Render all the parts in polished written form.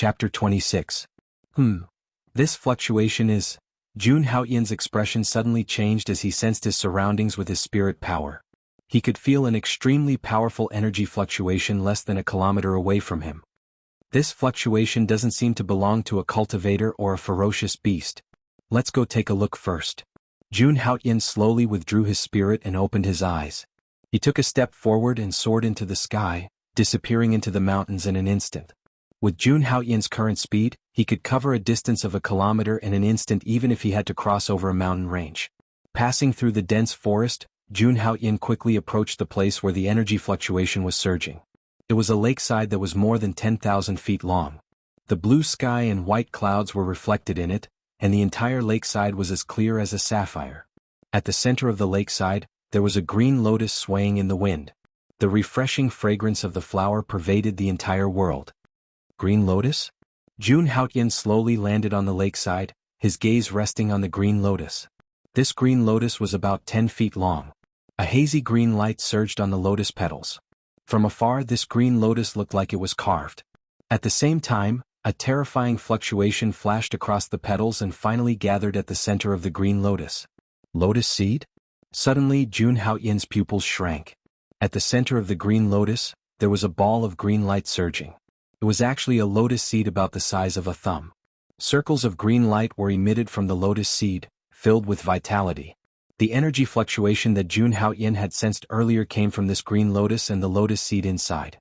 Chapter 26. This fluctuation is... Jun Haoyan's expression suddenly changed as he sensed his surroundings with his spirit power. He could feel an extremely powerful energy fluctuation less than a kilometer away from him. This fluctuation doesn't seem to belong to a cultivator or a ferocious beast. Let's go take a look first. Jun Haoyan slowly withdrew his spirit and opened his eyes. He took a step forward and soared into the sky, disappearing into the mountains in an instant. With Jun Haoyan's current speed, he could cover a distance of a kilometer in an instant even if he had to cross over a mountain range. Passing through the dense forest, Jun Haoyan quickly approached the place where the energy fluctuation was surging. It was a lakeside that was more than 10,000 feet long. The blue sky and white clouds were reflected in it, and the entire lakeside was as clear as a sapphire. At the center of the lakeside, there was a green lotus swaying in the wind. The refreshing fragrance of the flower pervaded the entire world. Green lotus? Jun Haoyan slowly landed on the lakeside, his gaze resting on the green lotus. This green lotus was about 10 feet long. A hazy green light surged on the lotus petals. From afar, this green lotus looked like it was carved. At the same time, a terrifying fluctuation flashed across the petals and finally gathered at the center of the green lotus. Lotus seed? Suddenly, Jun Haoyan's pupils shrank. At the center of the green lotus, there was a ball of green light surging. It was actually a lotus seed about the size of a thumb. Circles of green light were emitted from the lotus seed, filled with vitality. The energy fluctuation that Jun Haoyan had sensed earlier came from this green lotus and the lotus seed inside.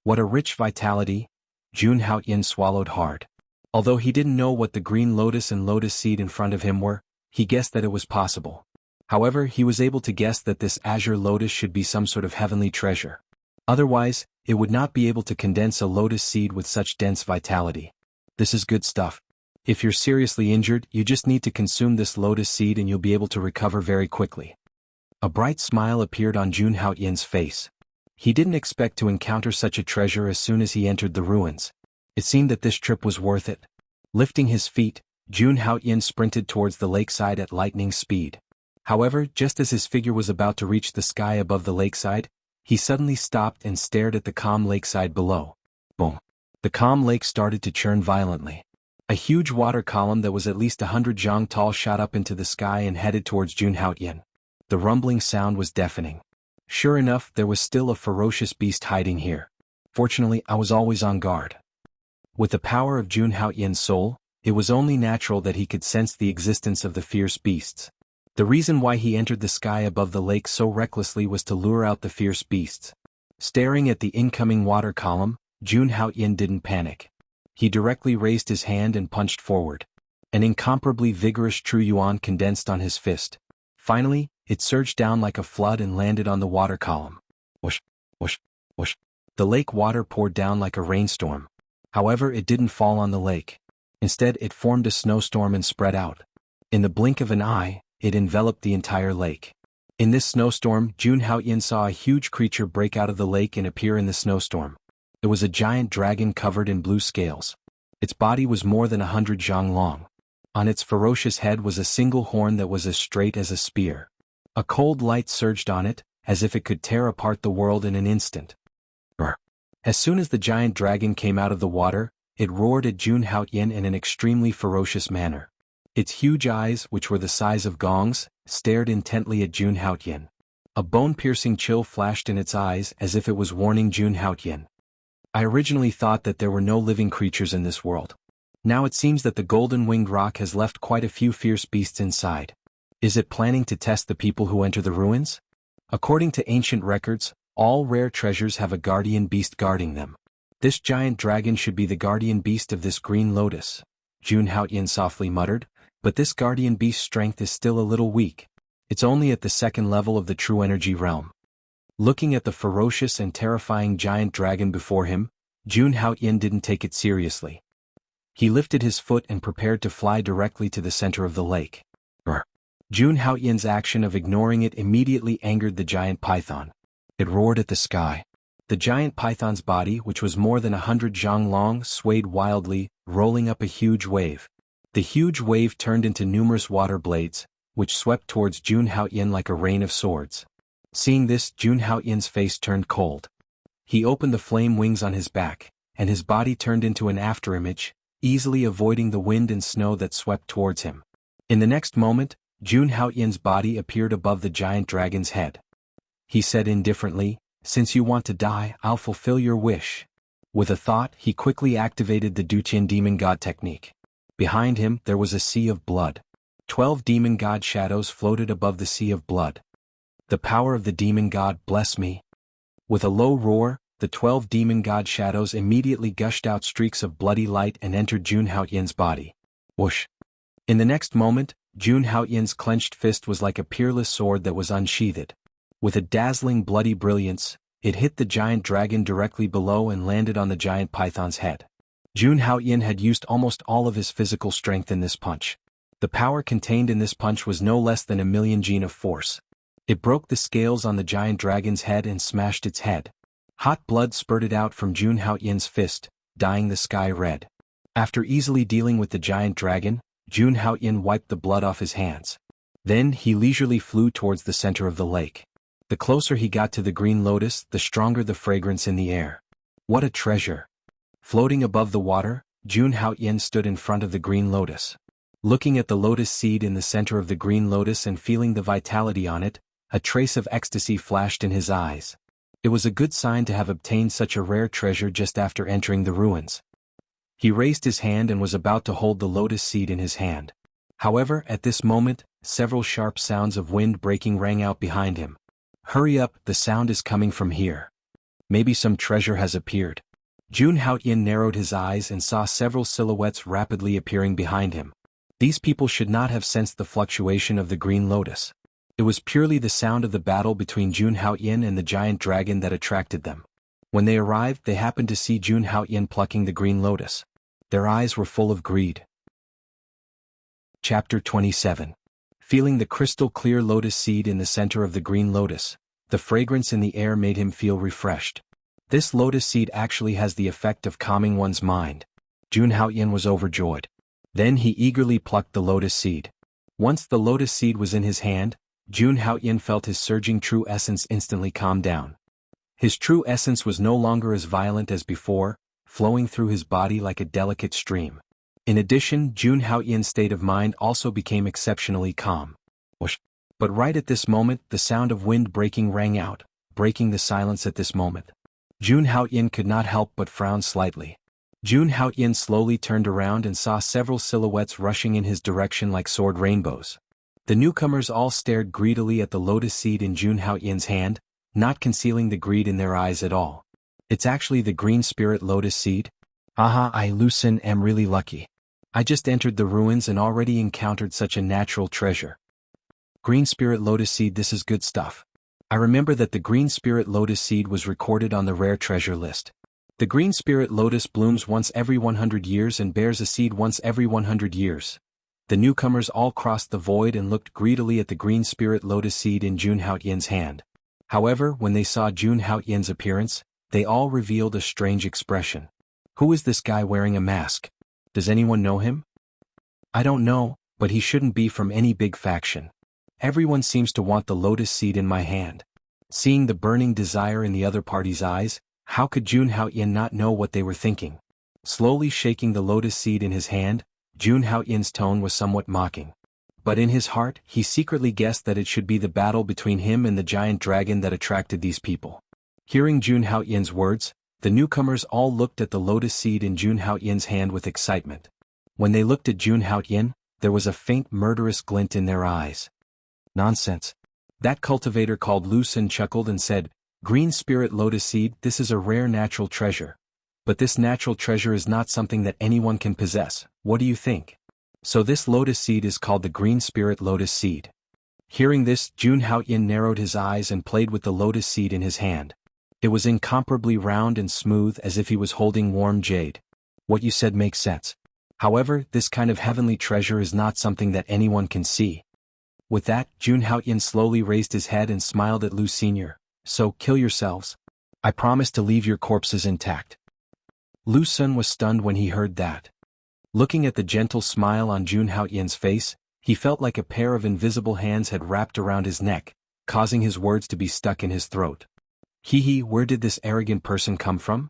What a rich vitality! Jun Haoyan swallowed hard. Although he didn't know what the green lotus and lotus seed in front of him were, he guessed that it was possible. However, he was able to guess that this azure lotus should be some sort of heavenly treasure. Otherwise, it would not be able to condense a lotus seed with such dense vitality. This is good stuff. If you're seriously injured, you just need to consume this lotus seed and you'll be able to recover very quickly. A bright smile appeared on Jun Haoyan's face. He didn't expect to encounter such a treasure as soon as he entered the ruins. It seemed that this trip was worth it. Lifting his feet, Jun Haoyan sprinted towards the lakeside at lightning speed. However, just as his figure was about to reach the sky above the lakeside, he suddenly stopped and stared at the calm lakeside below. Boom! The calm lake started to churn violently. A huge water column that was at least 100 zhang tall shot up into the sky and headed towards Jun Haoyan. The rumbling sound was deafening. Sure enough, there was still a ferocious beast hiding here. Fortunately, I was always on guard. With the power of Jun Haoyan's soul, it was only natural that he could sense the existence of the fierce beasts. The reason why he entered the sky above the lake so recklessly was to lure out the fierce beasts. Staring at the incoming water column, Jun Haoyan didn't panic. He directly raised his hand and punched forward. An incomparably vigorous true yuan condensed on his fist. Finally, it surged down like a flood and landed on the water column. Whoosh, whoosh, whoosh. The lake water poured down like a rainstorm. However, it didn't fall on the lake. Instead, it formed a snowstorm and spread out. In the blink of an eye, it enveloped the entire lake. In this snowstorm, Jun Haoyan saw a huge creature break out of the lake and appear in the snowstorm. It was a giant dragon covered in blue scales. Its body was more than 100 zhang long. On its ferocious head was a single horn that was as straight as a spear. A cold light surged on it, as if it could tear apart the world in an instant. Brr. As soon as the giant dragon came out of the water, it roared at Jun Haoyan in an extremely ferocious manner. Its huge eyes, which were the size of gongs, stared intently at Jun Haoyan. A bone-piercing chill flashed in its eyes as if it was warning Jun Haoyan. I originally thought that there were no living creatures in this world. Now it seems that the golden-winged rock has left quite a few fierce beasts inside. Is it planning to test the people who enter the ruins? According to ancient records, all rare treasures have a guardian beast guarding them. This giant dragon should be the guardian beast of this green lotus, Jun Haoyan softly muttered. But this guardian beast's strength is still a little weak. It's only at the second level of the true energy realm. Looking at the ferocious and terrifying giant dragon before him, Jun Haoyan didn't take it seriously. He lifted his foot and prepared to fly directly to the center of the lake. Brr. Jun Haoyan's action of ignoring it immediately angered the giant python. It roared at the sky. The giant python's body, which was more than 100 zhang long, swayed wildly, rolling up a huge wave. The huge wave turned into numerous water blades, which swept towards Jun Haoyan like a rain of swords. Seeing this, Jun Haoyan's face turned cold. He opened the flame wings on his back, and his body turned into an afterimage, easily avoiding the wind and snow that swept towards him. In the next moment, Jun Haoyan's body appeared above the giant dragon's head. He said indifferently, "Since you want to die, I'll fulfill your wish." With a thought, he quickly activated the Duqian demon god technique. Behind him, there was a sea of blood. 12 demon god shadows floated above the sea of blood. The power of the demon god, bless me. With a low roar, the 12 demon god shadows immediately gushed out streaks of bloody light and entered Jun Haoyan's body. Whoosh! In the next moment, Jun Haoyan's clenched fist was like a peerless sword that was unsheathed. With a dazzling bloody brilliance, it hit the giant dragon directly below and landed on the giant python's head. Jun Haoyan had used almost all of his physical strength in this punch. The power contained in this punch was no less than 1,000,000 Jin of force. It broke the scales on the giant dragon's head and smashed its head. Hot blood spurted out from Jun Haoyan's fist, dyeing the sky red. After easily dealing with the giant dragon, Jun Haoyan wiped the blood off his hands. Then he leisurely flew towards the center of the lake. The closer he got to the green lotus, the stronger the fragrance in the air. What a treasure! Floating above the water, Jun Haoyan stood in front of the green lotus. Looking at the lotus seed in the center of the green lotus and feeling the vitality on it, a trace of ecstasy flashed in his eyes. It was a good sign to have obtained such a rare treasure just after entering the ruins. He raised his hand and was about to hold the lotus seed in his hand. However, at this moment, several sharp sounds of wind breaking rang out behind him. "Hurry up, the sound is coming from here. Maybe some treasure has appeared." Jun Haoyan narrowed his eyes and saw several silhouettes rapidly appearing behind him. These people should not have sensed the fluctuation of the green lotus. It was purely the sound of the battle between Jun Haoyan and the giant dragon that attracted them. When they arrived, they happened to see Jun Haoyan plucking the green lotus. Their eyes were full of greed. Chapter 27. Feeling the crystal-clear lotus seed in the center of the green lotus, the fragrance in the air made him feel refreshed. This lotus seed actually has the effect of calming one's mind. Jun Haoyan was overjoyed. Then he eagerly plucked the lotus seed. Once the lotus seed was in his hand, Jun Haoyan felt his surging true essence instantly calm down. His true essence was no longer as violent as before, flowing through his body like a delicate stream. In addition, Jun Haoyan's state of mind also became exceptionally calm. Whoosh! But right at this moment, the sound of wind breaking rang out, breaking the silence at this moment. Jun Haoyan could not help but frown slightly. Jun Haoyan slowly turned around and saw several silhouettes rushing in his direction like sword rainbows. The newcomers all stared greedily at the lotus seed in Jun Haoyan's hand, not concealing the greed in their eyes at all. "It's actually the green spirit lotus seed? Aha, I Lucin am really lucky. I just entered the ruins and already encountered such a natural treasure. Green spirit lotus seed, this is good stuff. I remember that the green spirit lotus seed was recorded on the rare treasure list. The green spirit lotus blooms once every 100 years and bears a seed once every 100 years. The newcomers all crossed the void and looked greedily at the green spirit lotus seed in Jun Haoyan's hand. However, when they saw Jun Haoyan's appearance, they all revealed a strange expression. Who is this guy wearing a mask? Does anyone know him? I don't know, but he shouldn't be from any big faction. Everyone seems to want the lotus seed in my hand. Seeing the burning desire in the other party's eyes, how could Jun Haoyan not know what they were thinking? Slowly shaking the lotus seed in his hand, Jun Haoyan's tone was somewhat mocking. But in his heart, he secretly guessed that it should be the battle between him and the giant dragon that attracted these people. Hearing Jun Haoyan's words, the newcomers all looked at the lotus seed in Jun Haoyan's hand with excitement. When they looked at Jun Haoyan, there was a faint murderous glint in their eyes. Nonsense. That cultivator called Lucin chuckled and said, "Green spirit lotus seed, this is a rare natural treasure. But this natural treasure is not something that anyone can possess, what do you think? So this lotus seed is called the green spirit lotus seed." Hearing this, Jun Haoyan narrowed his eyes and played with the lotus seed in his hand. It was incomparably round and smooth as if he was holding warm jade. What you said makes sense. However, this kind of heavenly treasure is not something that anyone can see. With that, Jun Haoyan slowly raised his head and smiled at Lu Senior. "So, kill yourselves. I promise to leave your corpses intact." Lu Sun was stunned when he heard that. Looking at the gentle smile on Jun Haoyan's face, he felt like a pair of invisible hands had wrapped around his neck, causing his words to be stuck in his throat. Hee hee, where did this arrogant person come from?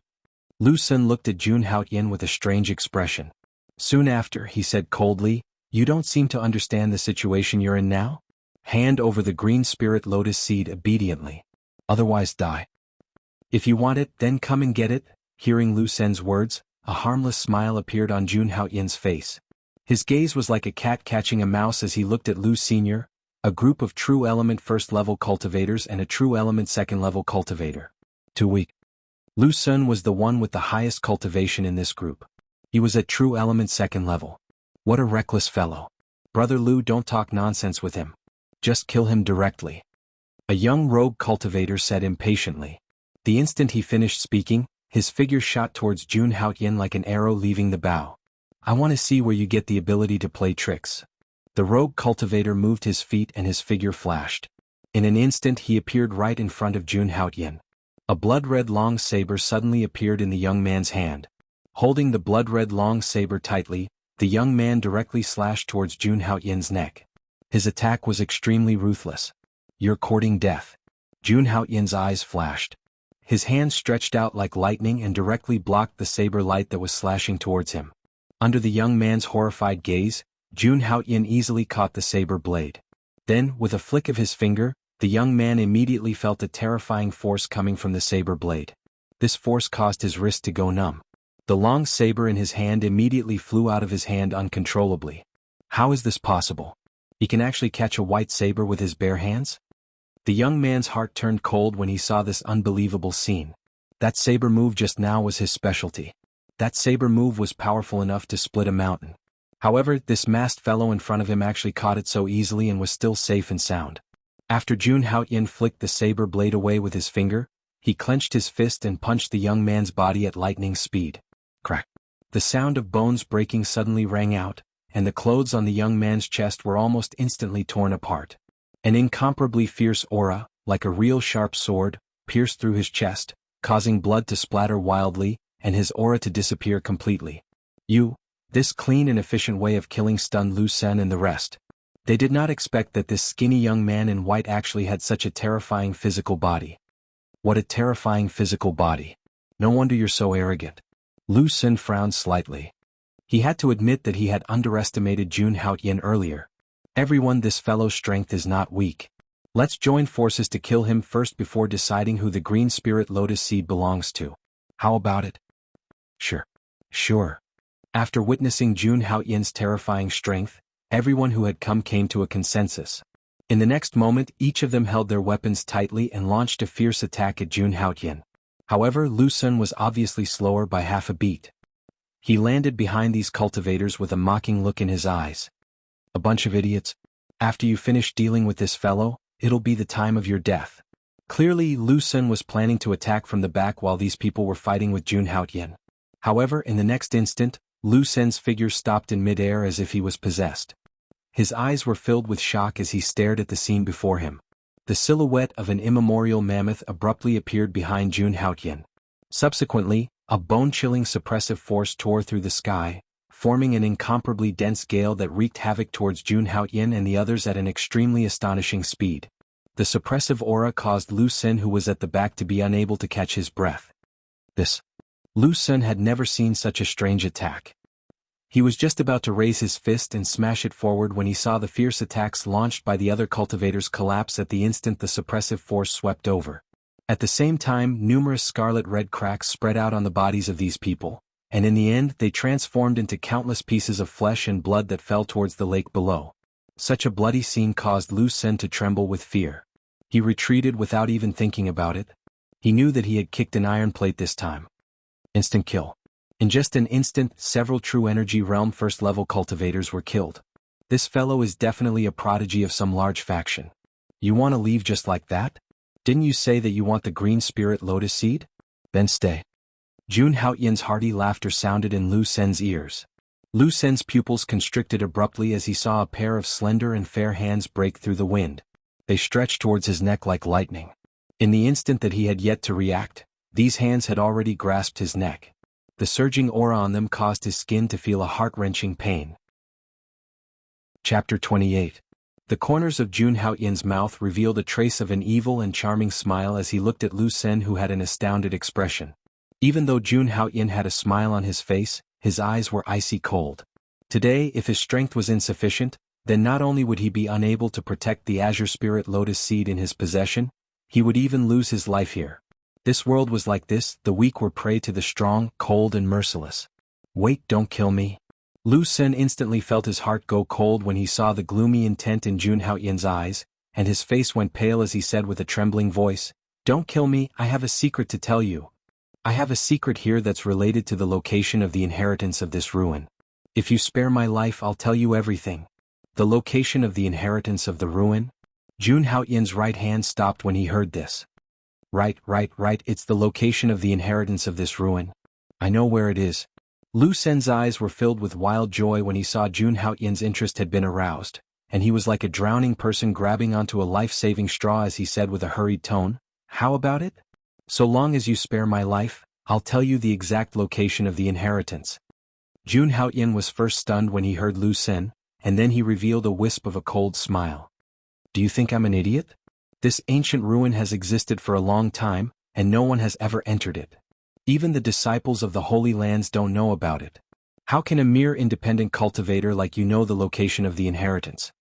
Lu Sen looked at Jun Haoyan with a strange expression. Soon after, he said coldly, "You don't seem to understand the situation you're in now? Hand over the green spirit lotus seed obediently. Otherwise die. If you want it, then come and get it." Hearing Lu Sen's words, a harmless smile appeared on Jun Haoyan's face. His gaze was like a cat catching a mouse as he looked at Lu Sr., a group of true element first-level cultivators and a true element second-level cultivator. Too weak. Lu Sun was the one with the highest cultivation in this group. He was at true element second level. What a reckless fellow. Brother Lu, don't talk nonsense with him. Just kill him directly. A young rogue cultivator said impatiently. The instant he finished speaking, his figure shot towards Jun Haoyan like an arrow leaving the bow. "I want to see where you get the ability to play tricks." The rogue cultivator moved his feet and his figure flashed. In an instant he appeared right in front of Jun Haoyan. A blood-red long saber suddenly appeared in the young man's hand. Holding the blood-red long saber tightly, the young man directly slashed towards Jun Haoyan's neck. His attack was extremely ruthless. "You're courting death." Jun Haoyan's eyes flashed. His hand stretched out like lightning and directly blocked the saber light that was slashing towards him. Under the young man's horrified gaze, Jun Haoyan easily caught the saber blade. Then, with a flick of his finger, the young man immediately felt a terrifying force coming from the saber blade. This force caused his wrist to go numb. The long saber in his hand immediately flew out of his hand uncontrollably. How is this possible? He can actually catch a white saber with his bare hands? The young man's heart turned cold when he saw this unbelievable scene. That saber move just now was his specialty. That saber move was powerful enough to split a mountain. However, this masked fellow in front of him actually caught it so easily and was still safe and sound. After Jun Haoyan flicked the saber blade away with his finger, he clenched his fist and punched the young man's body at lightning speed. Crack. The sound of bones breaking suddenly rang out, and the clothes on the young man's chest were almost instantly torn apart. An incomparably fierce aura, like a real sharp sword, pierced through his chest, causing blood to splatter wildly, and his aura to disappear completely. This clean and efficient way of killing stunned Lu Sen and the rest. They did not expect that this skinny young man in white actually had such a terrifying physical body. What a terrifying physical body. No wonder you're so arrogant. Lu Sen frowned slightly. He had to admit that he had underestimated Jun Haoyan earlier. Everyone, this fellow's strength is not weak. Let's join forces to kill him first before deciding who the green spirit lotus seed belongs to. How about it? Sure. After witnessing Jun Haoyan's terrifying strength, everyone who had come came to a consensus. In the next moment, each of them held their weapons tightly and launched a fierce attack at Jun Haoyan. However, Lu Sen was obviously slower by half a beat. He landed behind these cultivators with a mocking look in his eyes. "A bunch of idiots. After you finish dealing with this fellow, it'll be the time of your death." Clearly, Lu Sen was planning to attack from the back while these people were fighting with Jun Haoyan. However, in the next instant, Lu Sen's figure stopped in midair as if he was possessed. His eyes were filled with shock as he stared at the scene before him. The silhouette of an immemorial mammoth abruptly appeared behind Jun Haoyan. Subsequently, a bone-chilling suppressive force tore through the sky, forming an incomparably dense gale that wreaked havoc towards Jun Haoyan and the others at an extremely astonishing speed. The suppressive aura caused Lu Sen, who was at the back, to be unable to catch his breath. Lu Sen had never seen such a strange attack. He was just about to raise his fist and smash it forward when he saw the fierce attacks launched by the other cultivators collapse at the instant the suppressive force swept over. At the same time, numerous scarlet-red cracks spread out on the bodies of these people, and in the end they transformed into countless pieces of flesh and blood that fell towards the lake below. Such a bloody scene caused Lu Sen to tremble with fear. He retreated without even thinking about it. He knew that he had kicked an iron plate this time. Instant kill. In just an instant, several true energy realm first-level cultivators were killed. This fellow is definitely a prodigy of some large faction. You want to leave just like that? Didn't you say that you want the green spirit lotus seed? Then stay. Jun Haoyan's hearty laughter sounded in Lu Sen's ears. Lu Sen's pupils constricted abruptly as he saw a pair of slender and fair hands break through the wind. They stretched towards his neck like lightning. In the instant that he had yet to react, these hands had already grasped his neck. The surging aura on them caused his skin to feel a heart-wrenching pain. Chapter 28. The corners of Jun Haoyan's mouth revealed a trace of an evil and charming smile as he looked at Lu Sen, who had an astounded expression. Even though Jun Haoyin had a smile on his face, his eyes were icy cold. Today, if his strength was insufficient, then not only would he be unable to protect the Azure Spirit Lotus Seed in his possession, he would even lose his life here. This world was like this, the weak were prey to the strong, cold and merciless. Wait, don't kill me. Lu Sen instantly felt his heart go cold when he saw the gloomy intent in Jun Haoyin's eyes, and his face went pale as he said with a trembling voice, "Don't kill me, I have a secret to tell you. I have a secret here that's related to the location of the inheritance of this ruin. If you spare my life, I'll tell you everything." The location of the inheritance of the ruin? Jun Haoyin's right hand stopped when he heard this. Right, it's the location of the inheritance of this ruin. I know where it is. Lu Sen's eyes were filled with wild joy when he saw Jun Haoyin's interest had been aroused, and he was like a drowning person grabbing onto a life-saving straw as he said with a hurried tone, "How about it? So long as you spare my life, I'll tell you the exact location of the inheritance." Jun Haoyin was first stunned when he heard Lu Sen, and then he revealed a wisp of a cold smile. "Do you think I'm an idiot? This ancient ruin has existed for a long time, and no one has ever entered it. Even the disciples of the Holy Lands don't know about it. How can a mere independent cultivator like you know the location of the inheritance?"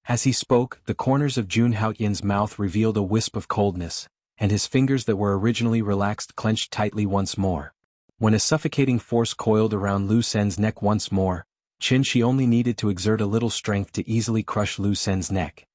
As he spoke, the corners of Jun Haoyin's mouth revealed a wisp of coldness, and his fingers that were originally relaxed clenched tightly once more. When a suffocating force coiled around Lu Sen's neck once more, she only needed to exert a little strength to easily crush Lu Sen's neck.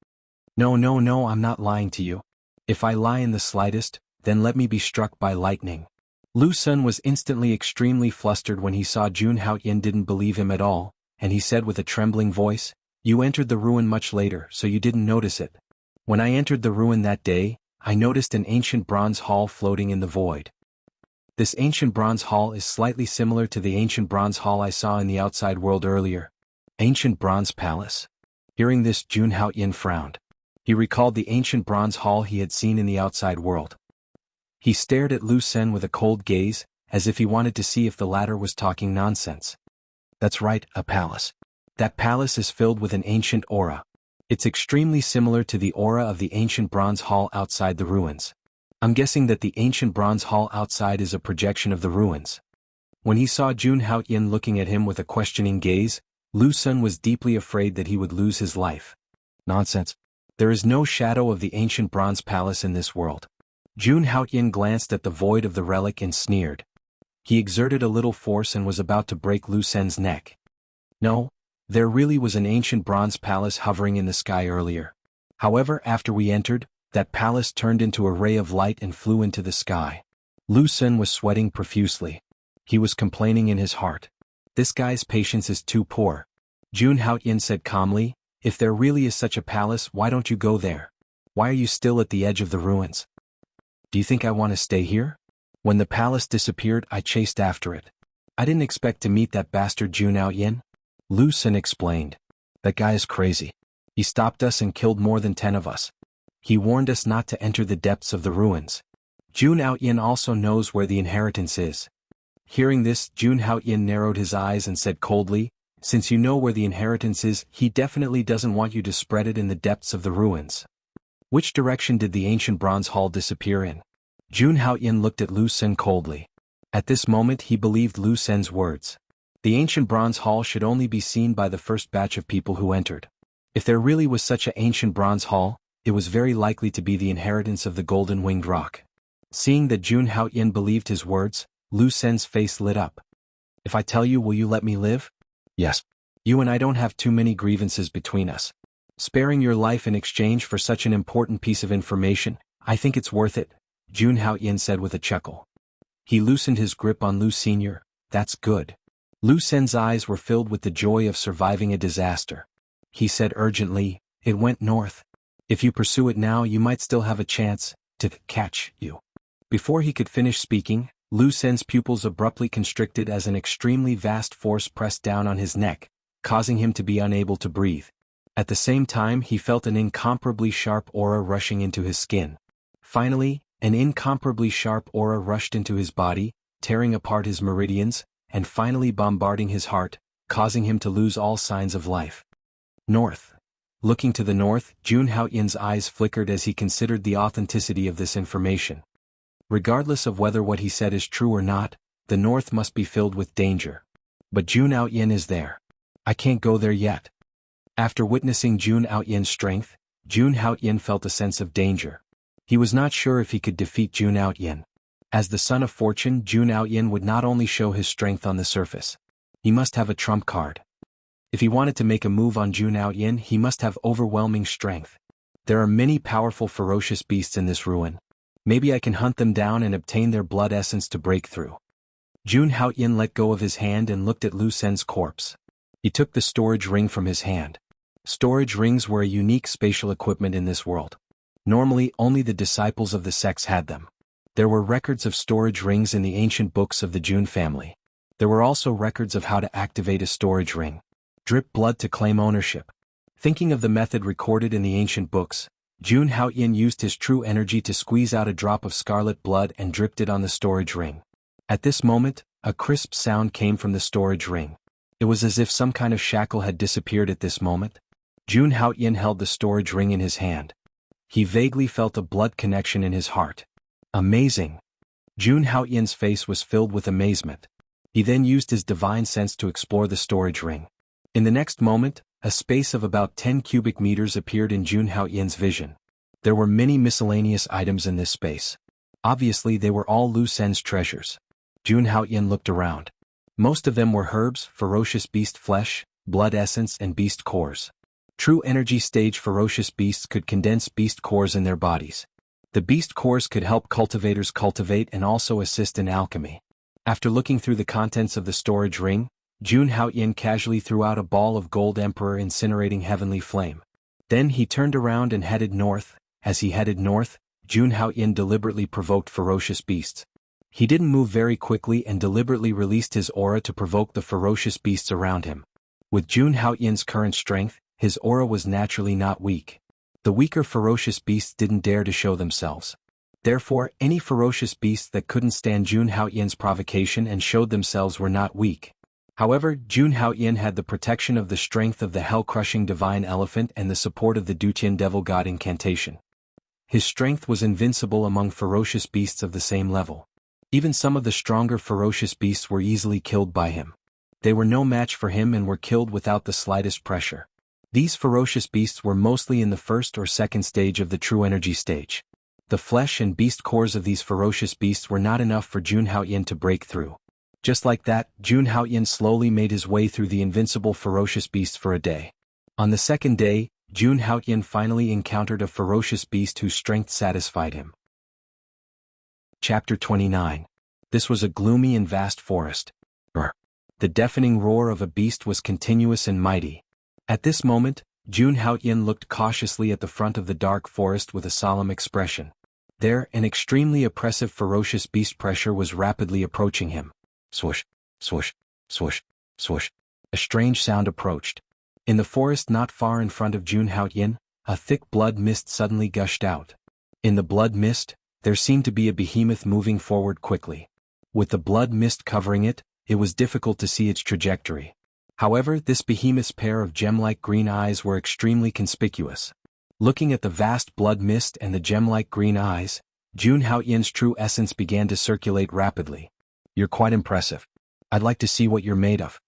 No, I'm not lying to you. If I lie in the slightest, then let me be struck by lightning." Lu Sen was instantly extremely flustered when he saw Jun Haoyin didn't believe him at all, and he said with a trembling voice, "You entered the ruin much later, so you didn't notice it. When I entered the ruin that day, I noticed an ancient bronze hall floating in the void. This ancient bronze hall is slightly similar to the ancient bronze hall I saw in the outside world earlier." Ancient bronze palace? Hearing this, Jun Haoyin frowned. He recalled the ancient bronze hall he had seen in the outside world. He stared at Lu Sen with a cold gaze, as if he wanted to see if the latter was talking nonsense. "That's right, a palace. That palace is filled with an ancient aura. It's extremely similar to the aura of the ancient bronze hall outside the ruins. I'm guessing that the ancient bronze hall outside is a projection of the ruins." When he saw Jun Haoyin looking at him with a questioning gaze, Lu Sen was deeply afraid that he would lose his life. "Nonsense. There is no shadow of the ancient bronze palace in this world." Jun Haoyin glanced at the void of the relic and sneered. He exerted a little force and was about to break Lu Sen's neck. "No, there really was an ancient bronze palace hovering in the sky earlier. However, after we entered, that palace turned into a ray of light and flew into the sky." Lu Sen was sweating profusely. He was complaining in his heart. This guy's patience is too poor. Jun Haoyin said calmly, "If there really is such a palace, why don't you go there? Why are you still at the edge of the ruins? Do you think I want to stay here? When the palace disappeared, I chased after it. I didn't expect to meet that bastard Jun Haoyin." Lu Sen explained. "That guy is crazy. He stopped us and killed more than 10 of us. He warned us not to enter the depths of the ruins. Jun Haoyin also knows where the inheritance is." Hearing this, Jun Haoyin narrowed his eyes and said coldly, "Since you know where the inheritance is, he definitely doesn't want you to spread it in the depths of the ruins. Which direction did the ancient bronze hall disappear in?" Jun Haoyin looked at Lu Sen coldly. At this moment he believed Lu Sen's words. The ancient bronze hall should only be seen by the first batch of people who entered. If there really was such an ancient bronze hall, it was very likely to be the inheritance of the golden winged rock. Seeing that Jun Haoyin believed his words, Lu Sen's face lit up. "If I tell you, will you let me live?" "Yes. You and I don't have too many grievances between us. Sparing your life in exchange for such an important piece of information, I think it's worth it," Jun Haoyin said with a chuckle. He loosened his grip on Lu Senior. "That's good." Lu Sen's eyes were filled with the joy of surviving a disaster. He said urgently, "It went north. If you pursue it now, you might still have a chance to catch you." Before he could finish speaking, Lu Sen's pupils abruptly constricted as an extremely vast force pressed down on his neck, causing him to be unable to breathe. At the same time, he felt an incomparably sharp aura rushing into his skin. Finally, an incomparably sharp aura rushed into his body, tearing apart his meridians, and finally bombarding his heart, causing him to lose all signs of life. North. Looking to the north, Jun Haoyin's eyes flickered as he considered the authenticity of this information. Regardless of whether what he said is true or not, the north must be filled with danger. But Jun Haoyan is there. I can't go there yet. After witnessing Jun Haoyan's strength, Jun Haoyan felt a sense of danger. He was not sure if he could defeat Jun Haoyan. As the son of fortune, Jun Haoyan would not only show his strength on the surface. He must have a trump card. If he wanted to make a move on Jun Haoyan, he must have overwhelming strength. There are many powerful ferocious beasts in this ruin. Maybe I can hunt them down and obtain their blood essence to break through. Jun Haoyan let go of his hand and looked at Lu Sen's corpse. He took the storage ring from his hand. Storage rings were a unique spatial equipment in this world. Normally, only the disciples of the sects had them. There were records of storage rings in the ancient books of the Jun family. There were also records of how to activate a storage ring. Drip blood to claim ownership. Thinking of the method recorded in the ancient books, Jun Haoyan used his true energy to squeeze out a drop of scarlet blood and dripped it on the storage ring. At this moment, a crisp sound came from the storage ring. It was as if some kind of shackle had disappeared at this moment. Jun Haoyan held the storage ring in his hand. He vaguely felt a blood connection in his heart. Amazing! Jun Haoyan's face was filled with amazement. He then used his divine sense to explore the storage ring. In the next moment, a space of about 10 cubic meters appeared in Jun Haoyan's vision. There were many miscellaneous items in this space. Obviously they were all Lu Sen's treasures. Jun Haoyan looked around. Most of them were herbs, ferocious beast flesh, blood essence and beast cores. True energy stage ferocious beasts could condense beast cores in their bodies. The beast cores could help cultivators cultivate and also assist in alchemy. After looking through the contents of the storage ring, Jun Haoyan casually threw out a ball of gold emperor incinerating heavenly flame. Then he turned around and headed north. As he headed north, Jun Haoyan deliberately provoked ferocious beasts. He didn't move very quickly and deliberately released his aura to provoke the ferocious beasts around him. With Jun Haoyan's current strength, his aura was naturally not weak. The weaker ferocious beasts didn't dare to show themselves. Therefore, any ferocious beasts that couldn't stand Jun Haoyan's provocation and showed themselves were not weak. However, Jun Haoyan had the protection of the strength of the hell-crushing divine elephant and the support of the Dutian devil god incantation. His strength was invincible among ferocious beasts of the same level. Even some of the stronger ferocious beasts were easily killed by him. They were no match for him and were killed without the slightest pressure. These ferocious beasts were mostly in the first or second stage of the true energy stage. The flesh and beast cores of these ferocious beasts were not enough for Jun Haoyan to break through. Just like that, Jun Haoyan slowly made his way through the invincible ferocious beasts for a day. On the second day, Jun Haoyan finally encountered a ferocious beast whose strength satisfied him. Chapter 29. This was a gloomy and vast forest. The deafening roar of a beast was continuous and mighty. At this moment, Jun Haoyan looked cautiously at the front of the dark forest with a solemn expression. There, an extremely oppressive ferocious beast pressure was rapidly approaching him. Swoosh, swoosh, swoosh, swoosh. A strange sound approached. In the forest not far in front of Jun Haoyan, a thick blood mist suddenly gushed out. In the blood mist, there seemed to be a behemoth moving forward quickly. With the blood mist covering it, it was difficult to see its trajectory. However, this behemoth's pair of gem-like green eyes were extremely conspicuous. Looking at the vast blood mist and the gem-like green eyes, Jun Haoyan's true essence began to circulate rapidly. You're quite impressive. I'd like to see what you're made of.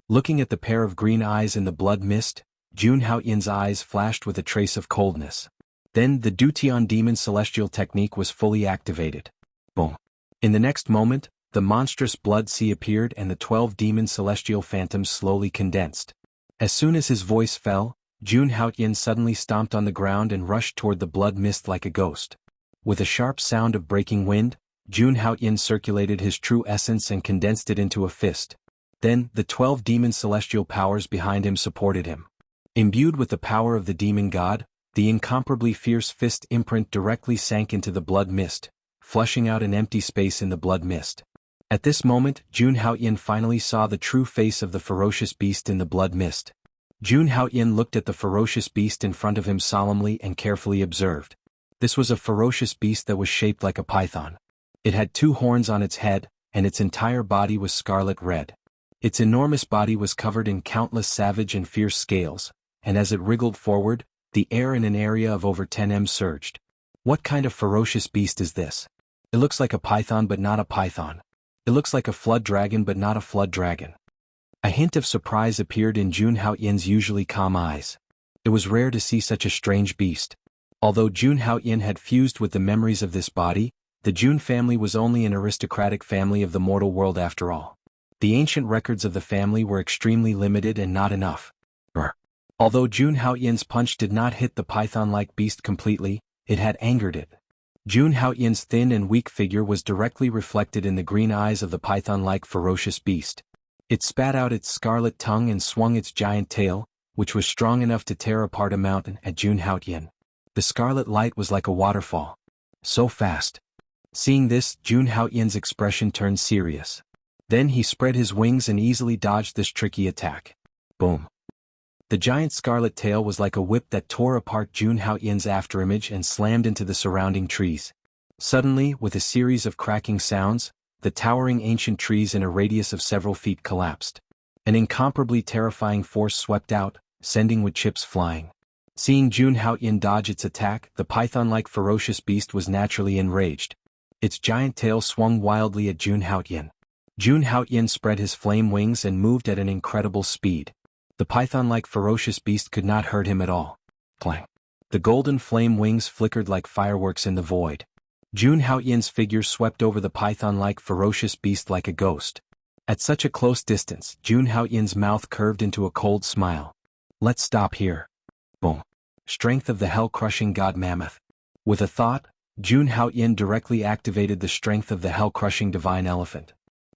Looking at the pair of green eyes in the blood mist, Jun Haoyan's eyes flashed with a trace of coldness. Then the Dutian demon celestial technique was fully activated. Boom. In the next moment, the monstrous blood sea appeared and the 12 demon celestial phantoms slowly condensed. As soon as his voice fell, Jun Haoyan suddenly stomped on the ground and rushed toward the blood mist like a ghost. With a sharp sound of breaking wind, Jun Haoyan circulated his true essence and condensed it into a fist. Then, the 12 demon celestial powers behind him supported him. Imbued with the power of the demon god, the incomparably fierce fist imprint directly sank into the blood mist, flushing out an empty space in the blood mist. At this moment, Jun Haoyan finally saw the true face of the ferocious beast in the blood mist. Jun Haoyan looked at the ferocious beast in front of him solemnly and carefully observed. This was a ferocious beast that was shaped like a python. It had 2 horns on its head, and its entire body was scarlet red. Its enormous body was covered in countless savage and fierce scales, and as it wriggled forward, the air in an area of over 10 m surged. What kind of ferocious beast is this? It looks like a python but not a python. It looks like a flood dragon but not a flood dragon. A hint of surprise appeared in Jun Haoyin's usually calm eyes. It was rare to see such a strange beast. Although Jun Haoyin had fused with the memories of this body, the Jun family was only an aristocratic family of the mortal world after all. The ancient records of the family were extremely limited and not enough. Although Jun Haoyin's punch did not hit the python-like beast completely, it had angered it. Jun Haoyin's thin and weak figure was directly reflected in the green eyes of the python-like ferocious beast. It spat out its scarlet tongue and swung its giant tail, which was strong enough to tear apart a mountain, at Jun Haoyin. The scarlet light was like a waterfall. So fast. Seeing this, Jun Haoyin's expression turned serious. Then he spread his wings and easily dodged this tricky attack. Boom. The giant scarlet tail was like a whip that tore apart Jun Haoyin's afterimage and slammed into the surrounding trees. Suddenly, with a series of cracking sounds, the towering ancient trees in a radius of several feet collapsed. An incomparably terrifying force swept out, sending wood chips flying. Seeing Jun Haoyin dodge its attack, the python-like ferocious beast was naturally enraged. Its giant tail swung wildly at Jun Haoyin. Jun Haoyin spread his flame wings and moved at an incredible speed. The python-like ferocious beast could not hurt him at all. Clang. The golden flame wings flickered like fireworks in the void. Jun Haoyin's figure swept over the python-like ferocious beast like a ghost. At such a close distance, Jun Haoyin's mouth curved into a cold smile. Let's stop here. Boom. Strength of the hell-crushing god mammoth. With a thought, Jun Haoyin directly activated the strength of the hell-crushing divine elephant.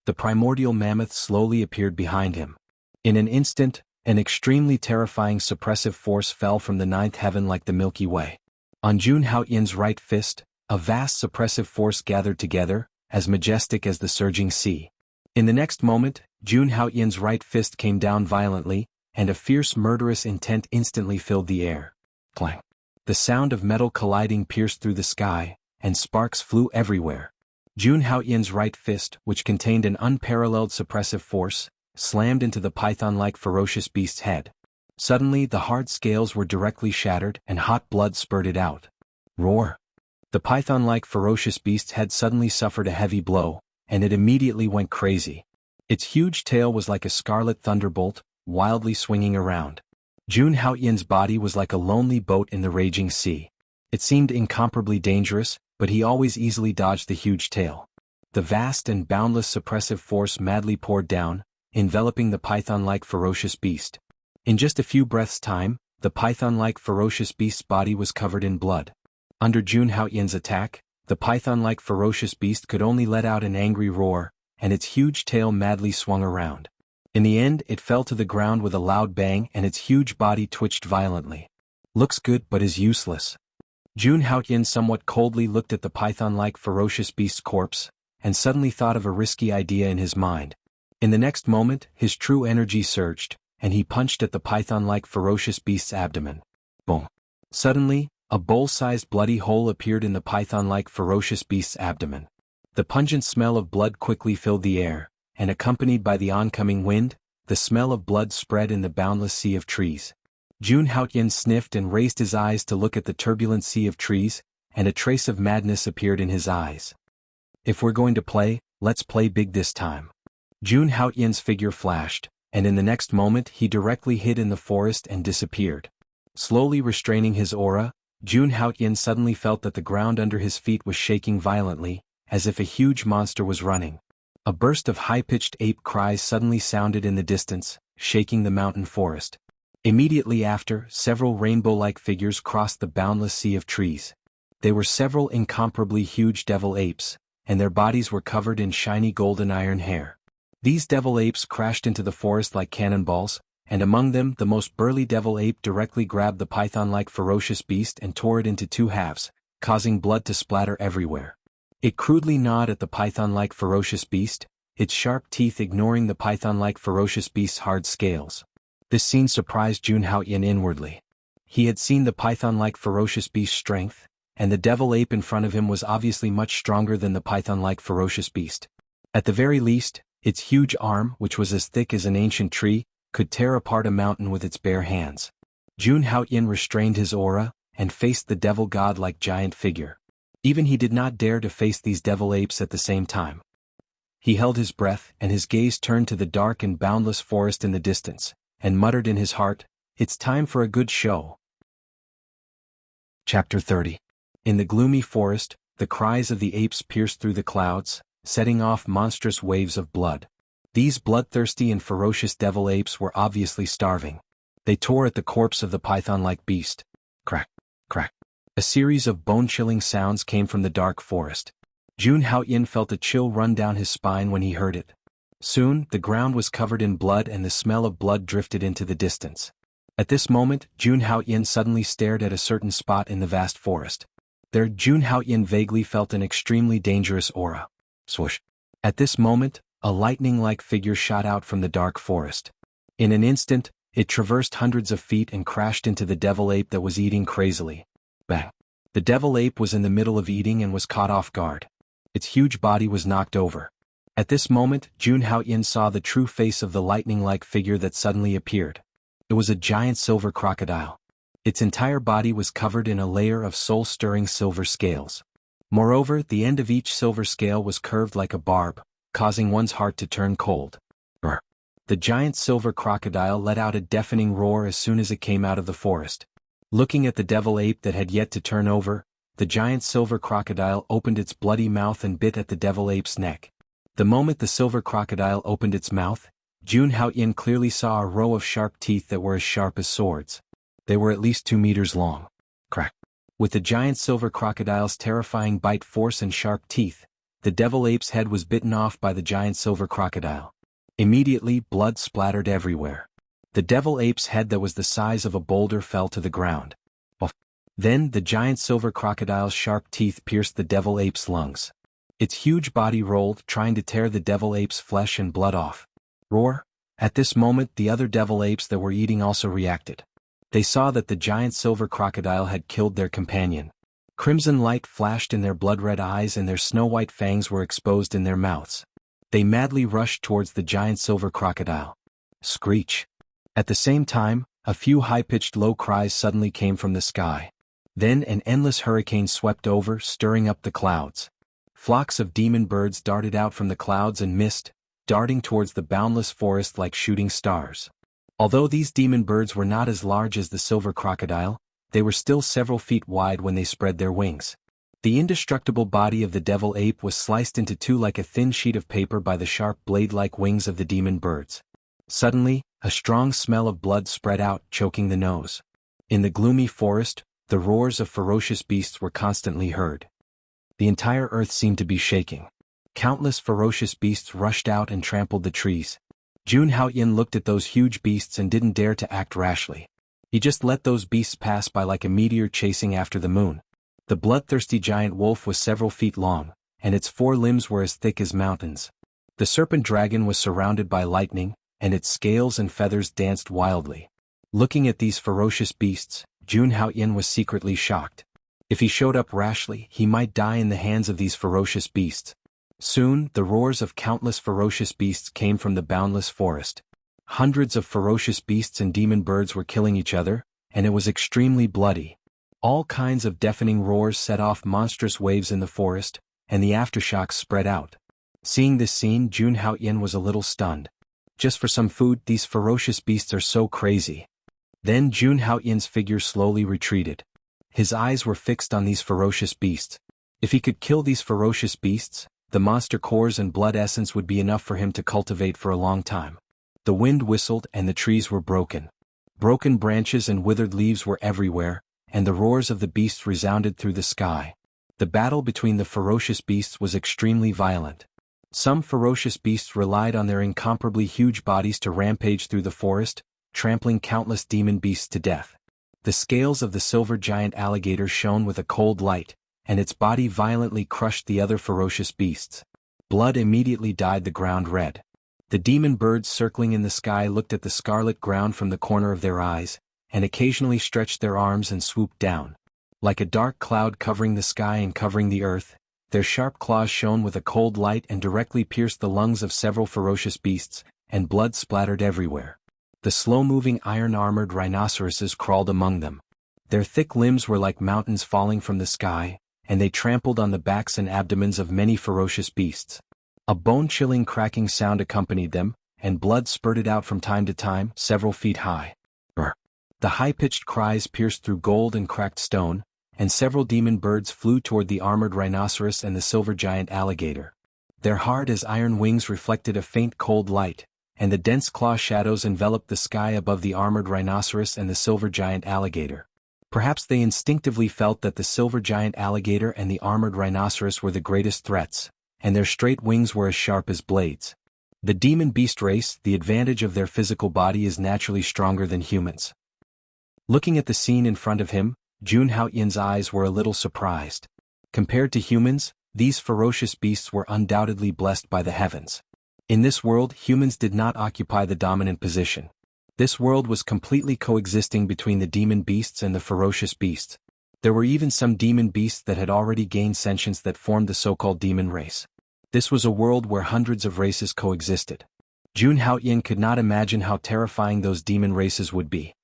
The primordial mammoth slowly appeared behind him. In an instant, an extremely terrifying suppressive force fell from the ninth heaven like the Milky Way. On Jun Haoyin's right fist, a vast suppressive force gathered together, as majestic as the surging sea. In the next moment, Jun Haoyin's right fist came down violently, and a fierce murderous intent instantly filled the air. Clang. The sound of metal colliding pierced through the sky, and sparks flew everywhere. Jun Haoyin's right fist, which contained an unparalleled suppressive force, slammed into the python-like ferocious beast's head. Suddenly the hard scales were directly shattered and hot blood spurted out. Roar! The python-like ferocious beast's head suddenly suffered a heavy blow, and it immediately went crazy. Its huge tail was like a scarlet thunderbolt, wildly swinging around. Jun Haoyin's body was like a lonely boat in the raging sea. It seemed incomparably dangerous, but he always easily dodged the huge tail. The vast and boundless suppressive force madly poured down, enveloping the python-like ferocious beast. In just a few breaths' time, the python-like ferocious beast's body was covered in blood. Under Jun Haoyin's attack, the python-like ferocious beast could only let out an angry roar, and its huge tail madly swung around. In the end, it fell to the ground with a loud bang and its huge body twitched violently. Looks good but is useless. Jun Haoyin somewhat coldly looked at the python-like ferocious beast's corpse, and suddenly thought of a risky idea in his mind. In the next moment, his true energy surged, and he punched at the python-like ferocious beast's abdomen. Boom. Suddenly, a bowl-sized bloody hole appeared in the python-like ferocious beast's abdomen. The pungent smell of blood quickly filled the air, and accompanied by the oncoming wind, the smell of blood spread in the boundless sea of trees. Jun Haoyin sniffed and raised his eyes to look at the turbulent sea of trees, and a trace of madness appeared in his eyes. If we're going to play, let's play big this time. Jun Haoyin's figure flashed, and in the next moment he directly hid in the forest and disappeared. Slowly restraining his aura, Jun Haoyin suddenly felt that the ground under his feet was shaking violently, as if a huge monster was running. A burst of high-pitched ape cries suddenly sounded in the distance, shaking the mountain forest. Immediately after, several rainbow-like figures crossed the boundless sea of trees. They were several incomparably huge devil apes, and their bodies were covered in shiny golden iron hair. These devil apes crashed into the forest like cannonballs, and among them the most burly devil ape directly grabbed the python-like ferocious beast and tore it into two halves, causing blood to splatter everywhere. It crudely gnawed at the python-like ferocious beast, its sharp teeth ignoring the python-like ferocious beast's hard scales. This scene surprised Jun Haoyin inwardly. He had seen the python-like ferocious beast's strength, and the devil ape in front of him was obviously much stronger than the python-like ferocious beast. At the very least, its huge arm, which was as thick as an ancient tree, could tear apart a mountain with its bare hands. Jun Haoyin restrained his aura, and faced the devil god-like giant figure. Even he did not dare to face these devil apes at the same time. He held his breath, and his gaze turned to the dark and boundless forest in the distance, and muttered in his heart, "It's time for a good show." Chapter 30. In the gloomy forest, the cries of the apes pierced through the clouds, setting off monstrous waves of blood. These bloodthirsty and ferocious devil apes were obviously starving. They tore at the corpse of the python-like beast. Crack, crack. A series of bone-chilling sounds came from the dark forest. Jun Haoyan felt a chill run down his spine when he heard it. Soon, the ground was covered in blood and the smell of blood drifted into the distance. At this moment, Jun Haoyan suddenly stared at a certain spot in the vast forest. There, Jun Haoyan vaguely felt an extremely dangerous aura. Swoosh. At this moment, a lightning-like figure shot out from the dark forest. In an instant, it traversed hundreds of feet and crashed into the devil ape that was eating crazily. Bang. The devil ape was in the middle of eating and was caught off guard. Its huge body was knocked over. At this moment, Jun Haoyan saw the true face of the lightning-like figure that suddenly appeared. It was a giant silver crocodile. Its entire body was covered in a layer of soul-stirring silver scales. Moreover, the end of each silver scale was curved like a barb, causing one's heart to turn cold. Brr. The giant silver crocodile let out a deafening roar as soon as it came out of the forest. Looking at the devil ape that had yet to turn over, the giant silver crocodile opened its bloody mouth and bit at the devil ape's neck. The moment the silver crocodile opened its mouth, Jun Haoyan clearly saw a row of sharp teeth that were as sharp as swords. They were at least 2 meters long. Crack. With the giant silver crocodile's terrifying bite force and sharp teeth, the devil ape's head was bitten off by the giant silver crocodile. Immediately, blood splattered everywhere. The devil ape's head that was the size of a boulder fell to the ground. Then, the giant silver crocodile's sharp teeth pierced the devil ape's lungs. Its huge body rolled, trying to tear the devil ape's flesh and blood off. Roar! At this moment, the other devil apes that were eating also reacted. They saw that the giant silver crocodile had killed their companion. Crimson light flashed in their blood-red eyes and their snow-white fangs were exposed in their mouths. They madly rushed towards the giant silver crocodile. Screech! At the same time, a few high-pitched low cries suddenly came from the sky. Then an endless hurricane swept over, stirring up the clouds. Flocks of demon birds darted out from the clouds and mist, darting towards the boundless forest like shooting stars. Although these demon birds were not as large as the silver crocodile, they were still several feet wide when they spread their wings. The indestructible body of the devil ape was sliced into two like a thin sheet of paper by the sharp blade-like wings of the demon birds. Suddenly, a strong smell of blood spread out, choking the nose. In the gloomy forest, the roars of ferocious beasts were constantly heard. The entire earth seemed to be shaking. Countless ferocious beasts rushed out and trampled the trees. Jun Haoyan looked at those huge beasts and didn't dare to act rashly. He just let those beasts pass by like a meteor chasing after the moon. The bloodthirsty giant wolf was several feet long, and its 4 limbs were as thick as mountains. The serpent dragon was surrounded by lightning, and its scales and feathers danced wildly. Looking at these ferocious beasts, Jun Haoyan was secretly shocked. If he showed up rashly, he might die in the hands of these ferocious beasts. Soon, the roars of countless ferocious beasts came from the boundless forest. Hundreds of ferocious beasts and demon birds were killing each other, and it was extremely bloody. All kinds of deafening roars set off monstrous waves in the forest, and the aftershocks spread out. Seeing this scene, Jun Haoyan was a little stunned. Just for some food, these ferocious beasts are so crazy. Then Jun Haoyan's figure slowly retreated. His eyes were fixed on these ferocious beasts. If he could kill these ferocious beasts, the monster cores and blood essence would be enough for him to cultivate for a long time. The wind whistled and the trees were broken. Broken branches and withered leaves were everywhere, and the roars of the beasts resounded through the sky. The battle between the ferocious beasts was extremely violent. Some ferocious beasts relied on their incomparably huge bodies to rampage through the forest, trampling countless demon beasts to death. The scales of the silver giant alligator shone with a cold light, and its body violently crushed the other ferocious beasts. Blood immediately dyed the ground red. The demon birds circling in the sky looked at the scarlet ground from the corner of their eyes, and occasionally stretched their arms and swooped down. Like a dark cloud covering the sky and covering the earth, their sharp claws shone with a cold light and directly pierced the lungs of several ferocious beasts, and blood splattered everywhere. The slow-moving iron-armored rhinoceroses crawled among them. Their thick limbs were like mountains falling from the sky, and they trampled on the backs and abdomens of many ferocious beasts. A bone-chilling cracking sound accompanied them, and blood spurted out from time to time, several feet high. The high-pitched cries pierced through gold and cracked stone, and several demon birds flew toward the armored rhinoceros and the silver giant alligator. Their hard as iron wings reflected a faint cold light, and the dense claw shadows enveloped the sky above the armored rhinoceros and the silver giant alligator. Perhaps they instinctively felt that the silver giant alligator and the armored rhinoceros were the greatest threats, and their straight wings were as sharp as blades. The demon beast race, the advantage of their physical body is naturally stronger than humans. Looking at the scene in front of him, Jun Haoyan's eyes were a little surprised. Compared to humans, these ferocious beasts were undoubtedly blessed by the heavens. In this world, humans did not occupy the dominant position. This world was completely coexisting between the demon beasts and the ferocious beasts. There were even some demon beasts that had already gained sentience that formed the so-called demon race. This was a world where hundreds of races coexisted. Jun Haoyan could not imagine how terrifying those demon races would be.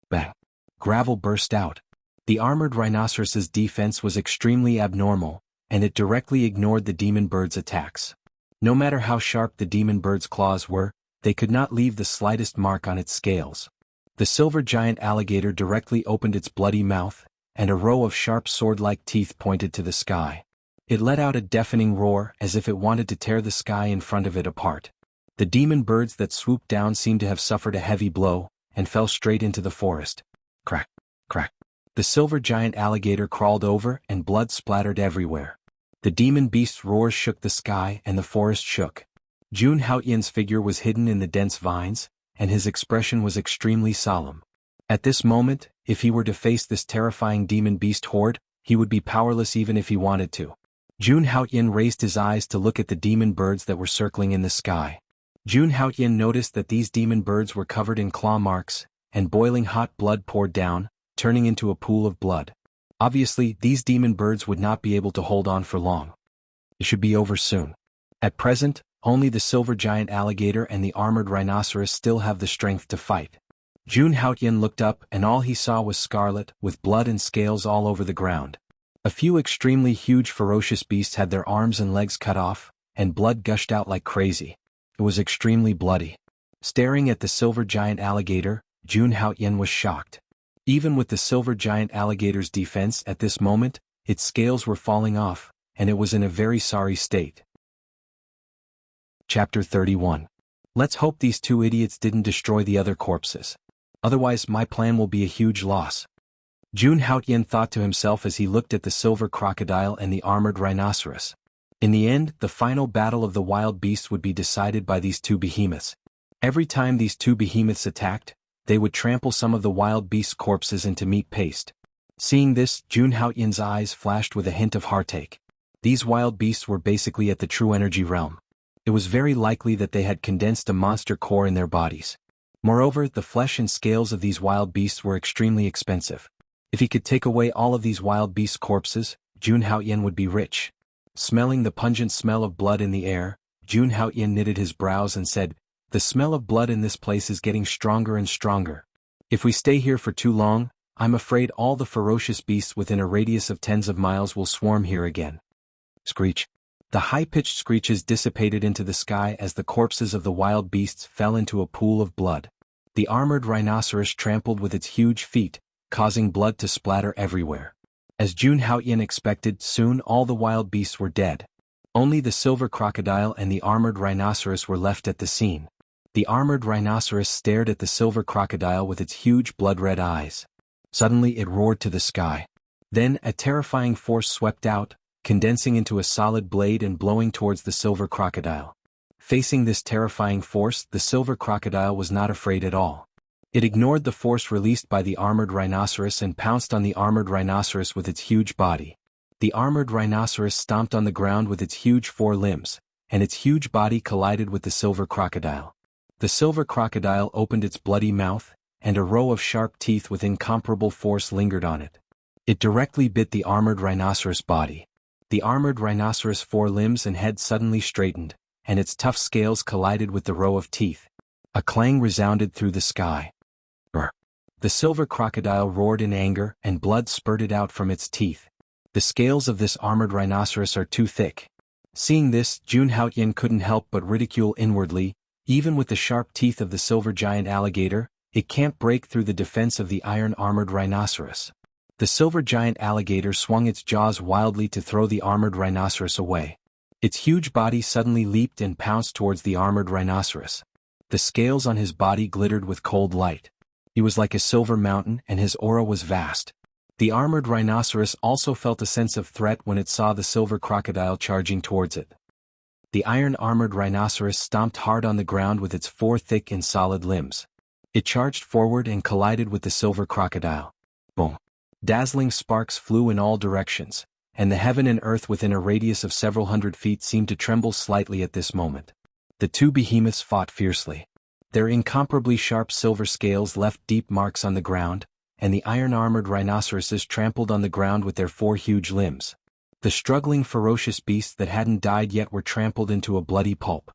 Bang! Gravel burst out. The armored rhinoceros's defense was extremely abnormal, and it directly ignored the demon bird's attacks. No matter how sharp the demon bird's claws were, they could not leave the slightest mark on its scales. The silver giant alligator directly opened its bloody mouth, and a row of sharp sword-like teeth pointed to the sky. It let out a deafening roar as if it wanted to tear the sky in front of it apart. The demon birds that swooped down seemed to have suffered a heavy blow, and fell straight into the forest. Crack, crack. The silver giant alligator crawled over and blood splattered everywhere. The demon beast's roars shook the sky and the forest shook. Jun Haoyan's figure was hidden in the dense vines, and his expression was extremely solemn. At this moment, if he were to face this terrifying demon beast horde, he would be powerless even if he wanted to. Jun Haoyan raised his eyes to look at the demon birds that were circling in the sky. Jun Haoyan noticed that these demon birds were covered in claw marks, and boiling hot blood poured down, turning into a pool of blood. Obviously, these demon birds would not be able to hold on for long. It should be over soon. At present, only the silver giant alligator and the armored rhinoceros still have the strength to fight. Jun Haoyan looked up and all he saw was scarlet, with blood and scales all over the ground. A few extremely huge ferocious beasts had their arms and legs cut off, and blood gushed out like crazy. It was extremely bloody. Staring at the silver giant alligator, Jun Haoyan was shocked. Even with the silver giant alligator's defense at this moment, its scales were falling off, and it was in a very sorry state. Chapter 31. Let's hope these two idiots didn't destroy the other corpses. Otherwise my plan will be a huge loss. Jun Haoyan thought to himself as he looked at the silver crocodile and the armored rhinoceros. In the end, the final battle of the wild beasts would be decided by these two behemoths. Every time these two behemoths attacked, they would trample some of the wild beasts' corpses into meat paste. Seeing this, Jun Haoyan's eyes flashed with a hint of heartache. These wild beasts were basically at the true energy realm. It was very likely that they had condensed a monster core in their bodies. Moreover, the flesh and scales of these wild beasts were extremely expensive. If he could take away all of these wild beasts' corpses, Jun Haoyan would be rich. Smelling the pungent smell of blood in the air, Jun Haoyan knitted his brows and said, "The smell of blood in this place is getting stronger and stronger. If we stay here for too long, I'm afraid all the ferocious beasts within a radius of tens of miles will swarm here again." Screech. The high-pitched screeches dissipated into the sky as the corpses of the wild beasts fell into a pool of blood. The armored rhinoceros trampled with its huge feet, causing blood to splatter everywhere. As Jun Haoyan expected, soon all the wild beasts were dead. Only the silver crocodile and the armored rhinoceros were left at the scene. The armored rhinoceros stared at the silver crocodile with its huge blood-red eyes. Suddenly it roared to the sky. Then a terrifying force swept out, condensing into a solid blade and blowing towards the silver crocodile. Facing this terrifying force, the silver crocodile was not afraid at all. It ignored the force released by the armored rhinoceros and pounced on the armored rhinoceros with its huge body. The armored rhinoceros stomped on the ground with its huge four limbs, and its huge body collided with the silver crocodile. The silver crocodile opened its bloody mouth, and a row of sharp teeth with incomparable force lingered on it. It directly bit the armored rhinoceros' body. The armored rhinoceros' four limbs and head suddenly straightened, and its tough scales collided with the row of teeth. A clang resounded through the sky. Brr. The silver crocodile roared in anger and blood spurted out from its teeth. The scales of this armored rhinoceros are too thick. Seeing this, Jun Haoyan couldn't help but ridicule inwardly. Even with the sharp teeth of the silver giant alligator, it can't break through the defense of the iron-armored rhinoceros. The silver giant alligator swung its jaws wildly to throw the armored rhinoceros away. Its huge body suddenly leaped and pounced towards the armored rhinoceros. The scales on his body glittered with cold light. He was like a silver mountain, and his aura was vast. The armored rhinoceros also felt a sense of threat when it saw the silver crocodile charging towards it. The iron-armored rhinoceros stomped hard on the ground with its 4 thick and solid limbs. It charged forward and collided with the silver crocodile. Boom! Dazzling sparks flew in all directions, and the heaven and earth within a radius of several hundred feet seemed to tremble slightly at this moment. The two behemoths fought fiercely. Their incomparably sharp silver scales left deep marks on the ground, and the iron-armored rhinoceroses trampled on the ground with their 4 huge limbs. The struggling ferocious beasts that hadn't died yet were trampled into a bloody pulp.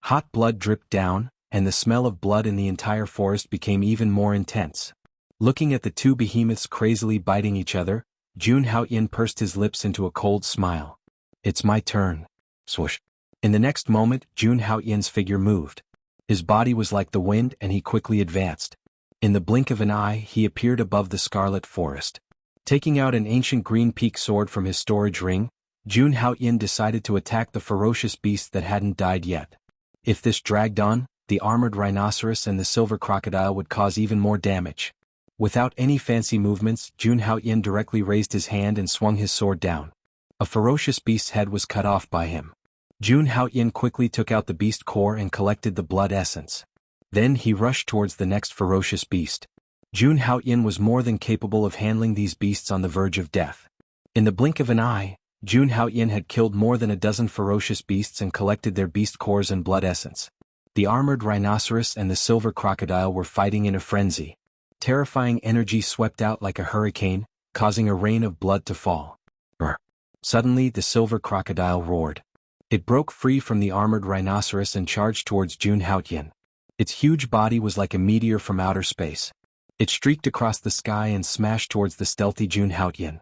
Hot blood dripped down, and the smell of blood in the entire forest became even more intense. Looking at the two behemoths crazily biting each other, Jun Haoyan pursed his lips into a cold smile. "It's my turn." Swoosh. In the next moment, Jun Haoyan's figure moved. His body was like the wind, and he quickly advanced. In the blink of an eye, he appeared above the scarlet forest. Taking out an ancient green peak sword from his storage ring, Jun Haoyan decided to attack the ferocious beast that hadn't died yet. If this dragged on, the armored rhinoceros and the silver crocodile would cause even more damage. Without any fancy movements, Jun Haoyan directly raised his hand and swung his sword down. A ferocious beast's head was cut off by him. Jun Haoyan quickly took out the beast core and collected the blood essence. Then he rushed towards the next ferocious beast. Jun Haoyan was more than capable of handling these beasts on the verge of death. In the blink of an eye, Jun Haoyan had killed more than a dozen ferocious beasts and collected their beast cores and blood essence. The armored rhinoceros and the silver crocodile were fighting in a frenzy. Terrifying energy swept out like a hurricane, causing a rain of blood to fall. Brr. Suddenly the silver crocodile roared. It broke free from the armored rhinoceros and charged towards Jun Haoyan. Its huge body was like a meteor from outer space. It streaked across the sky and smashed towards the stealthy Jun Haoyan.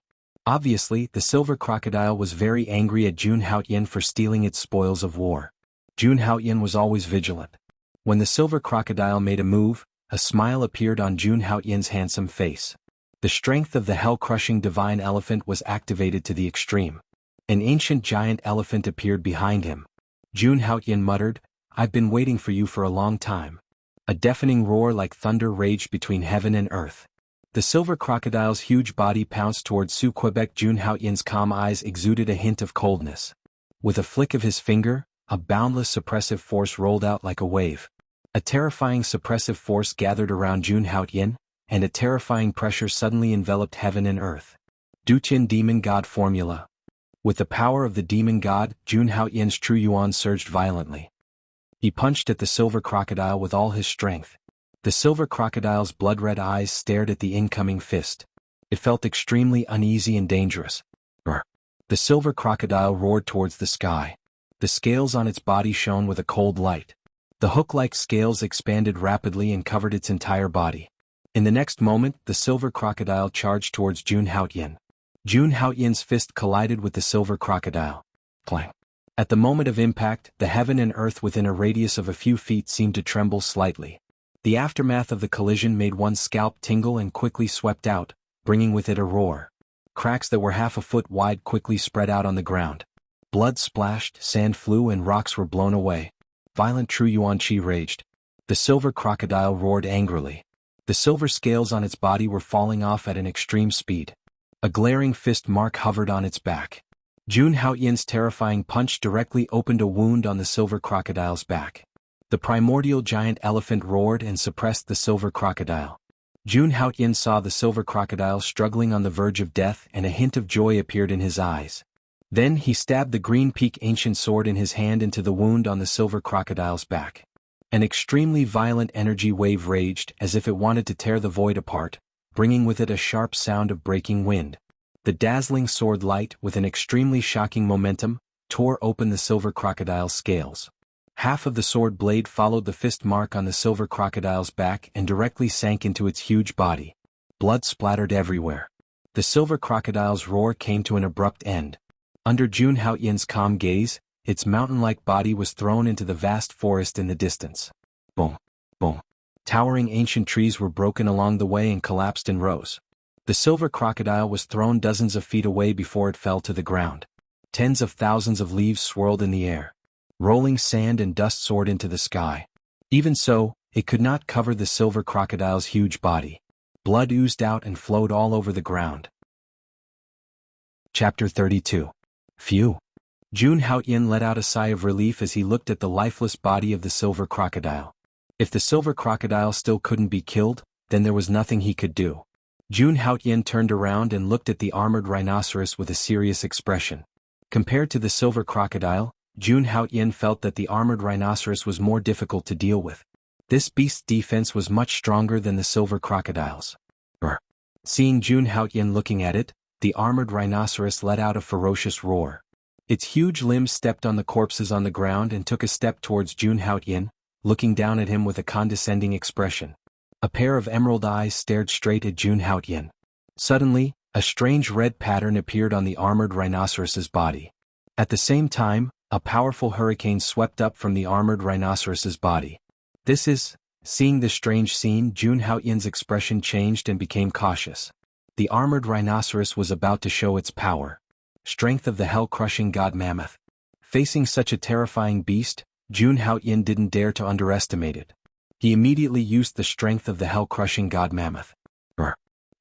Obviously, the silver crocodile was very angry at Jun Haoyan for stealing its spoils of war. Jun Haoyan was always vigilant. When the silver crocodile made a move, a smile appeared on Jun Haoyan's handsome face. The strength of the hell-crushing divine elephant was activated to the extreme. An ancient giant elephant appeared behind him. Jun Haoyan muttered, "I've been waiting for you for a long time." A deafening roar like thunder raged between heaven and earth. The silver crocodile's huge body pounced towards Su Quebec. Jun Haoyan's calm eyes exuded a hint of coldness. With a flick of his finger, a boundless suppressive force rolled out like a wave. A terrifying suppressive force gathered around Jun Haoyan, and a terrifying pressure suddenly enveloped heaven and earth. Duqian Demon God Formula. With the power of the demon god, Jun Haoyan's true yuan surged violently. He punched at the silver crocodile with all his strength. The silver crocodile's blood-red eyes stared at the incoming fist. It felt extremely uneasy and dangerous. Brr. The silver crocodile roared towards the sky. The scales on its body shone with a cold light. The hook-like scales expanded rapidly and covered its entire body. In the next moment, the silver crocodile charged towards Jun Haoyan. Jun Haoyan's fist collided with the silver crocodile. Clang. At the moment of impact, the heaven and earth within a radius of a few feet seemed to tremble slightly. The aftermath of the collision made one's scalp tingle and quickly swept out, bringing with it a roar. Cracks that were half a foot wide quickly spread out on the ground. Blood splashed, sand flew, and rocks were blown away. Violent true yuan qi raged. The silver crocodile roared angrily. The silver scales on its body were falling off at an extreme speed. A glaring fist mark hovered on its back. Jun Haoyan's terrifying punch directly opened a wound on the silver crocodile's back. The primordial giant elephant roared and suppressed the silver crocodile. Jun Haoyan saw the silver crocodile struggling on the verge of death, and a hint of joy appeared in his eyes. Then he stabbed the green peak ancient sword in his hand into the wound on the silver crocodile's back. An extremely violent energy wave raged as if it wanted to tear the void apart, bringing with it a sharp sound of breaking wind. The dazzling sword light, with an extremely shocking momentum, tore open the silver crocodile's scales. Half of the sword blade followed the fist mark on the silver crocodile's back and directly sank into its huge body. Blood splattered everywhere. The silver crocodile's roar came to an abrupt end. Under Jun Haoyin's calm gaze, its mountain-like body was thrown into the vast forest in the distance. Boom, boom. Towering ancient trees were broken along the way and collapsed in rows. The silver crocodile was thrown dozens of feet away before it fell to the ground. Tens of thousands of leaves swirled in the air. Rolling sand and dust soared into the sky. Even so, it could not cover the silver crocodile's huge body. Blood oozed out and flowed all over the ground. Chapter 32. Phew. Jun Haoyin let out a sigh of relief as he looked at the lifeless body of the silver crocodile. If the silver crocodile still couldn't be killed, then there was nothing he could do. Jun Haoyin turned around and looked at the armored rhinoceros with a serious expression. Compared to the silver crocodile, Jun Haoyin felt that the armored rhinoceros was more difficult to deal with. This beast's defense was much stronger than the silver crocodile's. Seeing Jun Haoyin looking at it, the armored rhinoceros let out a ferocious roar. Its huge limbs stepped on the corpses on the ground and took a step towards Jun Haoyin, looking down at him with a condescending expression. A pair of emerald eyes stared straight at Jun Haoyin. Suddenly, a strange red pattern appeared on the armored rhinoceros's body. At the same time, a powerful hurricane swept up from the armored rhinoceros's body. Seeing this strange scene, Jun Haoyin's expression changed and became cautious. The armored rhinoceros was about to show its power. Strength of the hell-crushing god mammoth. Facing such a terrifying beast, Jun Haoyin didn't dare to underestimate it. He immediately used the strength of the hell-crushing god mammoth.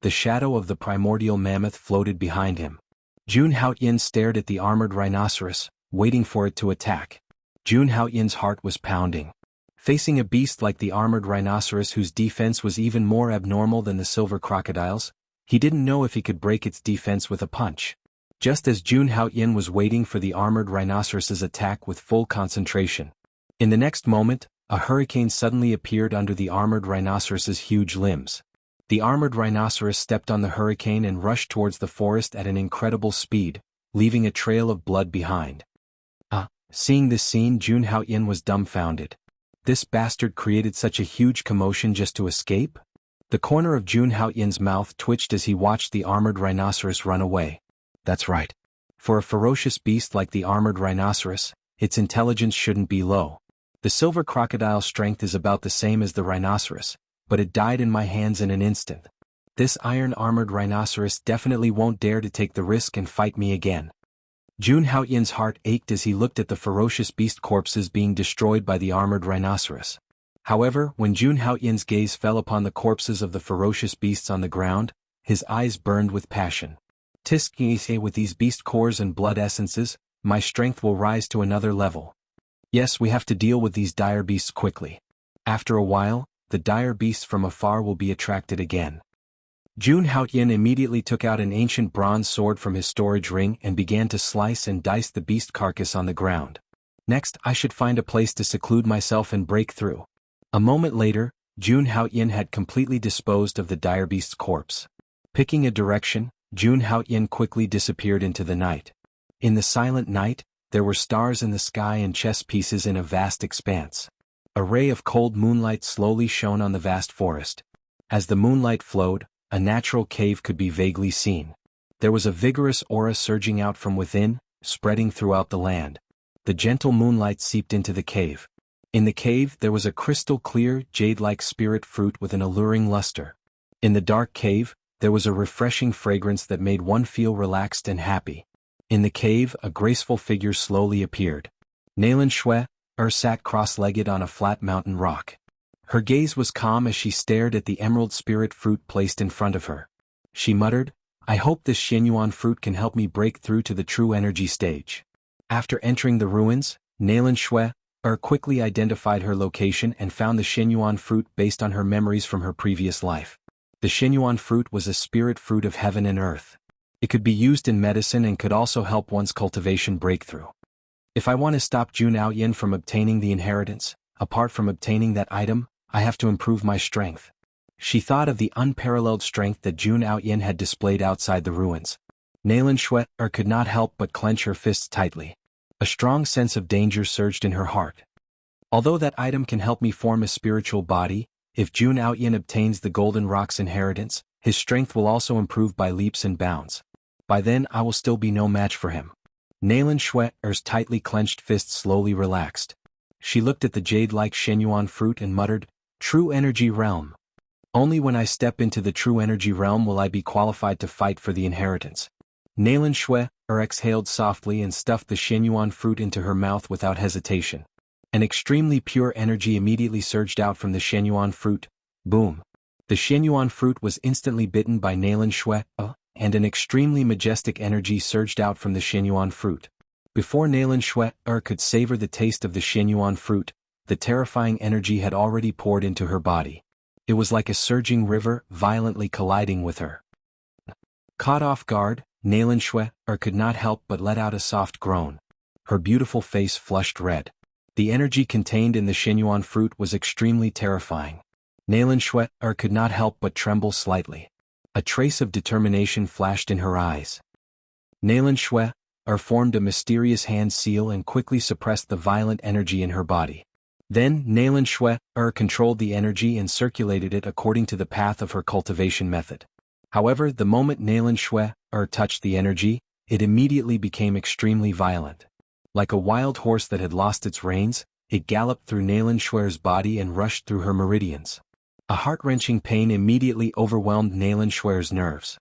The shadow of the primordial mammoth floated behind him. Jun Haoyin stared at the armored rhinoceros, waiting for it to attack. Jun Haoyin's heart was pounding. Facing a beast like the armored rhinoceros whose defense was even more abnormal than the silver crocodile's, he didn't know if he could break its defense with a punch. Just as Jun Haoyin was waiting for the armored rhinoceros's attack with full concentration. In the next moment, a hurricane suddenly appeared under the armored rhinoceros's huge limbs. The armored rhinoceros stepped on the hurricane and rushed towards the forest at an incredible speed, leaving a trail of blood behind. Seeing this scene, Jun Haoyin was dumbfounded. This bastard created such a huge commotion just to escape? The corner of Jun Haoyin's mouth twitched as he watched the armored rhinoceros run away. That's right. For a ferocious beast like the armored rhinoceros, its intelligence shouldn't be low. The silver crocodile's strength is about the same as the rhinoceros, but it died in my hands in an instant. This iron-armored rhinoceros definitely won't dare to take the risk and fight me again. Jun Haoyin's heart ached as he looked at the ferocious beast corpses being destroyed by the armored rhinoceros. However, when Jun Haoyin's gaze fell upon the corpses of the ferocious beasts on the ground, his eyes burned with passion. With these beast cores and blood essences, my strength will rise to another level. Yes, we have to deal with these dire beasts quickly. After a while, the dire beasts from afar will be attracted again. Jun Haoyin immediately took out an ancient bronze sword from his storage ring and began to slice and dice the beast carcass on the ground. Next, I should find a place to seclude myself and break through. A moment later, Jun Haoyin had completely disposed of the dire beast's corpse. Picking a direction, Jun Haoyin quickly disappeared into the night. In the silent night, there were stars in the sky and chess pieces in a vast expanse. A ray of cold moonlight slowly shone on the vast forest. As the moonlight flowed, a natural cave could be vaguely seen. There was a vigorous aura surging out from within, spreading throughout the land. The gentle moonlight seeped into the cave. In the cave there was a crystal-clear, jade-like spirit fruit with an alluring luster. In the dark cave, there was a refreshing fragrance that made one feel relaxed and happy. In the cave, a graceful figure slowly appeared. Nalan Shui sat cross-legged on a flat mountain rock. Her gaze was calm as she stared at the emerald spirit fruit placed in front of her. She muttered, "I hope this Xianyuan fruit can help me break through to the true energy stage." After entering the ruins, Nalan Shui quickly identified her location and found the Xianyuan fruit based on her memories from her previous life. The Xianyuan fruit was a spirit fruit of heaven and earth. It could be used in medicine and could also help one's cultivation breakthrough. If I want to stop Jun Haoyin from obtaining the inheritance, apart from obtaining that item, I have to improve my strength. She thought of the unparalleled strength that Jun Haoyin had displayed outside the ruins. Nalan Shui could not help but clench her fists tightly. A strong sense of danger surged in her heart. Although that item can help me form a spiritual body, If Jun Haoyan obtains the Golden Rock's inheritance, his strength will also improve by leaps and bounds. By then I will still be no match for him. Nalan Shue's tightly clenched fist slowly relaxed. She looked at the jade-like Shenyuan fruit and muttered, "True Energy Realm. Only when I step into the True Energy Realm will I be qualified to fight for the inheritance." Nalan Shue exhaled softly and stuffed the Shenyuan fruit into her mouth without hesitation. An extremely pure energy immediately surged out from the Shenyuan fruit. Boom! The Shenyuan fruit was instantly bitten by Nalan Shue, and an extremely majestic energy surged out from the Shenyuan fruit. Before Nalan Shue could savor the taste of the Shenyuan fruit, the terrifying energy had already poured into her body. It was like a surging river, violently colliding with her. Caught off guard, Nalan Shue could not help but let out a soft groan. Her beautiful face flushed red. The energy contained in the Shenyuan fruit was extremely terrifying. Nalan Shue could not help but tremble slightly. A trace of determination flashed in her eyes. Nalan Shue formed a mysterious hand seal and quickly suppressed the violent energy in her body. Then Nalan Shue controlled the energy and circulated it according to the path of her cultivation method. However, the moment Nalan Shue touched the energy, it immediately became extremely violent. Like a wild horse that had lost its reins, it galloped through Nalan Shue's body and rushed through her meridians. A heart-wrenching pain immediately overwhelmed Nalan Shue's nerves.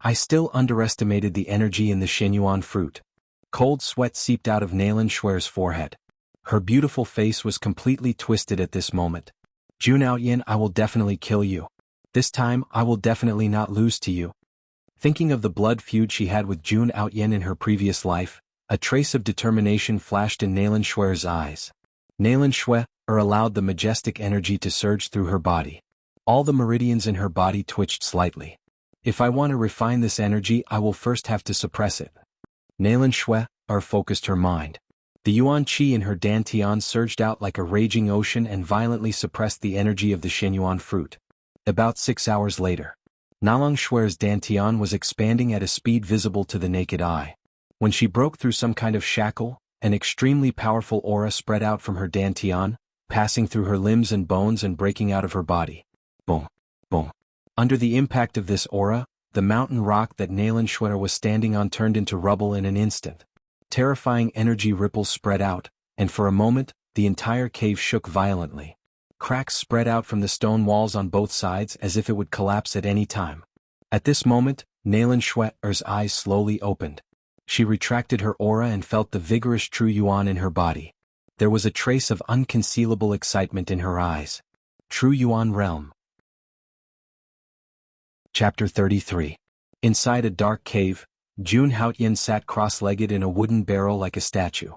I still underestimated the energy in the Shenyuan fruit. Cold sweat seeped out of Nalan Shue's forehead. Her beautiful face was completely twisted at this moment. "Jun Haoyan, I will definitely kill you. This time I will definitely not lose to you." Thinking of the blood feud she had with Jun Haoyan in her previous life, a trace of determination flashed in Nalan Shue's eyes. Nalan Shue allowed the majestic energy to surge through her body. All the meridians in her body twitched slightly. "If I want to refine this energy, I will first have to suppress it." Nalan Shue focused her mind. The Yuan Qi in her dantian surged out like a raging ocean and violently suppressed the energy of the Shenyuan fruit. About 6 hours later, Nalang Shue's dantian was expanding at a speed visible to the naked eye. When she broke through some kind of shackle, an extremely powerful aura spread out from her dantian, passing through her limbs and bones and breaking out of her body. Boom! Boom! Under the impact of this aura, the mountain rock that Nalan Shue was standing on turned into rubble in an instant. Terrifying energy ripples spread out, and for a moment, the entire cave shook violently. Cracks spread out from the stone walls on both sides as if it would collapse at any time. At this moment, Nalan Shue's eyes slowly opened. She retracted her aura and felt the vigorous true yuan in her body. There was a trace of unconcealable excitement in her eyes. True Yuan Realm. Chapter 33. Inside a dark cave, Jun Haoyan sat cross-legged in a wooden barrel like a statue.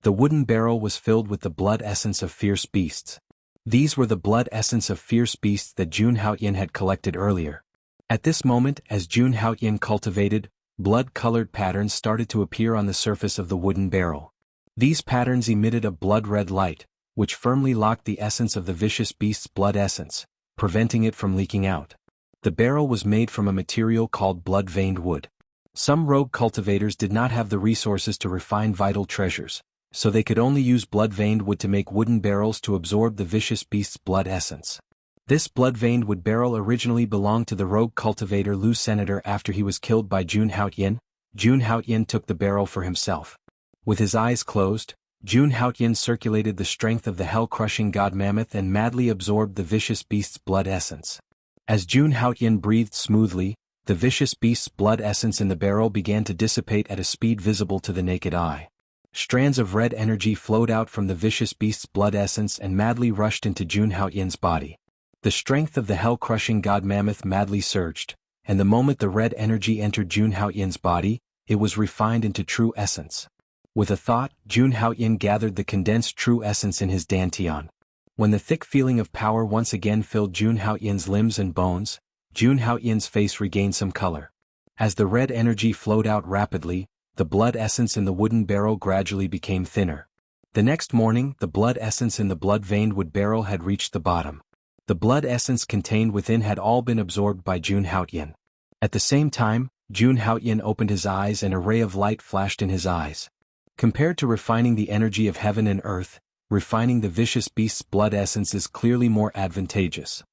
The wooden barrel was filled with the blood essence of fierce beasts. These were the blood essence of fierce beasts that Jun Haoyan had collected earlier. At this moment, as Jun Haoyan cultivated, blood-colored patterns started to appear on the surface of the wooden barrel. These patterns emitted a blood-red light, which firmly locked the essence of the vicious beast's blood essence, preventing it from leaking out. The barrel was made from a material called blood-veined wood. Some rogue cultivators did not have the resources to refine vital treasures, so they could only use blood-veined wood to make wooden barrels to absorb the vicious beast's blood essence. This blood-veined wood barrel originally belonged to the rogue cultivator Lu Senator. After he was killed by Jun Haoyan, Jun Haoyan took the barrel for himself. With his eyes closed, Jun Haoyan circulated the strength of the hell-crushing god mammoth and madly absorbed the vicious beast's blood essence. As Jun Haoyan breathed smoothly, the vicious beast's blood essence in the barrel began to dissipate at a speed visible to the naked eye. Strands of red energy flowed out from the vicious beast's blood essence and madly rushed into Jun Haoyan's body. The strength of the hell-crushing god mammoth madly surged, and the moment the red energy entered Jun Haoyan's body, it was refined into true essence. With a thought, Jun Haoyan gathered the condensed true essence in his dantian. When the thick feeling of power once again filled Jun Haoyan's limbs and bones, Jun Haoyan's face regained some color. As the red energy flowed out rapidly, the blood essence in the wooden barrel gradually became thinner. The next morning, the blood essence in the blood-veined wood barrel had reached the bottom. The blood essence contained within had all been absorbed by Jun Haoyan. At the same time, Jun Haoyan opened his eyes and a ray of light flashed in his eyes. Compared to refining the energy of heaven and earth, refining the vicious beast's blood essence is clearly more advantageous.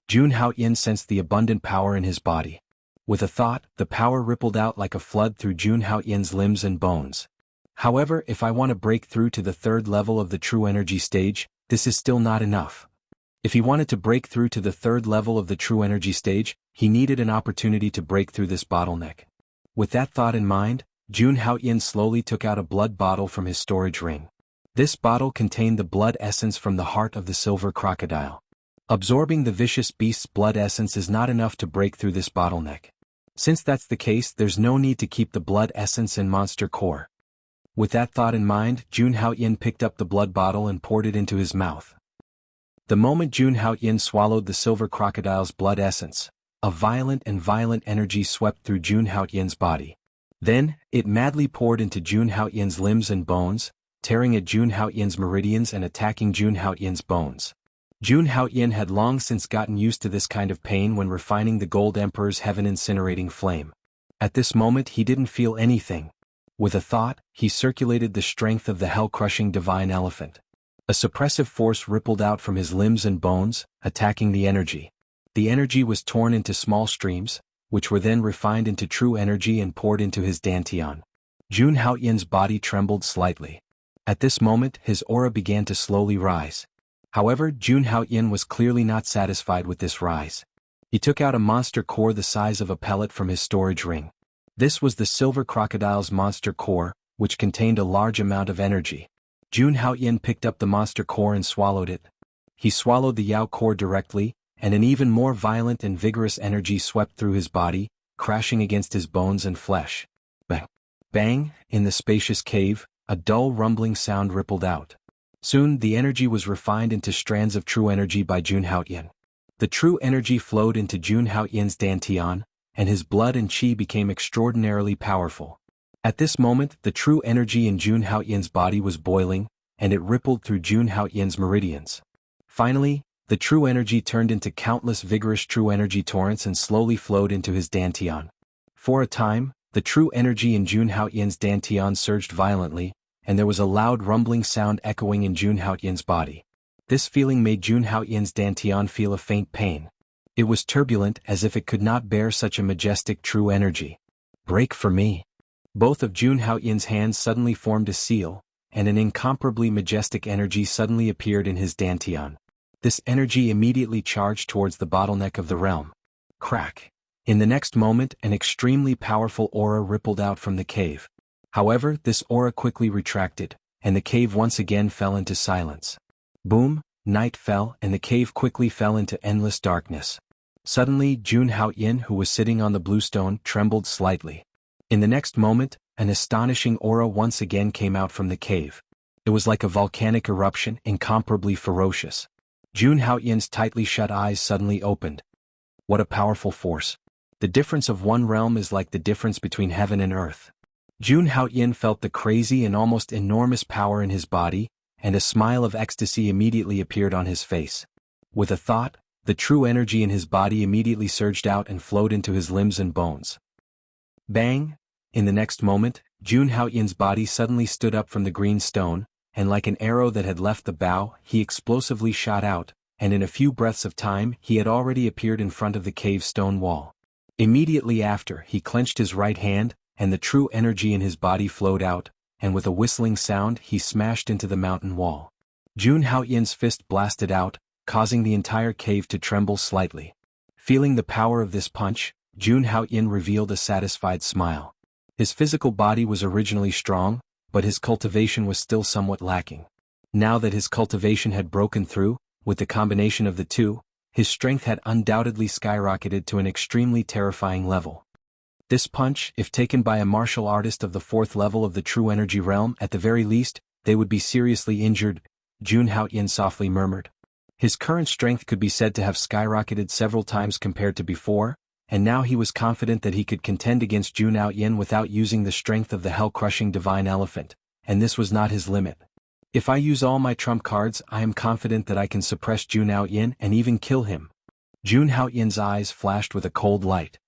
Jun Haoyan sensed the abundant power in his body. With a thought, the power rippled out like a flood through Jun Haoyan's limbs and bones. However, if I want to break through to the third level of the true energy stage, this is still not enough. If he wanted to break through to the third level of the true energy stage, he needed an opportunity to break through this bottleneck. With that thought in mind, Jun Haoyan slowly took out a blood bottle from his storage ring. This bottle contained the blood essence from the heart of the silver crocodile. Absorbing the vicious beast's blood essence is not enough to break through this bottleneck. Since that's the case, there's no need to keep the blood essence in monster core. With that thought in mind, Jun Haoyan picked up the blood bottle and poured it into his mouth. The moment Jun Haoyan swallowed the silver crocodile's blood essence, a violent energy swept through Jun Haoyan's body. Then, it madly poured into Jun Haoyan's limbs and bones, tearing at Jun Haoyan's meridians and attacking Jun Haoyan's bones. Jun Haoyan had long since gotten used to this kind of pain when refining the Gold Emperor's heaven-incinerating flame. At this moment he didn't feel anything. With a thought, he circulated the strength of the hell-crushing divine elephant. A suppressive force rippled out from his limbs and bones, attacking the energy. The energy was torn into small streams, which were then refined into true energy and poured into his dantian. Jun Haoyan's body trembled slightly. At this moment his aura began to slowly rise. However, Jun Haoyan was clearly not satisfied with this rise. He took out a monster core the size of a pellet from his storage ring. This was the silver crocodile's monster core, which contained a large amount of energy. Jun Haoyan picked up the monster core and swallowed it. He swallowed the Yao core directly, and an even more violent and vigorous energy swept through his body, crashing against his bones and flesh. Bang! Bang! In the spacious cave, a dull rumbling sound rippled out. Soon the energy was refined into strands of true energy by Jun Haoyan. The true energy flowed into Jun Haoyan's dantian, and his blood and qi became extraordinarily powerful. At this moment the true energy in Jun Haoyan's body was boiling, and it rippled through Jun Haoyan's meridians. Finally, the true energy turned into countless vigorous true energy torrents and slowly flowed into his dantian. For a time, the true energy in Jun Haoyan's dantian surged violently, and there was a loud rumbling sound echoing in Jun Haoyan's body. This feeling made Jun Haoyan's dantian feel a faint pain. It was turbulent as if it could not bear such a majestic true energy. Break for me. Both of Jun Haoyan's hands suddenly formed a seal, and an incomparably majestic energy suddenly appeared in his dantian. This energy immediately charged towards the bottleneck of the realm. Crack! In the next moment an extremely powerful aura rippled out from the cave. However, this aura quickly retracted, and the cave once again fell into silence. Boom! Night fell and the cave quickly fell into endless darkness. Suddenly Jun Haoyan, who was sitting on the bluestone, trembled slightly. In the next moment, an astonishing aura once again came out from the cave. It was like a volcanic eruption, incomparably ferocious. Jun Haoyan's tightly shut eyes suddenly opened. What a powerful force. The difference of one realm is like the difference between heaven and earth. Jun Haoyan felt the crazy and almost enormous power in his body, and a smile of ecstasy immediately appeared on his face. With a thought, the true energy in his body immediately surged out and flowed into his limbs and bones. Bang! In the next moment, Jun Haoyan's body suddenly stood up from the green stone, and like an arrow that had left the bow, he explosively shot out, and in a few breaths of time he had already appeared in front of the cave's stone wall. Immediately after, he clenched his right hand, and the true energy in his body flowed out, and with a whistling sound he smashed into the mountain wall. Jun Haoyan's fist blasted out, causing the entire cave to tremble slightly. Feeling the power of this punch, Jun Haoyan revealed a satisfied smile. His physical body was originally strong, but his cultivation was still somewhat lacking. Now that his cultivation had broken through, with the combination of the two, his strength had undoubtedly skyrocketed to an extremely terrifying level. This punch, if taken by a martial artist of the fourth level of the true energy realm, at the very least, they would be seriously injured, Jun Haoyan softly murmured. His current strength could be said to have skyrocketed several times compared to before, and now he was confident that he could contend against Jun Haoyan without using the strength of the hell-crushing divine elephant, and this was not his limit. If I use all my trump cards, I am confident that I can suppress Jun Haoyan and even kill him. Jun Haoyan's eyes flashed with a cold light.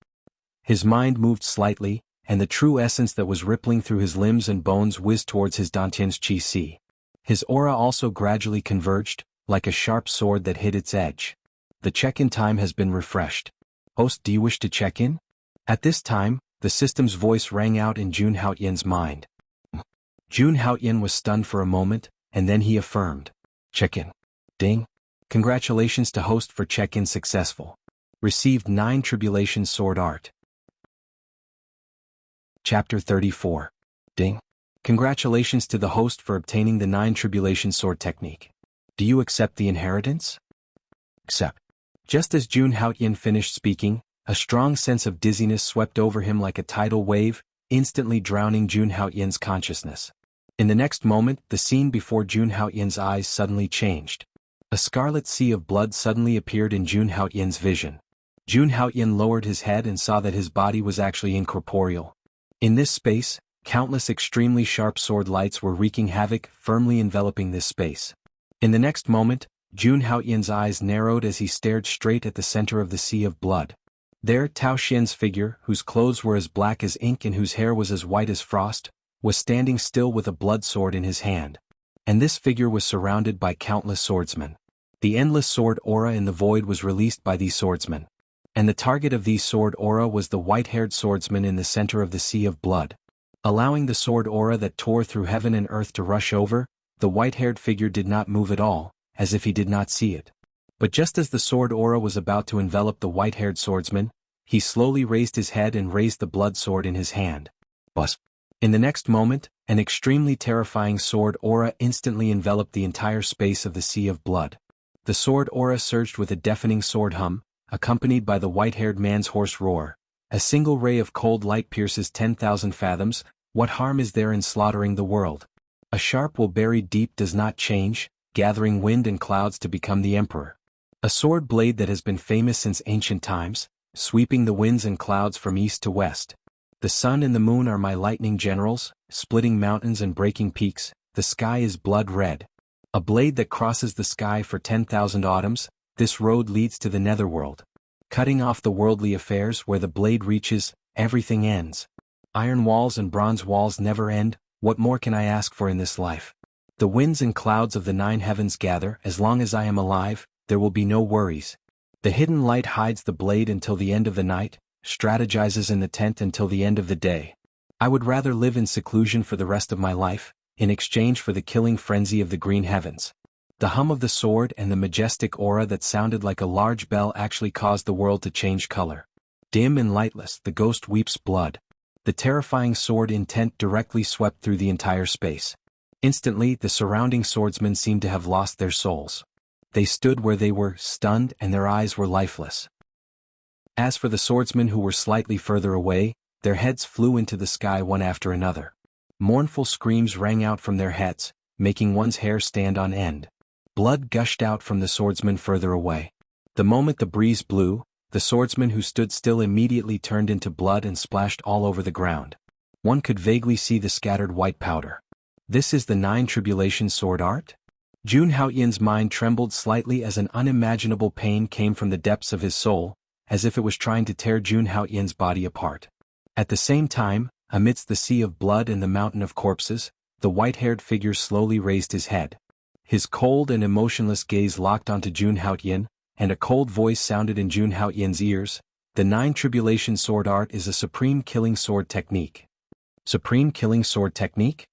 His mind moved slightly, and the true essence that was rippling through his limbs and bones whizzed towards his dantian's qi. His aura also gradually converged, like a sharp sword that hit its edge. The check-in time has been refreshed. Host, do you wish to check in? At this time, the system's voice rang out in Jun Haotian's mind. Jun Haotian was stunned for a moment, and then he affirmed. Check-in. Ding. Congratulations to host for check-in successful. Received 9 Tribulation Sword Art. Chapter 34. Ding. Congratulations to the host for obtaining the 9 Tribulation Sword technique. Do you accept the inheritance? Accept. Just as Jun Haotian finished speaking, a strong sense of dizziness swept over him like a tidal wave, instantly drowning Jun Haotian's consciousness. In the next moment, the scene before Jun Haotian's eyes suddenly changed. A scarlet sea of blood suddenly appeared in Jun Haotian's vision. Jun Haotian lowered his head and saw that his body was actually incorporeal. In this space, countless extremely sharp sword lights were wreaking havoc, firmly enveloping this space. In the next moment, Jun Haotian's eyes narrowed as he stared straight at the center of the sea of blood. There, Tao Xian's figure, whose clothes were as black as ink and whose hair was as white as frost, was standing still with a blood sword in his hand. And this figure was surrounded by countless swordsmen. The endless sword aura in the void was released by these swordsmen. And the target of these sword aura was the white-haired swordsman in the center of the sea of blood. Allowing the sword aura that tore through heaven and earth to rush over, the white-haired figure did not move at all, as if he did not see it. But just as the sword aura was about to envelop the white-haired swordsman, he slowly raised his head and raised the blood sword in his hand. Buzz. In the next moment, an extremely terrifying sword aura instantly enveloped the entire space of the sea of blood. The sword aura surged with a deafening sword hum, accompanied by the white-haired man's hoarse roar. A single ray of cold light pierces 10,000 fathoms. What harm is there in slaughtering the world? A sharp will buried deep does not change, gathering wind and clouds to become the emperor. A sword blade that has been famous since ancient times, sweeping the winds and clouds from east to west. The sun and the moon are my lightning generals, splitting mountains and breaking peaks. The sky is blood red. A blade that crosses the sky for 10,000 autumns. This road leads to the netherworld. Cutting off the worldly affairs where the blade reaches, everything ends. Iron walls and bronze walls never end. What more can I ask for in this life? The winds and clouds of the 9 heavens gather. As long as I am alive, there will be no worries. The hidden light hides the blade until the end of the night, strategizes in the tent until the end of the day. I would rather live in seclusion for the rest of my life, in exchange for the killing frenzy of the green heavens. The hum of the sword and the majestic aura that sounded like a large bell actually caused the world to change color. Dim and lightless, the ghost weeps blood. The terrifying sword intent directly swept through the entire space. Instantly, the surrounding swordsmen seemed to have lost their souls. They stood where they were, stunned, and their eyes were lifeless. As for the swordsmen who were slightly further away, their heads flew into the sky one after another. Mournful screams rang out from their heads, making one's hair stand on end. Blood gushed out from the swordsman further away. The moment the breeze blew, the swordsman who stood still immediately turned into blood and splashed all over the ground. One could vaguely see the scattered white powder. This is the 9 Tribulation Sword Art? Jun Haotian's mind trembled slightly as an unimaginable pain came from the depths of his soul, as if it was trying to tear Jun Haotian's body apart. At the same time, amidst the sea of blood and the mountain of corpses, the white-haired figure slowly raised his head. His cold and emotionless gaze locked onto Jun Haotian, and a cold voice sounded in Jun Haotian's ears. The 9 Tribulation Sword Art is a supreme killing sword technique. Supreme killing sword technique?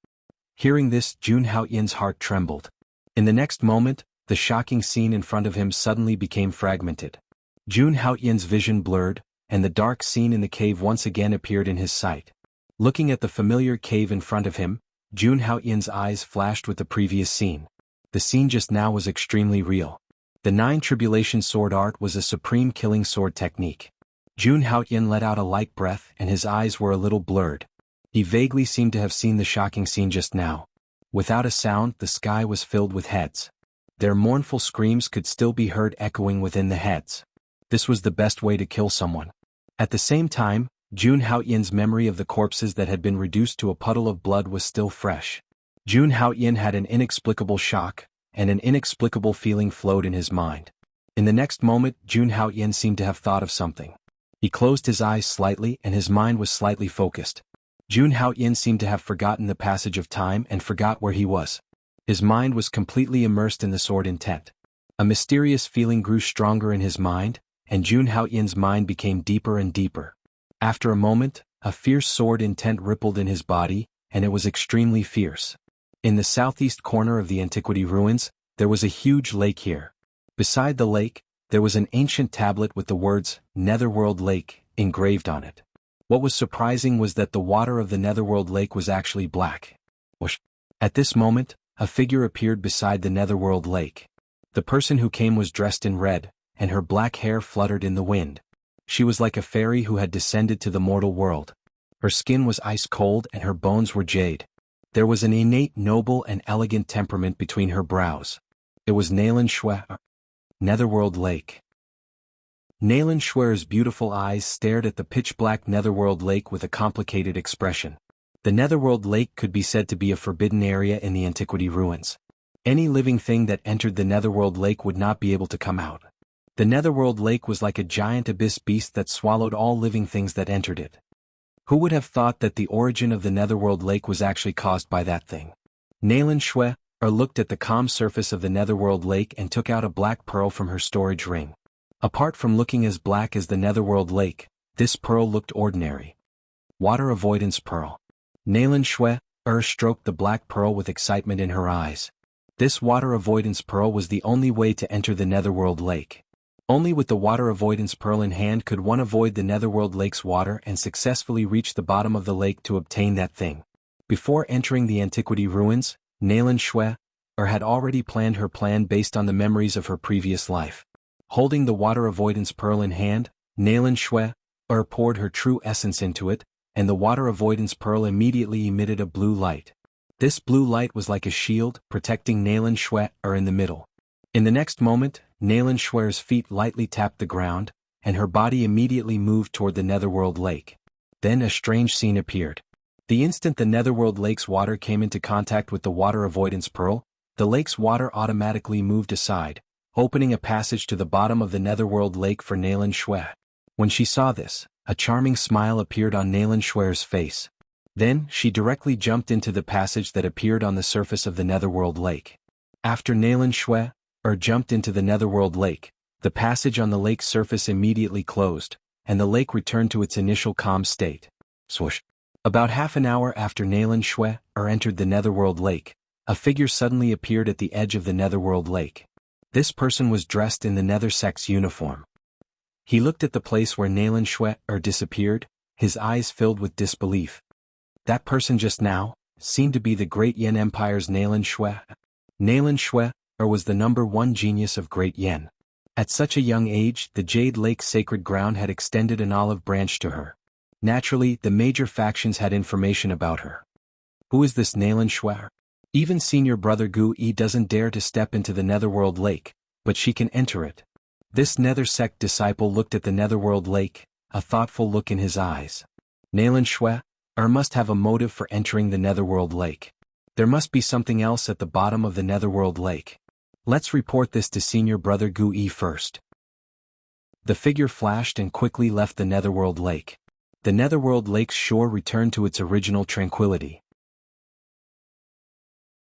Hearing this, Jun Haotian's heart trembled. In the next moment, the shocking scene in front of him suddenly became fragmented. Jun Haotian's vision blurred, and the dark scene in the cave once again appeared in his sight. Looking at the familiar cave in front of him, Jun Haotian's eyes flashed with the previous scene. The scene just now was extremely real. The 9 Tribulation Sword Art was a supreme killing sword technique. Jun Haotian let out a light breath and his eyes were a little blurred. He vaguely seemed to have seen the shocking scene just now. Without a sound, the sky was filled with heads. Their mournful screams could still be heard echoing within the heads. This was the best way to kill someone. At the same time, Jun Haotian's memory of the corpses that had been reduced to a puddle of blood was still fresh. Jun Haotian had an inexplicable shock, and an inexplicable feeling flowed in his mind. In the next moment, Jun Haotian seemed to have thought of something. He closed his eyes slightly and his mind was slightly focused. Jun Haotian seemed to have forgotten the passage of time and forgot where he was. His mind was completely immersed in the sword intent. A mysterious feeling grew stronger in his mind, and Jun Haoyin's mind became deeper and deeper. After a moment, a fierce sword intent rippled in his body, and it was extremely fierce. In the southeast corner of the Antiquity ruins, there was a huge lake here. Beside the lake, there was an ancient tablet with the words, Netherworld Lake, engraved on it. What was surprising was that the water of the Netherworld Lake was actually black. Whoosh. At this moment, a figure appeared beside the Netherworld Lake. The person who came was dressed in red, and her black hair fluttered in the wind. She was like a fairy who had descended to the mortal world. Her skin was ice cold and her bones were jade. There was an innate noble and elegant temperament between her brows. It was Nayland Shui, Netherworld Lake. Nayland Shui's beautiful eyes stared at the pitch-black Netherworld Lake with a complicated expression. The Netherworld Lake could be said to be a forbidden area in the Antiquity ruins. Any living thing that entered the Netherworld Lake would not be able to come out. The Netherworld Lake was like a giant abyss beast that swallowed all living things that entered it. Who would have thought that the origin of the Netherworld Lake was actually caused by that thing? Nayland Shui looked at the calm surface of the Netherworld Lake and took out a black pearl from her storage ring. Apart from looking as black as the Netherworld Lake, this pearl looked ordinary. Water Avoidance Pearl. Nayland Shui stroked the black pearl with excitement in her eyes. This water avoidance pearl was the only way to enter the Netherworld Lake. Only with the water avoidance pearl in hand could one avoid the Netherworld Lake's water and successfully reach the bottom of the lake to obtain that thing. Before entering the Antiquity ruins, Nayland Shui had already planned her plan based on the memories of her previous life. Holding the water avoidance pearl in hand, Nayland Shui poured her true essence into it, and the water avoidance pearl immediately emitted a blue light. This blue light was like a shield, protecting Nayland Shui in the middle. In the next moment, Nayland Shui's feet lightly tapped the ground, and her body immediately moved toward the Netherworld Lake. Then a strange scene appeared. The instant the Netherworld Lake's water came into contact with the water avoidance pearl, the lake's water automatically moved aside, opening a passage to the bottom of the Netherworld Lake for Nayland Shui. When she saw this, a charming smile appeared on Nayland Shui's face. Then, she directly jumped into the passage that appeared on the surface of the Netherworld Lake. After Nayland Shui jumped into the Netherworld Lake, the passage on the lake's surface immediately closed, and the lake returned to its initial calm state. Swoosh. About half an hour after Nayland Shui entered the Netherworld Lake, a figure suddenly appeared at the edge of the Netherworld Lake. This person was dressed in the Nether Sect's uniform. He looked at the place where Nayland Shui disappeared, his eyes filled with disbelief. That person just now seemed to be the Great Yen Empire's Nayland Shui. Nayland Shui was the #1 genius of Great Yen. At such a young age, the Jade Lake sacred ground had extended an olive branch to her. Naturally, the major factions had information about her. Who is this Nayland Shui? Even senior brother Gu Yi doesn't dare to step into the Netherworld Lake, but she can enter it. This Nether Sect disciple looked at the Netherworld Lake, a thoughtful look in his eyes. Nayland Shui must have a motive for entering the Netherworld Lake. There must be something else at the bottom of the Netherworld Lake. Let's report this to senior brother Gu Yi first. The figure flashed and quickly left the Netherworld Lake. The Netherworld Lake's shore returned to its original tranquility.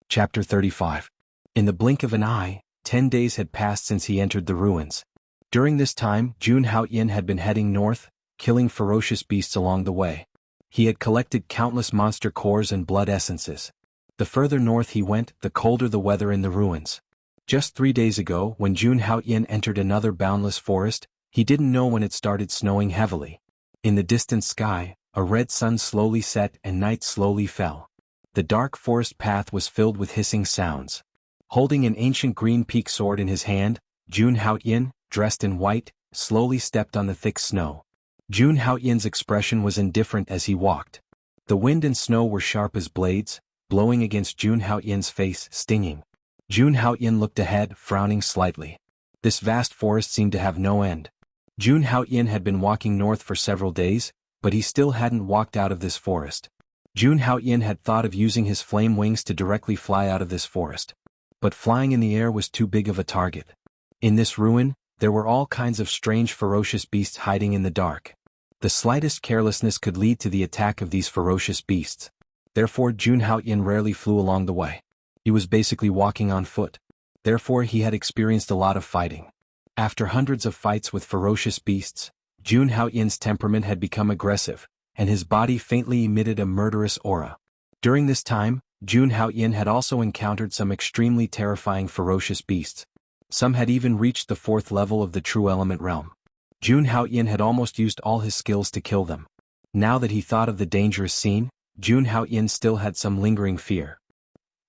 Chapter 35. In the blink of an eye, 10 days had passed since he entered the ruins. During this time, Jun Haoyin had been heading north, killing ferocious beasts along the way. He had collected countless monster cores and blood essences. The further north he went, the colder the weather in the ruins. Just 3 days ago, when Jun Haoyin entered another boundless forest, he didn't know when it started snowing heavily. In the distant sky, a red sun slowly set and night slowly fell. The dark forest path was filled with hissing sounds. Holding an ancient green peak sword in his hand, Jun Haoyin, dressed in white, slowly stepped on the thick snow. Jun Haoyin's expression was indifferent as he walked. The wind and snow were sharp as blades, blowing against Jun Haoyin's face, stinging. Jun Haoyin looked ahead, frowning slightly. This vast forest seemed to have no end. Jun Haoyin had been walking north for several days, but he still hadn't walked out of this forest. Jun Haoyin had thought of using his flame wings to directly fly out of this forest. But flying in the air was too big of a target. In this ruin, there were all kinds of strange ferocious beasts hiding in the dark. The slightest carelessness could lead to the attack of these ferocious beasts. Therefore Jun Haoyin rarely flew along the way. He was basically walking on foot. Therefore he had experienced a lot of fighting. After hundreds of fights with ferocious beasts, Jun Haoyin's temperament had become aggressive, and his body faintly emitted a murderous aura. During this time, Jun Haoyin had also encountered some extremely terrifying ferocious beasts. Some had even reached the 4th level of the true element realm. Jun Haoyin had almost used all his skills to kill them. Now that he thought of the dangerous scene, Jun Haoyin still had some lingering fear.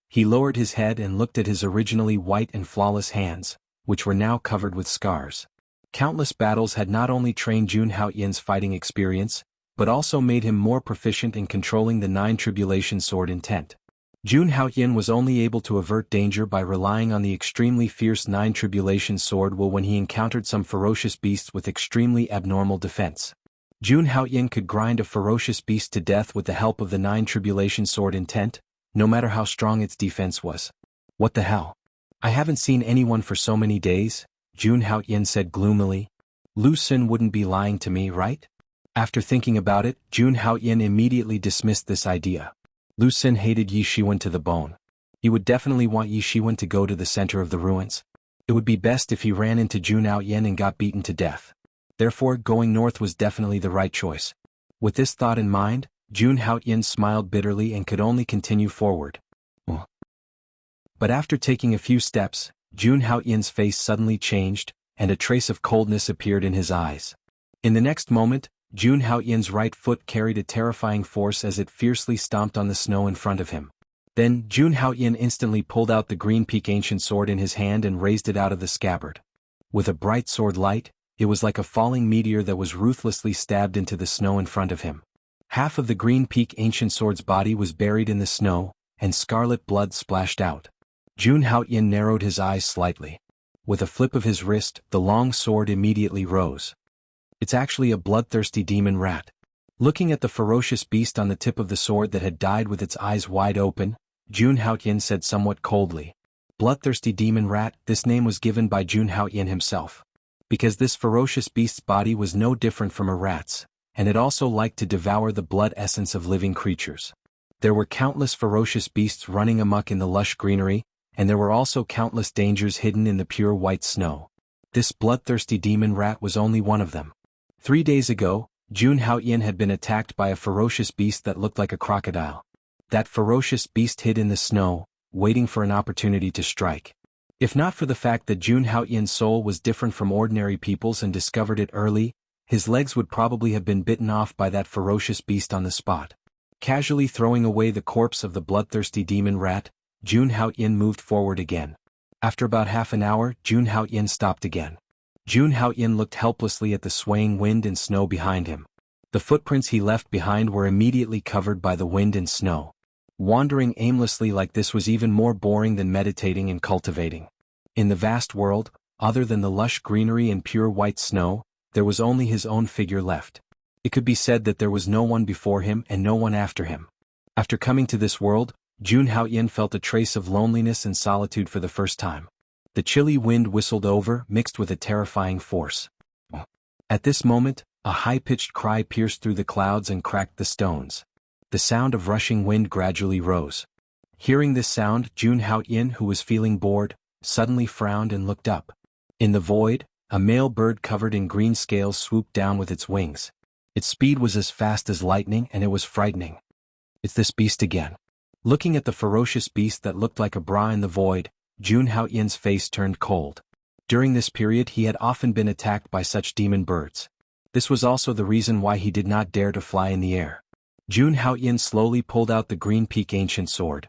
He lowered his head and looked at his originally white and flawless hands, which were now covered with scars. Countless battles had not only trained Jun Haoyin's fighting experience, but also made him more proficient in controlling the 9 Tribulation Sword intent. Jun Haoyin was only able to avert danger by relying on the extremely fierce 9 Tribulation Sword when he encountered some ferocious beasts with extremely abnormal defense. Jun Haoyin could grind a ferocious beast to death with the help of the 9 Tribulation Sword intent, no matter how strong its defense was. What the hell? I haven't seen anyone for so many days, Jun Haoyin said gloomily. Lu Xun wouldn't be lying to me, right? After thinking about it, Jun Haoyin immediately dismissed this idea. Lu Xun hated Yi Shiwen to the bone. He would definitely want Yi Shiwen to go to the center of the ruins. It would be best if he ran into Jun Haoyin and got beaten to death. Therefore, going north was definitely the right choice. With this thought in mind, Jun Haoyin smiled bitterly and could only continue forward. But after taking a few steps, Jun Haoyin's face suddenly changed, and a trace of coldness appeared in his eyes. In the next moment, Jun Haoyin's right foot carried a terrifying force as it fiercely stomped on the snow in front of him. Then, Jun Haoyin instantly pulled out the Green Peak Ancient Sword in his hand and raised it out of the scabbard. With a bright sword light, it was like a falling meteor that was ruthlessly stabbed into the snow in front of him. Half of the Green Peak Ancient Sword's body was buried in the snow, and scarlet blood splashed out. Jun Haoyin narrowed his eyes slightly. With a flip of his wrist, the long sword immediately rose. It's actually a bloodthirsty demon rat. Looking at the ferocious beast on the tip of the sword that had died with its eyes wide open, Jun Haoyin said somewhat coldly. Bloodthirsty demon rat, this name was given by Jun Haoyin himself. Because this ferocious beast's body was no different from a rat's, and it also liked to devour the blood essence of living creatures. There were countless ferocious beasts running amok in the lush greenery, and there were also countless dangers hidden in the pure white snow. This bloodthirsty demon rat was only one of them. 3 days ago, Jun Haoyin had been attacked by a ferocious beast that looked like a crocodile. That ferocious beast hid in the snow, waiting for an opportunity to strike. If not for the fact that Jun Haoyin's soul was different from ordinary people's and discovered it early, his legs would probably have been bitten off by that ferocious beast on the spot. Casually throwing away the corpse of the bloodthirsty demon rat, Jun Haoyin moved forward again. After about half an hour, Jun Haoyin stopped again. Jun Haoyin looked helplessly at the swaying wind and snow behind him. The footprints he left behind were immediately covered by the wind and snow. Wandering aimlessly like this was even more boring than meditating and cultivating. In the vast world, other than the lush greenery and pure white snow, there was only his own figure left. It could be said that there was no one before him and no one after him. After coming to this world, Jun Haoyin felt a trace of loneliness and solitude for the first time. The chilly wind whistled over, mixed with a terrifying force. At this moment, a high-pitched cry pierced through the clouds and cracked the stones. The sound of rushing wind gradually rose. Hearing this sound, Jun Haoyin, who was feeling bored, suddenly frowned and looked up. In the void, a male bird covered in green scales swooped down with its wings. Its speed was as fast as lightning and it was frightening. It's this beast again. Looking at the ferocious beast that looked like a bra in the void, Jun Haoyin's face turned cold. During this period he had often been attacked by such demon birds. This was also the reason why he did not dare to fly in the air. Jun Haoyin slowly pulled out the Green Peak Ancient Sword.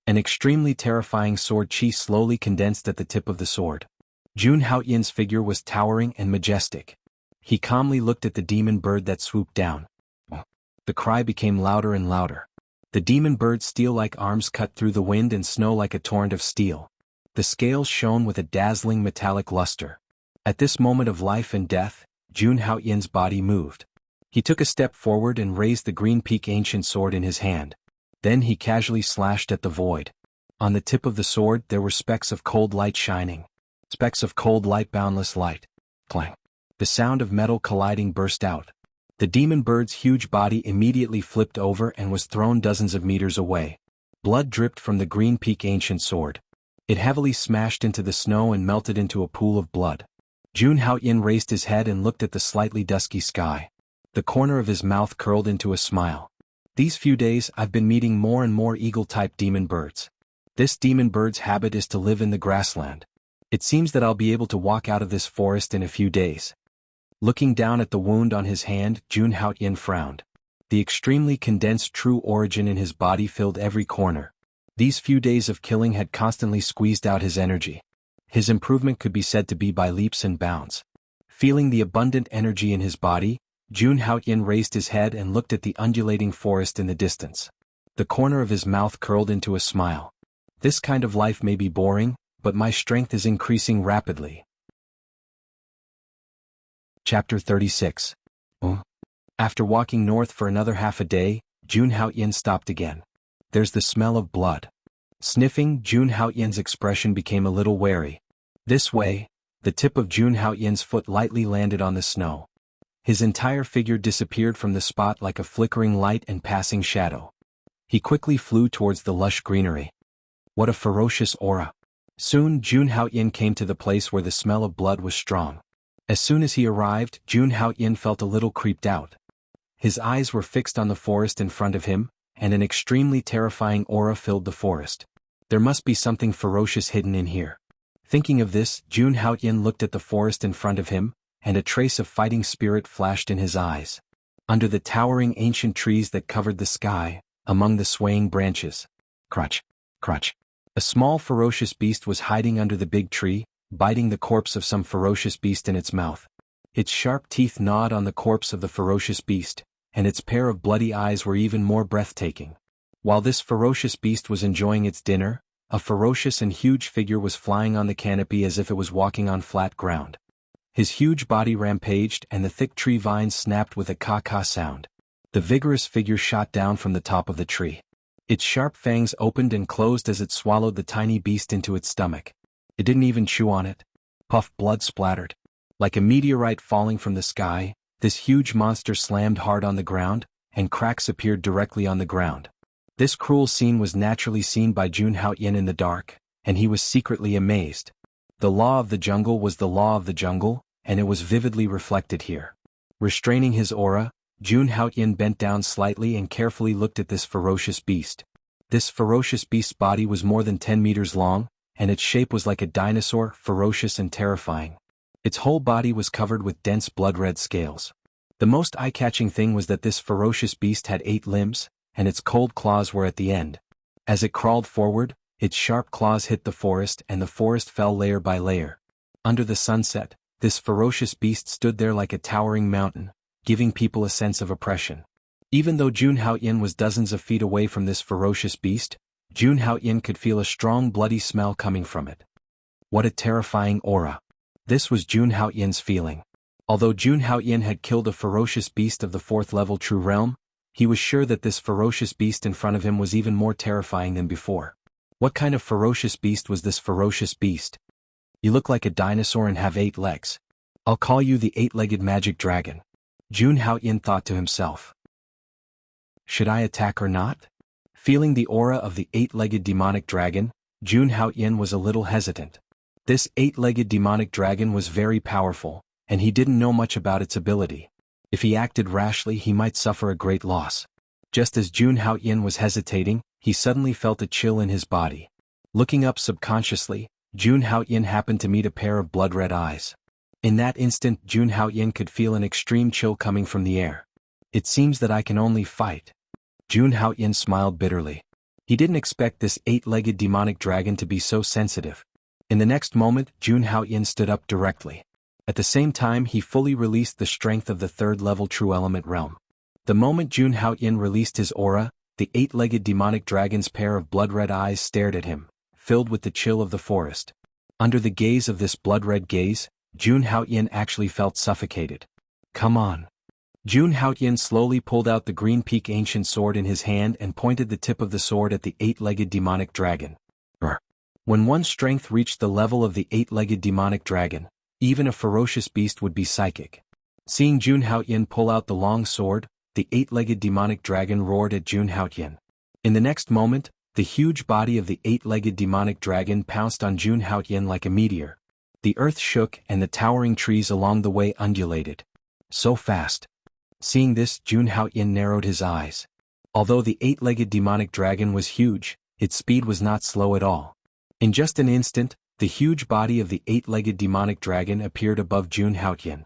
An extremely terrifying sword chi slowly condensed at the tip of the sword. Jun Haoyin's figure was towering and majestic. He calmly looked at the demon bird that swooped down. The cry became louder and louder. The demon bird's steel-like arms cut through the wind and snow like a torrent of steel. The scales shone with a dazzling metallic luster. At this moment of life and death, Jun Haoyin's body moved. He took a step forward and raised the Green Peak Ancient Sword in his hand. Then he casually slashed at the void. On the tip of the sword there were specks of cold light shining. Specks of cold light, boundless light. Clang. The sound of metal colliding burst out. The demon bird's huge body immediately flipped over and was thrown dozens of meters away. Blood dripped from the Green Peak Ancient Sword. It heavily smashed into the snow and melted into a pool of blood. Jun Haoyin raised his head and looked at the slightly dusky sky. The corner of his mouth curled into a smile. These few days I've been meeting more and more eagle-type demon birds. This demon bird's habit is to live in the grassland. It seems that I'll be able to walk out of this forest in a few days. Looking down at the wound on his hand, Jun Haoyin frowned. The extremely condensed true origin in his body filled every corner. These few days of killing had constantly squeezed out his energy. His improvement could be said to be by leaps and bounds. Feeling the abundant energy in his body, Jun Haoyin raised his head and looked at the undulating forest in the distance. The corner of his mouth curled into a smile. This kind of life may be boring, but my strength is increasing rapidly. Chapter 36. After walking north for another half a day, Jun Haoyin stopped again. There's the smell of blood. Sniffing, Jun Haoyin's expression became a little wary. This way, the tip of Jun Haoyin's foot lightly landed on the snow. His entire figure disappeared from the spot like a flickering light and passing shadow. He quickly flew towards the lush greenery. What a ferocious aura. Soon Jun Haoyin came to the place where the smell of blood was strong. As soon as he arrived, Jun Haoyin felt a little creeped out. His eyes were fixed on the forest in front of him, and an extremely terrifying aura filled the forest. There must be something ferocious hidden in here. Thinking of this, Jun Haoyin looked at the forest in front of him, and a trace of fighting spirit flashed in his eyes. Under the towering ancient trees that covered the sky, among the swaying branches. Crunch, crunch. A small ferocious beast was hiding under the big tree, biting the corpse of some ferocious beast in its mouth. Its sharp teeth gnawed on the corpse of the ferocious beast, and its pair of bloody eyes were even more breathtaking. While this ferocious beast was enjoying its dinner, a ferocious and huge figure was flying on the canopy as if it was walking on flat ground. His huge body rampaged and the thick tree vines snapped with a caw-caw sound. The vigorous figure shot down from the top of the tree. Its sharp fangs opened and closed as it swallowed the tiny beast into its stomach. It didn't even chew on it. Puff blood splattered. Like a meteorite falling from the sky, this huge monster slammed hard on the ground, and cracks appeared directly on the ground. This cruel scene was naturally seen by Jun Haoyin in the dark, and he was secretly amazed. The law of the jungle was the law of the jungle, and it was vividly reflected here. Restraining his aura, Jun Haoyin bent down slightly and carefully looked at this ferocious beast. This ferocious beast's body was more than 10 meters long, and its shape was like a dinosaur, ferocious and terrifying. Its whole body was covered with dense blood-red scales. The most eye-catching thing was that this ferocious beast had 8 limbs, and its cold claws were at the end. As it crawled forward, its sharp claws hit the forest and the forest fell layer by layer. Under the sunset, this ferocious beast stood there like a towering mountain, giving people a sense of oppression. Even though Jun Haoyin was dozens of feet away from this ferocious beast, Jun Haoyin could feel a strong bloody smell coming from it. What a terrifying aura. This was Jun Haoyin's feeling. Although Jun Haoyin had killed a ferocious beast of the 4th level True Realm, he was sure that this ferocious beast in front of him was even more terrifying than before. What kind of ferocious beast was this ferocious beast? You look like a dinosaur and have 8 legs. I'll call you the 8-legged magic dragon. Jun Haoyin thought to himself. Should I attack or not? Feeling the aura of the 8-legged demonic dragon, Jun Haoyin was a little hesitant. This 8-legged demonic dragon was very powerful, and he didn't know much about its ability. If he acted rashly, he might suffer a great loss. Just as Jun Haoyin was hesitating, he suddenly felt a chill in his body. Looking up subconsciously, Jun Haoyin happened to meet a pair of blood-red eyes. In that instant, Jun Haoyin could feel an extreme chill coming from the air. It seems that I can only fight. Jun Haoyin smiled bitterly. He didn't expect this 8-legged demonic dragon to be so sensitive. In the next moment, Jun Haoyin stood up directly. At the same time, he fully released the strength of the 3rd-level True Element realm. The moment Jun Haoyin released his aura, the 8-legged demonic dragon's pair of blood-red eyes stared at him, filled with the chill of the forest. Under the gaze of this blood-red gaze, Jun Haoyin actually felt suffocated. Come on. Jun Haoyin slowly pulled out the green peak ancient sword in his hand and pointed the tip of the sword at the 8-legged demonic dragon. When one's strength reached the level of the 8-legged demonic dragon, even a ferocious beast would be psychic. Seeing Jun Haoyin pull out the long sword, the 8-legged demonic dragon roared at Jun Haoyin. In the next moment, the huge body of the eight-legged demonic dragon pounced on Jun Haotian like a meteor. The earth shook and the towering trees along the way undulated. So fast. Seeing this, Jun Haotian narrowed his eyes. Although the eight-legged demonic dragon was huge, its speed was not slow at all. In just an instant, the huge body of the eight-legged demonic dragon appeared above Jun Haotian.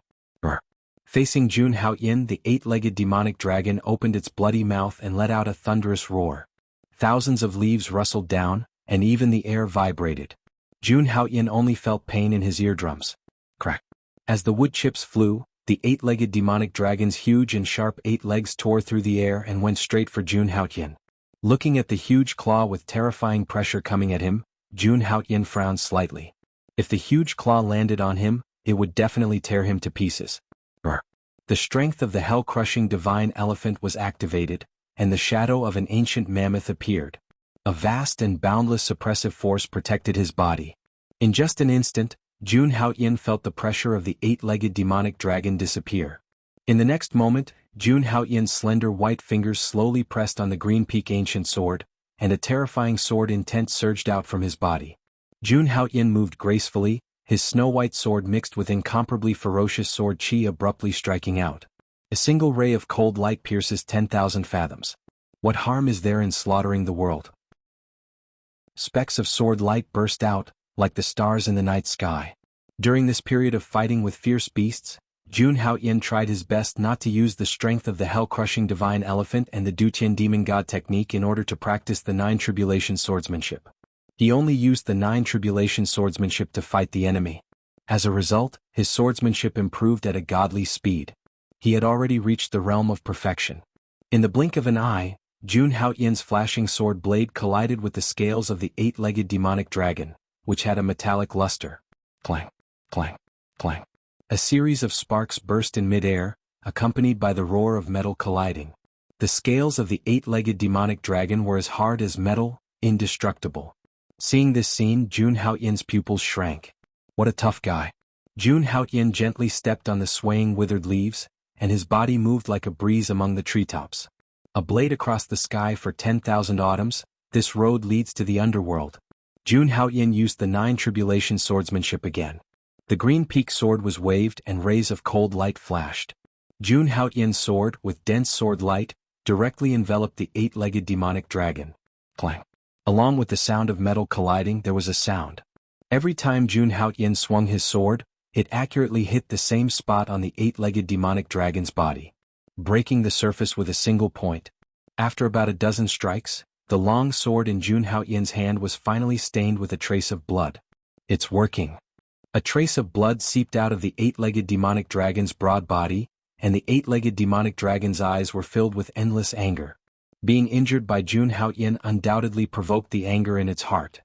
Facing Jun Haotian, the eight-legged demonic dragon opened its bloody mouth and let out a thunderous roar. Thousands of leaves rustled down, and even the air vibrated. Jun Haotian only felt pain in his eardrums. Crack. As the wood chips flew, the eight-legged demonic dragon's huge and sharp 8 legs tore through the air and went straight for Jun Haotian. Looking at the huge claw with terrifying pressure coming at him, Jun Haotian frowned slightly. If the huge claw landed on him, it would definitely tear him to pieces. The strength of the hell-crushing divine elephant was activated, and the shadow of an ancient mammoth appeared. A vast and boundless suppressive force protected his body. In just an instant, Jun Haotian felt the pressure of the eight-legged demonic dragon disappear. In the next moment, Jun Haotian's slender white fingers slowly pressed on the green peak ancient sword, and a terrifying sword intent surged out from his body. Jun Haotian moved gracefully, his snow-white sword mixed with incomparably ferocious sword chi abruptly striking out. A single ray of cold light pierces 10,000 fathoms. What harm is there in slaughtering the world? Specks of sword light burst out, like the stars in the night sky. During this period of fighting with fierce beasts, Jun Haotian tried his best not to use the strength of the hell-crushing divine elephant and the Dutian demon god technique in order to practice the 9 tribulation swordsmanship. He only used the 9 tribulation swordsmanship to fight the enemy. As a result, his swordsmanship improved at a godly speed. He had already reached the realm of perfection. In the blink of an eye, Jun Haotian's flashing sword blade collided with the scales of the eight-legged demonic dragon, which had a metallic luster. Clang, clang, clang. A series of sparks burst in mid-air, accompanied by the roar of metal colliding. The scales of the eight-legged demonic dragon were as hard as metal, indestructible. Seeing this scene, Jun Haotian's pupils shrank. What a tough guy. Jun Haotian gently stepped on the swaying withered leaves, and his body moved like a breeze among the treetops. A blade across the sky for 10,000 autumns, this road leads to the underworld. Jun Haotian used the 9 tribulation swordsmanship again. The green peak sword was waved and rays of cold light flashed. Jun Haotian's sword, with dense sword light, directly enveloped the eight-legged demonic dragon. Clang. Along with the sound of metal colliding, there was a sound. Every time Jun Haotian swung his sword, it accurately hit the same spot on the eight-legged demonic dragon's body, breaking the surface with a single point. After about a dozen strikes, the long sword in Jun Haotian's hand was finally stained with a trace of blood. It's working. A trace of blood seeped out of the eight-legged demonic dragon's broad body, and the eight-legged demonic dragon's eyes were filled with endless anger. Being injured by Jun Haotian undoubtedly provoked the anger in its heart.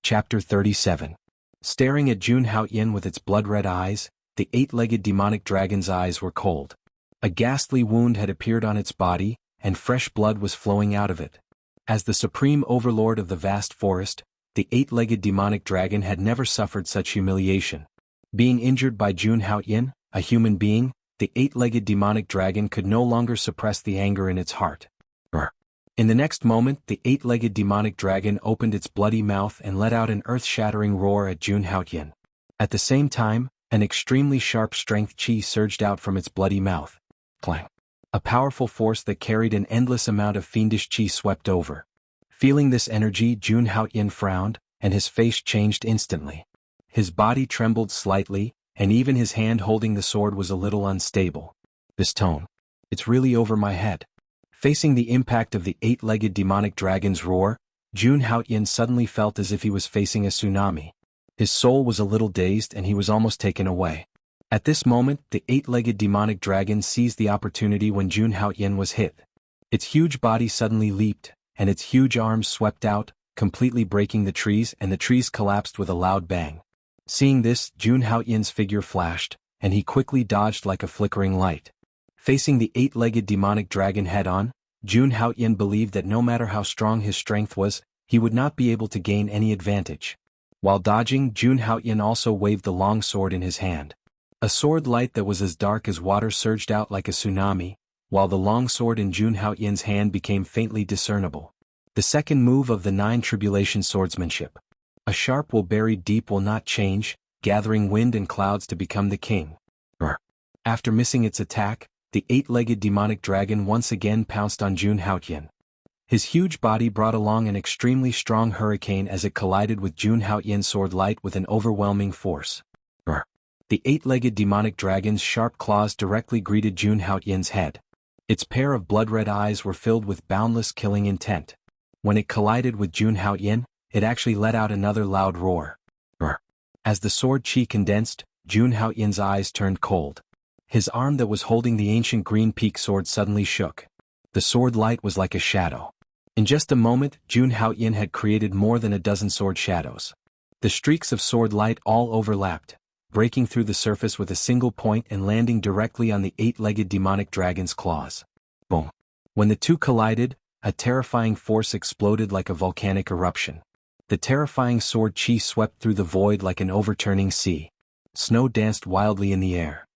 Chapter 37. Staring at Jun Haotian with its blood-red eyes, the eight-legged demonic dragon's eyes were cold. A ghastly wound had appeared on its body, and fresh blood was flowing out of it. As the supreme overlord of the vast forest, the eight-legged demonic dragon had never suffered such humiliation. Being injured by Jun Haotian, a human being, the eight-legged demonic dragon could no longer suppress the anger in its heart. In the next moment, the eight-legged demonic dragon opened its bloody mouth and let out an earth-shattering roar at Jun Haotian. At the same time, an extremely sharp strength chi surged out from its bloody mouth. Clang. A powerful force that carried an endless amount of fiendish chi swept over. Feeling this energy, Jun Haotian frowned, and his face changed instantly. His body trembled slightly, and even his hand holding the sword was a little unstable. This tone. It's really over my head. Facing the impact of the eight-legged demonic dragon's roar, Jun Haotian suddenly felt as if he was facing a tsunami. His soul was a little dazed and he was almost taken away. At this moment, the eight-legged demonic dragon seized the opportunity when Jun Haotian was hit. Its huge body suddenly leaped, and its huge arms swept out, completely breaking the trees, and the trees collapsed with a loud bang. Seeing this, Jun Haotian's figure flashed, and he quickly dodged like a flickering light. Facing the eight-legged demonic dragon head-on, Jun Haotian believed that no matter how strong his strength was, he would not be able to gain any advantage. While dodging, Jun Haotian also waved the long sword in his hand. A sword light that was as dark as water surged out like a tsunami, while the long sword in Jun Haoyan's hand became faintly discernible. The second move of the 9 tribulation swordsmanship. A sharp will buried deep will not change, gathering wind and clouds to become the king. After missing its attack, the 8-legged demonic dragon once again pounced on Jun Haoyan. His huge body brought along an extremely strong hurricane as it collided with Jun Haoyan's sword light with an overwhelming force. The 8-legged demonic dragon's sharp claws directly greeted Jun Haoyan's head. Its pair of blood-red eyes were filled with boundless killing intent. When it collided with Jun Haoyan, it actually let out another loud roar. As the sword chi condensed, Jun Haoyan's eyes turned cold. His arm that was holding the ancient green peak sword suddenly shook. The sword light was like a shadow. In just a moment, Jun Haoyan had created more than a dozen sword shadows. The streaks of sword light all overlapped, breaking through the surface with a single point and landing directly on the 8-legged demonic dragon's claws. Boom! When the two collided, a terrifying force exploded like a volcanic eruption. The terrifying sword chi swept through the void like an overturning sea. Snow danced wildly in the air.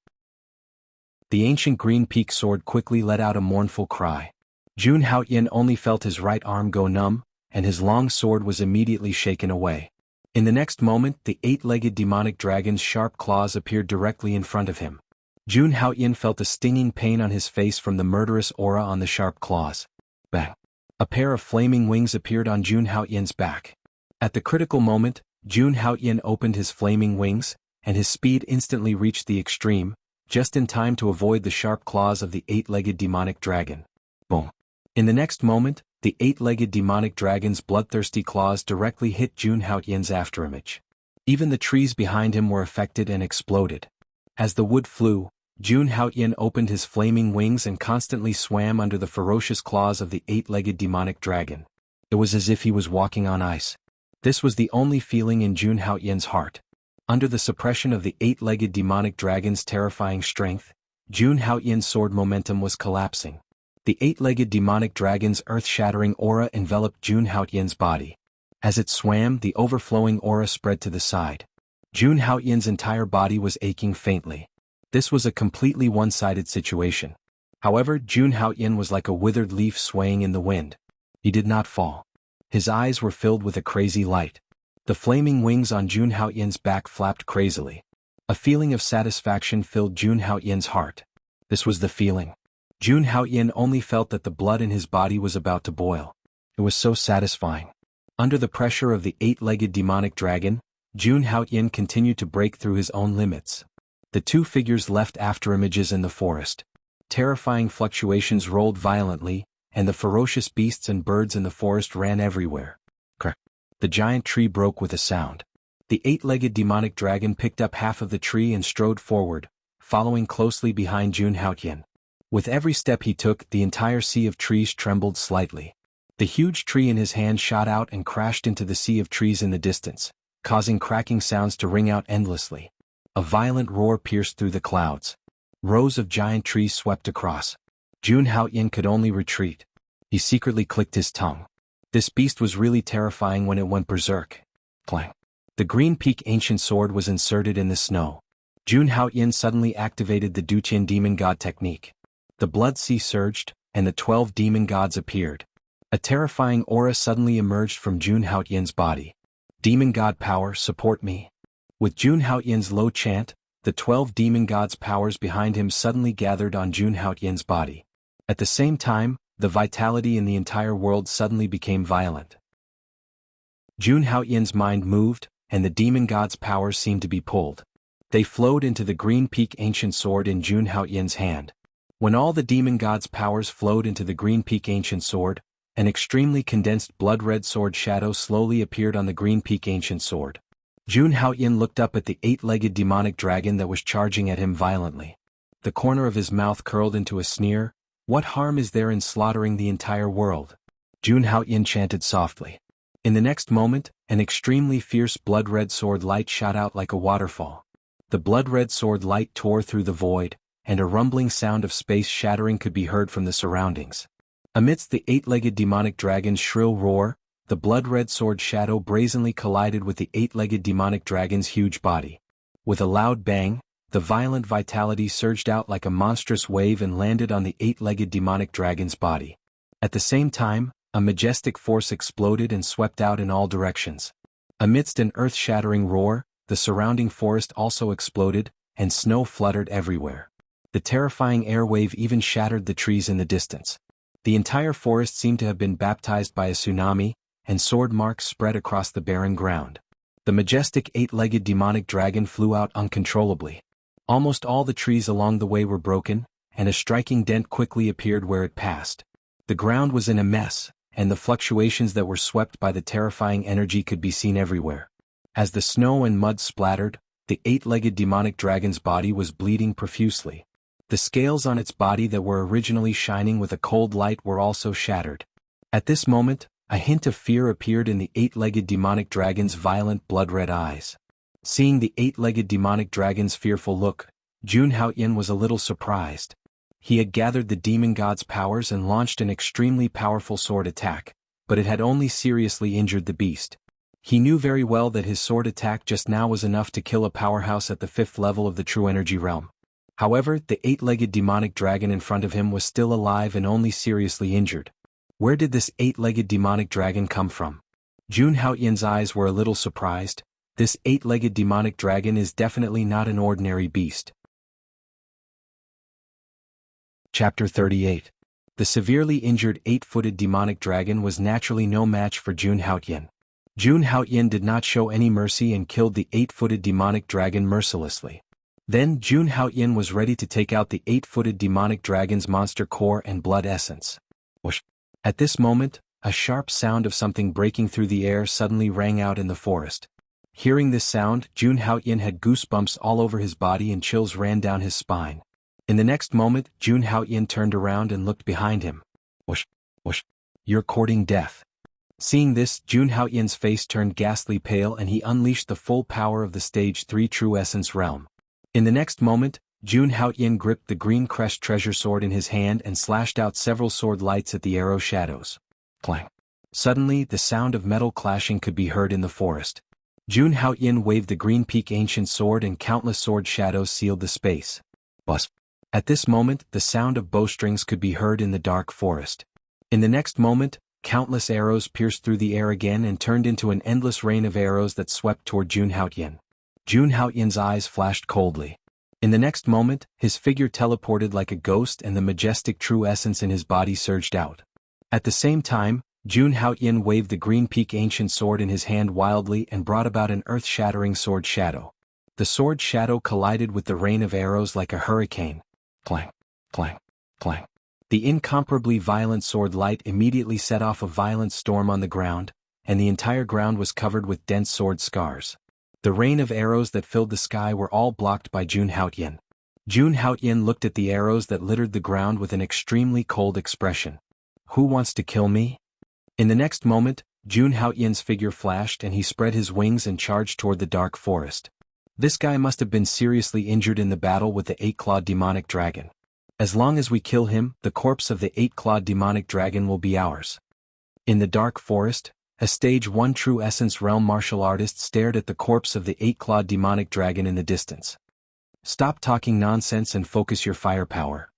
The ancient green peak sword quickly let out a mournful cry. Jun Haoyan only felt his right arm go numb, and his long sword was immediately shaken away. In the next moment, the 8-legged demonic dragon's sharp claws appeared directly in front of him. Jun Haoyan felt a stinging pain on his face from the murderous aura on the sharp claws. Bang! A pair of flaming wings appeared on Jun Haoyan's back. At the critical moment, Jun Haoyan opened his flaming wings, and his speed instantly reached the extreme, just in time to avoid the sharp claws of the 8-legged demonic dragon. Boom! In the next moment, the 8-legged demonic dragon's bloodthirsty claws directly hit Jun Haoyan's afterimage. Even the trees behind him were affected and exploded. As the wood flew, Jun Haoyan opened his flaming wings and constantly swam under the ferocious claws of the 8-legged demonic dragon. It was as if he was walking on ice. This was the only feeling in Jun Haoyan's heart. Under the suppression of the 8-legged demonic dragon's terrifying strength, Jun Haoyan's sword momentum was collapsing. The 8-legged demonic dragon's earth-shattering aura enveloped Jun Haoyan's body. As it swam, the overflowing aura spread to the side. Jun Haoyan's entire body was aching faintly. This was a completely one-sided situation. However, Jun Haoyan was like a withered leaf swaying in the wind. He did not fall. His eyes were filled with a crazy light. The flaming wings on Jun Haoyan's back flapped crazily. A feeling of satisfaction filled Jun Haoyan's heart. This was the feeling. Jun Haoyan only felt that the blood in his body was about to boil. It was so satisfying. Under the pressure of the 8-legged demonic dragon, Jun Haoyan continued to break through his own limits. The two figures left afterimages in the forest. Terrifying fluctuations rolled violently, and the ferocious beasts and birds in the forest ran everywhere. Crack! The giant tree broke with a sound. The 8-legged demonic dragon picked up half of the tree and strode forward, following closely behind Jun Haoyan. With every step he took, the entire sea of trees trembled slightly. The huge tree in his hand shot out and crashed into the sea of trees in the distance, causing cracking sounds to ring out endlessly. A violent roar pierced through the clouds. Rows of giant trees swept across. Jun Haoyan could only retreat. He secretly clicked his tongue. This beast was really terrifying when it went berserk. Clang. The green peak ancient sword was inserted in the snow. Jun Haoyan suddenly activated the Duqian demon god technique. The blood sea surged, and the 12 demon gods appeared. A terrifying aura suddenly emerged from Jun Haoyan's body. Demon god power, support me. With Jun Haoyan's low chant, the 12 demon gods' powers behind him suddenly gathered on Jun Haoyan's body. At the same time, the vitality in the entire world suddenly became violent. Jun Haoyan's mind moved, and the demon gods' powers seemed to be pulled. They flowed into the green peak ancient sword in Jun Haoyan's hand. When all the demon gods' powers flowed into the green peak ancient sword, an extremely condensed blood-red sword shadow slowly appeared on the green peak ancient sword. Jun Haoyan looked up at the 8-legged demonic dragon that was charging at him violently. The corner of his mouth curled into a sneer. What harm is there in slaughtering the entire world? Jun Haoyan chanted softly. In the next moment, an extremely fierce blood-red sword light shot out like a waterfall. The blood-red sword light tore through the void, and a rumbling sound of space shattering could be heard from the surroundings. Amidst the 8-legged demonic dragon's shrill roar, the blood-red sword shadow brazenly collided with the 8-legged demonic dragon's huge body. With a loud bang, the violent vitality surged out like a monstrous wave and landed on the eight-legged demonic dragon's body. At the same time, a majestic force exploded and swept out in all directions. Amidst an earth-shattering roar, the surrounding forest also exploded, and snow fluttered everywhere. The terrifying air wave even shattered the trees in the distance. The entire forest seemed to have been baptized by a tsunami, and sword marks spread across the barren ground. The majestic eight-legged demonic dragon flew out uncontrollably. Almost all the trees along the way were broken, and a striking dent quickly appeared where it passed. The ground was in a mess, and the fluctuations that were swept by the terrifying energy could be seen everywhere. As the snow and mud splattered, the eight-legged demonic dragon's body was bleeding profusely. The scales on its body that were originally shining with a cold light were also shattered. At this moment, a hint of fear appeared in the eight-legged demonic dragon's violent blood-red eyes. Seeing the eight-legged demonic dragon's fearful look, Jun Haoyan was a little surprised. He had gathered the demon god's powers and launched an extremely powerful sword attack, but it had only seriously injured the beast. He knew very well that his sword attack just now was enough to kill a powerhouse at the 5th level of the true energy realm. However, the eight-legged demonic dragon in front of him was still alive and only seriously injured. Where did this eight-legged demonic dragon come from? Jun Haoyan's eyes were a little surprised. This eight-legged demonic dragon is definitely not an ordinary beast. Chapter 38. The severely injured eight-footed demonic dragon was naturally no match for Jun Haoyan. Jun Haoyan did not show any mercy and killed the eight-footed demonic dragon mercilessly. Then Jun Haoyan was ready to take out the eight-footed demonic dragon's monster core and blood essence. Whoosh! At this moment, a sharp sound of something breaking through the air suddenly rang out in the forest. Hearing this sound, Jun Haoyan had goosebumps all over his body and chills ran down his spine. In the next moment, Jun Haoyan turned around and looked behind him. Whoosh! Whoosh! You're courting death. Seeing this, Jun Haoyan's face turned ghastly pale and he unleashed the full power of the Stage 3 True Essence realm. In the next moment, Jun Haoyan gripped the green crest treasure sword in his hand and slashed out several sword lights at the arrow shadows. Clang! Suddenly, the sound of metal clashing could be heard in the forest. Jun Haoyan waved the green peak ancient sword and countless sword shadows sealed the space. Buzz! At this moment, the sound of bowstrings could be heard in the dark forest. In the next moment, countless arrows pierced through the air again and turned into an endless rain of arrows that swept toward Jun Haoyan. Jun Haoyan's eyes flashed coldly. In the next moment, his figure teleported like a ghost and the majestic true essence in his body surged out. At the same time, Jun Haoyan waved the green peak ancient sword in his hand wildly and brought about an earth-shattering sword shadow. The sword shadow collided with the rain of arrows like a hurricane. Clang! Clang! Clang! The incomparably violent sword light immediately set off a violent storm on the ground, and the entire ground was covered with dense sword scars. The rain of arrows that filled the sky were all blocked by Jun Haoyan. Jun Haoyan looked at the arrows that littered the ground with an extremely cold expression. Who wants to kill me? In the next moment, Jun Haoyan's figure flashed and he spread his wings and charged toward the dark forest. This guy must have been seriously injured in the battle with the eight-clawed demonic dragon. As long as we kill him, the corpse of the eight-clawed demonic dragon will be ours. In the dark forest, a Stage 1 True Essence realm martial artist stared at the corpse of the eight-clawed demonic dragon in the distance. Stop talking nonsense and focus your firepower.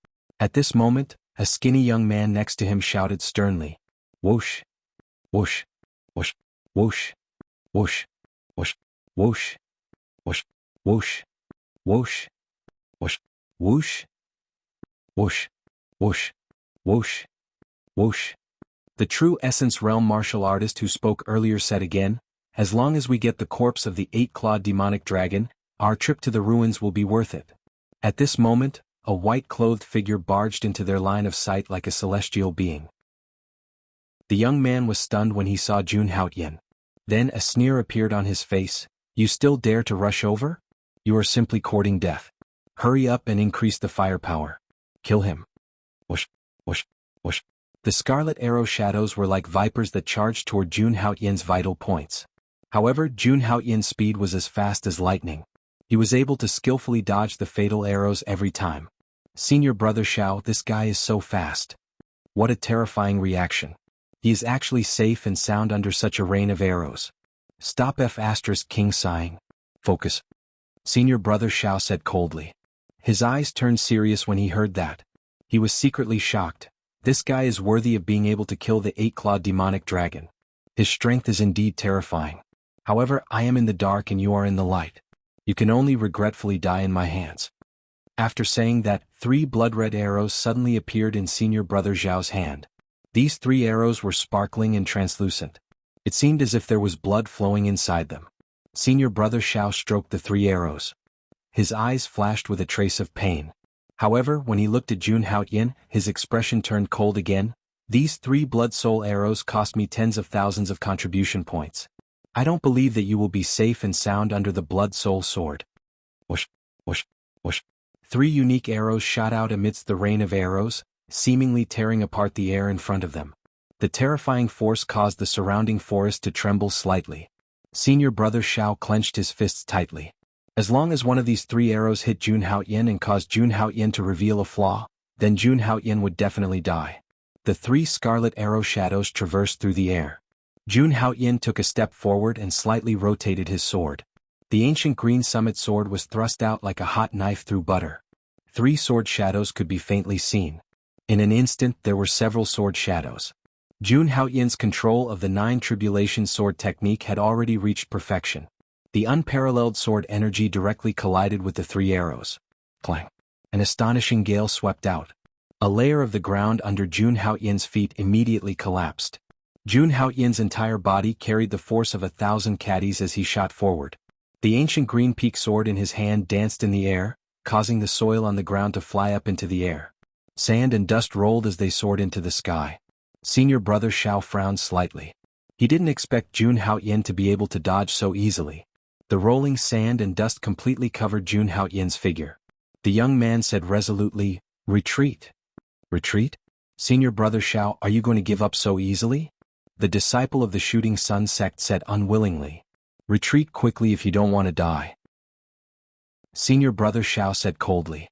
At this moment, a skinny young man next to him shouted sternly. Whoosh! Whoosh! Whoosh! Whoosh! Whoosh! Whoosh! Whoosh! Whoosh! Whoosh! Whoosh! Whoosh! Whoosh! Whoosh! Whoosh! Whoosh! Whoosh! The True Essence realm martial artist who spoke earlier said again, as long as we get the corpse of the eight-clawed demonic dragon, our trip to the ruins will be worth it. At this moment, a white-clothed figure barged into their line of sight like a celestial being. The young man was stunned when he saw Jun Haoyan. Then a sneer appeared on his face. You still dare to rush over? You are simply courting death. Hurry up and increase the firepower. Kill him. Whoosh! Whoosh! Whoosh! The scarlet arrow shadows were like vipers that charged toward Jun Haoyan's vital points. However, Jun Haoyan's speed was as fast as lightning. He was able to skillfully dodge the fatal arrows every time. Senior brother Xiao, this guy is so fast. What a terrifying reaction. He is actually safe and sound under such a rain of arrows. Stop King sighing. Focus. Senior Brother Xiao said coldly. His eyes turned serious when he heard that. He was secretly shocked. This guy is worthy of being able to kill the 8-clawed demonic dragon. His strength is indeed terrifying. However, I am in the dark and you are in the light. You can only regretfully die in my hands. After saying that, 3 blood-red arrows suddenly appeared in Senior Brother Zhao's hand. These 3 arrows were sparkling and translucent. It seemed as if there was blood flowing inside them. Senior Brother Xiao stroked the 3 arrows. His eyes flashed with a trace of pain. However, when he looked at Jun Haoyan, his expression turned cold again. These 3 blood soul arrows cost me tens of thousands of contribution points. I don't believe that you will be safe and sound under the blood soul sword. Whoosh, whoosh, whoosh. 3 unique arrows shot out amidst the rain of arrows, seemingly tearing apart the air in front of them. The terrifying force caused the surrounding forest to tremble slightly. Senior Brother Xiao clenched his fists tightly. As long as one of these 3 arrows hit Jun Haoyan and caused Jun Haoyan to reveal a flaw, then Jun Haoyan would definitely die. The 3 scarlet arrow shadows traversed through the air. Jun Haoyan took a step forward and slightly rotated his sword. The ancient green summit sword was thrust out like a hot knife through butter. 3 sword shadows could be faintly seen. In an instant there were several sword shadows. Jun Haoyan's control of the 9 tribulation sword technique had already reached perfection. The unparalleled sword energy directly collided with the 3 arrows. Clang! An astonishing gale swept out. A layer of the ground under Jun Haoyan's feet immediately collapsed. Jun Haoyan's entire body carried the force of 1,000 caddies as he shot forward. The ancient green peak sword in his hand danced in the air, causing the soil on the ground to fly up into the air. Sand and dust rolled as they soared into the sky. Senior Brother Xiao frowned slightly. He didn't expect Jun Haoyan to be able to dodge so easily. The rolling sand and dust completely covered Jun Haoyan's figure. The young man said resolutely, "Retreat." "Retreat? Senior Brother Xiao, are you going to give up so easily?" The disciple of the Shooting Sun sect said unwillingly. "Retreat quickly if you don't want to die." Senior Brother Xiao said coldly.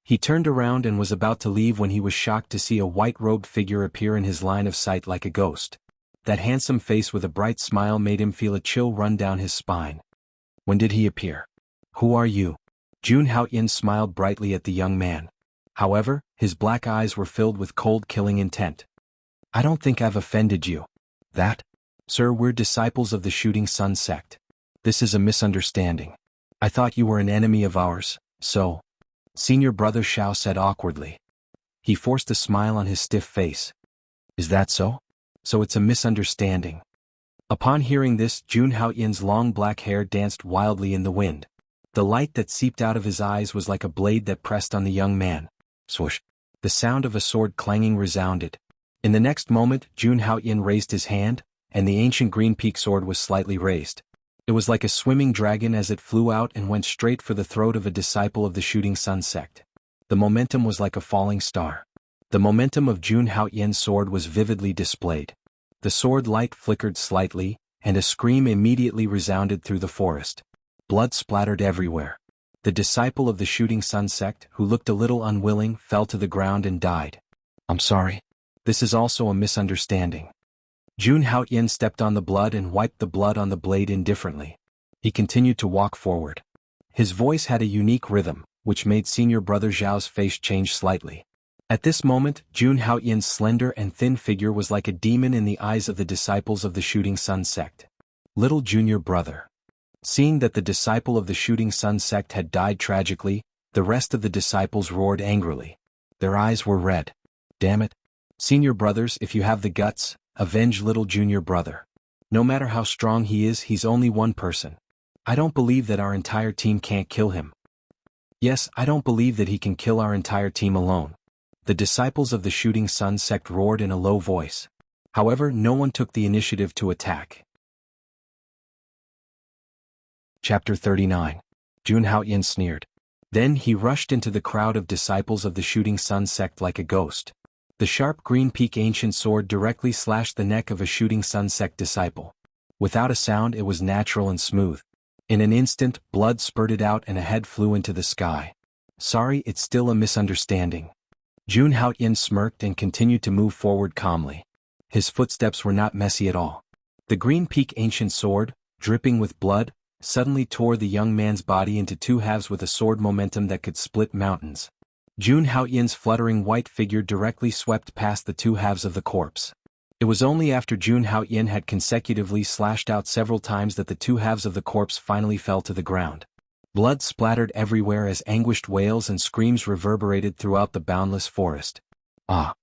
He turned around and was about to leave when he was shocked to see a white-robed figure appear in his line of sight like a ghost. That handsome face with a bright smile made him feel a chill run down his spine. When did he appear? "Who are you?" Jun Haoyan smiled brightly at the young man. However, his black eyes were filled with cold killing intent. "I don't think I've offended you." "That? Sir, we're disciples of the Shooting Sun sect. This is a misunderstanding. I thought you were an enemy of ours, so..." Senior Brother Xiao said awkwardly. He forced a smile on his stiff face. "Is that so? So it's a misunderstanding." Upon hearing this, Jun Haoyan's long black hair danced wildly in the wind. The light that seeped out of his eyes was like a blade that pressed on the young man. Swoosh! The sound of a sword clanging resounded. In the next moment, Jun Haoyan raised his hand, and the ancient green peak sword was slightly raised. It was like a swimming dragon as it flew out and went straight for the throat of a disciple of the Shooting Sun sect. The momentum was like a falling star. The momentum of Jun Haoyan's sword was vividly displayed. The sword light flickered slightly, and a scream immediately resounded through the forest. Blood splattered everywhere. The disciple of the Shooting Sun sect, who looked a little unwilling, fell to the ground and died. "I'm sorry. This is also a misunderstanding." Jun Haoyan stepped on the blood and wiped the blood on the blade indifferently. He continued to walk forward. His voice had a unique rhythm, which made Senior Brother Zhao's face change slightly. At this moment, Jun Haoyan's slender and thin figure was like a demon in the eyes of the disciples of the Shooting Sun sect. Little Junior Brother. Seeing that the disciple of the Shooting Sun sect had died tragically, the rest of the disciples roared angrily. Their eyes were red. "Damn it. Senior brothers, if you have the guts, avenge little Junior Brother. No matter how strong he is, he's only one person. I don't believe that our entire team can't kill him. Yes, I don't believe that he can kill our entire team alone." The disciples of the Shooting Sun sect roared in a low voice. However, no one took the initiative to attack. Chapter 39. Jun Haoyan sneered. Then he rushed into the crowd of disciples of the Shooting Sun sect like a ghost. The sharp green peak ancient sword directly slashed the neck of a Shooting Sun sect disciple. Without a sound, it was natural and smooth. In an instant, blood spurted out and a head flew into the sky. "Sorry, it's still a misunderstanding." Jun Haoyan smirked and continued to move forward calmly. His footsteps were not messy at all. The green peak ancient sword, dripping with blood, suddenly tore the young man's body into two halves with a sword momentum that could split mountains. Jun Haoyan's fluttering white figure directly swept past the two halves of the corpse. It was only after Jun Haoyan had consecutively slashed out several times that the two halves of the corpse finally fell to the ground. Blood splattered everywhere as anguished wails and screams reverberated throughout the boundless forest. Ah!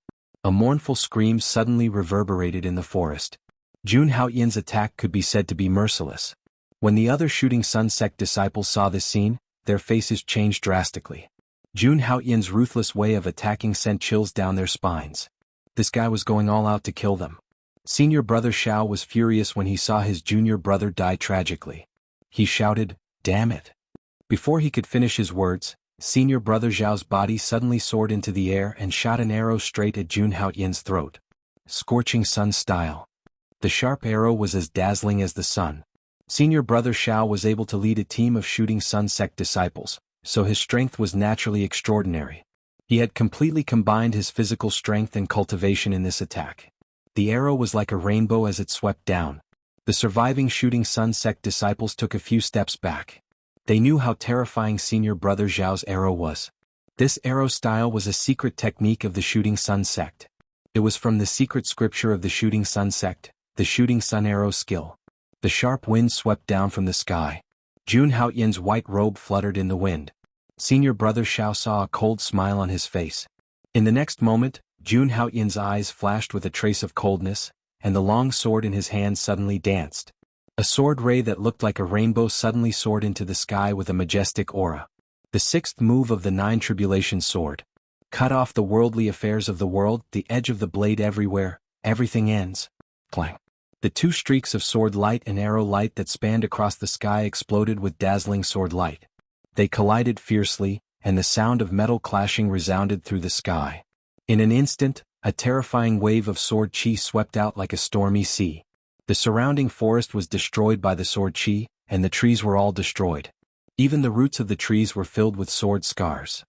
A mournful scream suddenly reverberated in the forest. Jun Haoyan's attack could be said to be merciless. When the other Shooting Sun sect disciples saw this scene, their faces changed drastically. Jun Haoyan's ruthless way of attacking sent chills down their spines. This guy was going all out to kill them. Senior brother Xiao was furious when he saw his junior brother die tragically. He shouted, "Damn it!" Before he could finish his words, senior brother Zhao's body suddenly soared into the air and shot an arrow straight at Jun Haoyan's throat. Scorching sun style. The sharp arrow was as dazzling as the sun. Senior brother Xiao was able to lead a team of Shooting Sun sect disciples, so his strength was naturally extraordinary. He had completely combined his physical strength and cultivation in this attack. The arrow was like a rainbow as it swept down. The surviving Shooting Sun sect disciples took a few steps back. They knew how terrifying senior brother Zhao's arrow was. This arrow style was a secret technique of the Shooting Sun sect. It was from the secret scripture of the Shooting Sun sect, the Shooting Sun arrow skill. The sharp wind swept down from the sky. Jun Haoyan's white robe fluttered in the wind. Senior brother Xiao saw a cold smile on his face. In the next moment, Jun Haoyan's eyes flashed with a trace of coldness, and the long sword in his hand suddenly danced. A sword ray that looked like a rainbow suddenly soared into the sky with a majestic aura. The sixth move of the Nine Tribulation Sword. Cut off the worldly affairs of the world, the edge of the blade everywhere, everything ends. Clang. The two streaks of sword light and arrow light that spanned across the sky exploded with dazzling sword light. They collided fiercely, and the sound of metal clashing resounded through the sky. In an instant, a terrifying wave of sword chi swept out like a stormy sea. The surrounding forest was destroyed by the sword chi, and the trees were all destroyed. Even the roots of the trees were filled with sword scars.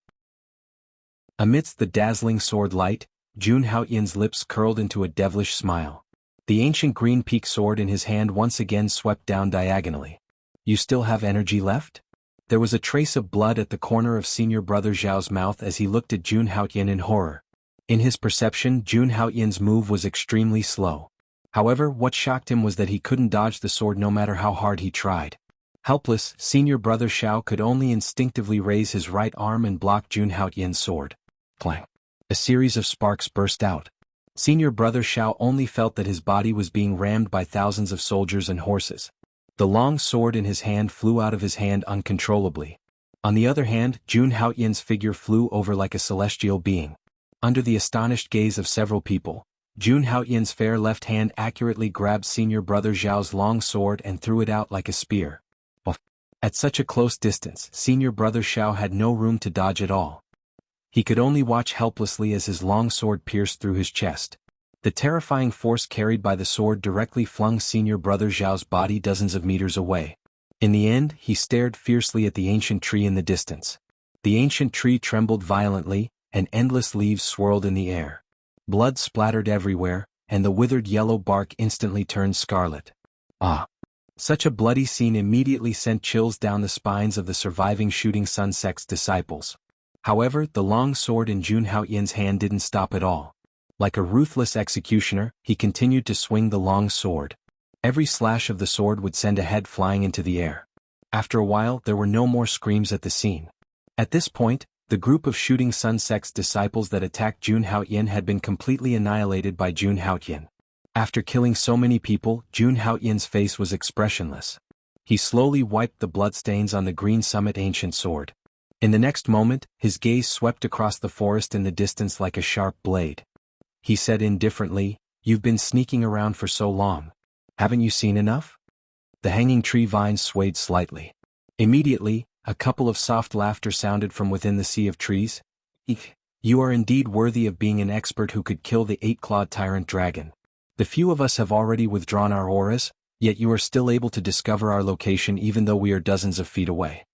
Amidst the dazzling sword light, Jun Haoyan's lips curled into a devilish smile. The ancient green peak sword in his hand once again swept down diagonally. "You still have energy left?" There was a trace of blood at the corner of senior brother Zhao's mouth as he looked at Jun Haoyan in horror. In his perception, Jun Haoyan's move was extremely slow. However, what shocked him was that he couldn't dodge the sword no matter how hard he tried. Helpless, senior brother Xiao could only instinctively raise his right arm and block Jun Haoyan's sword. Clang! A series of sparks burst out. Senior brother Xiao only felt that his body was being rammed by thousands of soldiers and horses. The long sword in his hand flew out of his hand uncontrollably. On the other hand, Jun Haoyan's figure flew over like a celestial being. Under the astonished gaze of several people, Jun Haoyan's fair left hand accurately grabbed senior brother Zhao's long sword and threw it out like a spear. At such a close distance, senior brother Xiao had no room to dodge at all. He could only watch helplessly as his long sword pierced through his chest. The terrifying force carried by the sword directly flung senior brother Zhao's body dozens of meters away. In the end, he stared fiercely at the ancient tree in the distance. The ancient tree trembled violently, and endless leaves swirled in the air. Blood splattered everywhere, and the withered yellow bark instantly turned scarlet. Ah! Such a bloody scene immediately sent chills down the spines of the surviving Shooting Sun sect's disciples. However, the long sword in Jun Haoyan's hand didn't stop at all. Like a ruthless executioner, he continued to swing the long sword. Every slash of the sword would send a head flying into the air. After a while, there were no more screams at the scene. At this point, the group of Shooting Sun sect's disciples that attacked Jun Haoyan had been completely annihilated by Jun Haoyan. After killing so many people, Jun Haoyan's face was expressionless. He slowly wiped the bloodstains on the green summit ancient sword. In the next moment, his gaze swept across the forest in the distance like a sharp blade. He said indifferently, "You've been sneaking around for so long. Haven't you seen enough?" The hanging tree vines swayed slightly. Immediately, a couple of soft laughter sounded from within the sea of trees. "Eek! You are indeed worthy of being an expert who could kill the eight-clawed tyrant dragon. The few of us have already withdrawn our auras, yet you are still able to discover our location even though we are dozens of feet away."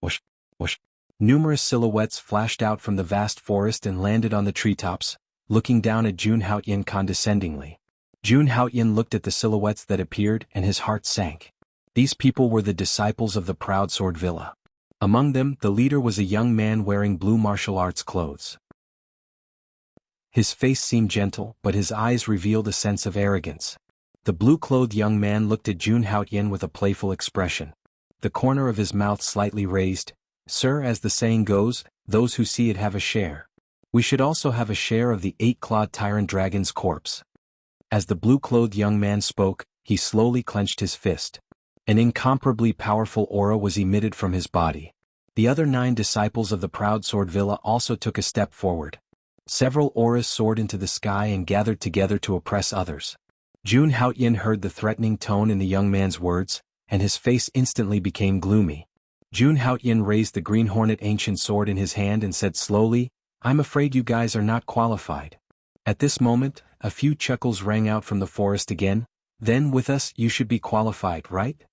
Whoosh! Whoosh! Numerous silhouettes flashed out from the vast forest and landed on the treetops, looking down at Jun Haoyan condescendingly. Jun Haoyan looked at the silhouettes that appeared and his heart sank. These people were the disciples of the Proud Sword Villa. Among them, the leader was a young man wearing blue martial arts clothes. His face seemed gentle, but his eyes revealed a sense of arrogance. The blue-clothed young man looked at Jun Haoyan with a playful expression. The corner of his mouth slightly raised. Sir, as the saying goes, those who see it have a share. We should also have a share of the 8-clawed tyrant dragon's corpse. As the blue-clothed young man spoke, he slowly clenched his fist. An incomparably powerful aura was emitted from his body. The other 9 disciples of the Proud Sword Villa also took a step forward. Several auras soared into the sky and gathered together to oppress others. Jun Haoyan heard the threatening tone in the young man's words, and his face instantly became gloomy. Jun Haoyan raised the Green Hornet ancient sword in his hand and said slowly, "I'm afraid you guys are not qualified." At this moment, a few chuckles rang out from the forest again. "Then with us you should be qualified, right?"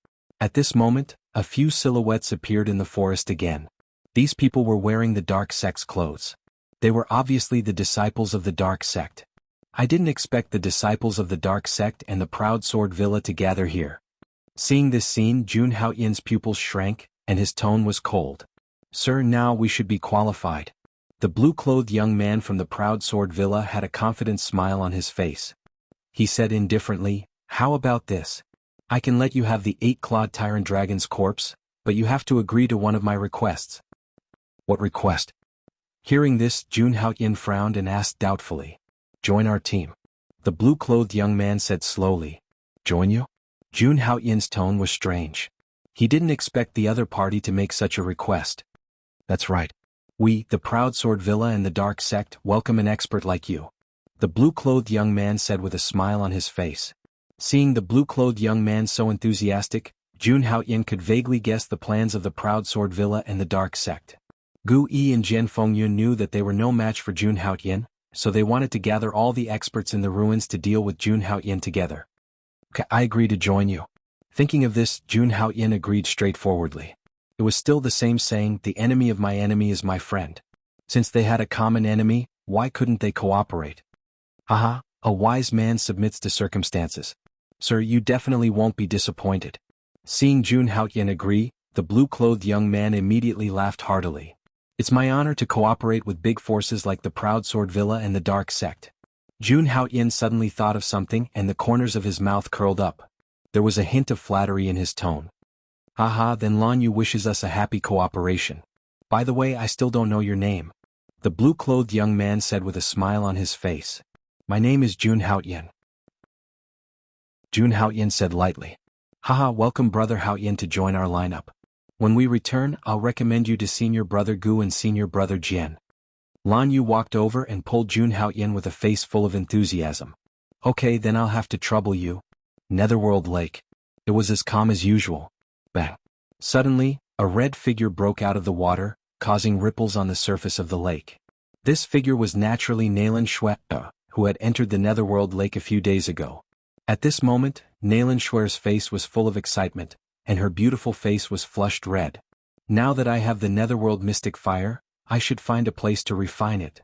At this moment, a few silhouettes appeared in the forest again. These people were wearing the Dark Sect's clothes. They were obviously the disciples of the Dark Sect. I didn't expect the disciples of the Dark Sect and the Proud Sword Villa to gather here. Seeing this scene, Jun Haoyan's pupils shrank, and his tone was cold. "Sir, now we should be qualified." The blue-clothed young man from the Proud Sword Villa had a confident smile on his face. He said indifferently, "How about this? I can let you have the 8-clawed tyrant dragon's corpse, but you have to agree to one of my requests." "What request?" Hearing this, Jun Haoyan frowned and asked doubtfully. "Join our team." The blue-clothed young man said slowly. "Join you?" Jun Haoyan's tone was strange. He didn't expect the other party to make such a request. "That's right. We, the Proud Sword Villa and the Dark Sect, welcome an expert like you," the blue-clothed young man said with a smile on his face. Seeing the blue-clothed young man so enthusiastic, Jun Haoyan could vaguely guess the plans of the Proud Sword Villa and the Dark Sect. Gu Yi and Jian Fengyun knew that they were no match for Jun Haoyan, so they wanted to gather all the experts in the ruins to deal with Jun Haoyan together. "Okay, I agree to join you." Thinking of this, Jun Haoyan agreed straightforwardly. It was still the same saying, "The enemy of my enemy is my friend." Since they had a common enemy, why couldn't they cooperate? Haha, a wise man submits to circumstances. Sir, you definitely won't be disappointed. Seeing Jun Haoyan agree, the blue-clothed young man immediately laughed heartily. "It's my honor to cooperate with big forces like the Proud Sword Villa and the Dark Sect." Jun Haoyan suddenly thought of something and the corners of his mouth curled up. There was a hint of flattery in his tone. "Haha, then Lan Yu wishes us a happy cooperation. By the way, I still don't know your name," the blue-clothed young man said with a smile on his face. "My name is Jun Haoyan." Jun Haoyan said lightly. "Haha, welcome Brother Haoyan to join our lineup. When we return, I'll recommend you to Senior Brother Gu and Senior Brother Jian." Lan Yu walked over and pulled Jun Haoyan with a face full of enthusiasm. "Okay, then I'll have to trouble you." Netherworld Lake. It was as calm as usual. Bang. Suddenly, a red figure broke out of the water, causing ripples on the surface of the lake. This figure was naturally Nalan Shui, who had entered the Netherworld Lake a few days ago. At this moment, Nalan Shui's face was full of excitement, and her beautiful face was flushed red. "Now that I have the Netherworld Mystic Fire, I should find a place to refine it,"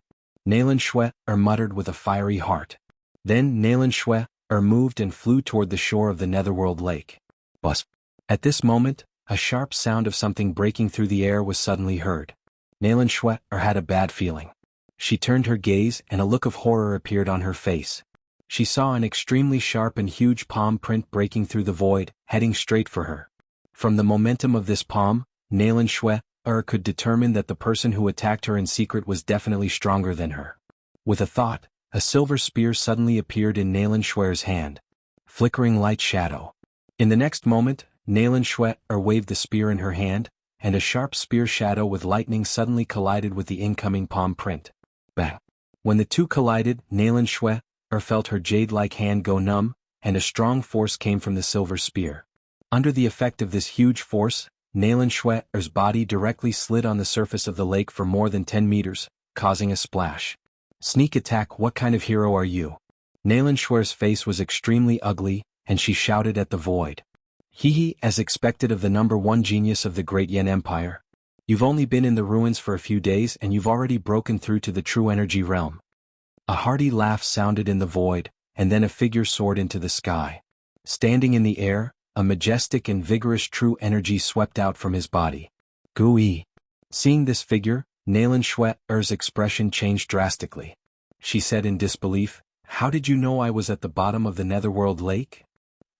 Nalan Shui muttered with a fiery heart. Then Nalan Shui moved and flew toward the shore of the Netherworld Lake. Buzz. At this moment, a sharp sound of something breaking through the air was suddenly heard. Nalan Shui had a bad feeling. She turned her gaze and a look of horror appeared on her face. She saw an extremely sharp and huge palm print breaking through the void, heading straight for her. From the momentum of this palm, Nalan Shui could determine that the person who attacked her in secret was definitely stronger than her. With a thought, a silver spear suddenly appeared in Nalan Shui's hand. Flickering light shadow. In the next moment, Nalan Shui waved the spear in her hand, and a sharp spear shadow with lightning suddenly collided with the incoming palm print. Bang! When the two collided, Nalan Shui felt her jade-like hand go numb, and a strong force came from the silver spear. Under the effect of this huge force, Nalan Shui's body directly slid on the surface of the lake for more than 10 meters, causing a splash. "Sneak attack, what kind of hero are you?" Nalan Shui's face was extremely ugly, and she shouted at the void. "Hee, as expected of the #1 genius of the Great Yen Empire. You've only been in the ruins for a few days and you've already broken through to the true energy realm." A hearty laugh sounded in the void, and then a figure soared into the sky. Standing in the air, a majestic and vigorous true energy swept out from his body. Gui. Seeing this figure, Nalan Shue's expression changed drastically. She said in disbelief, "How did you know I was at the bottom of the Netherworld Lake?"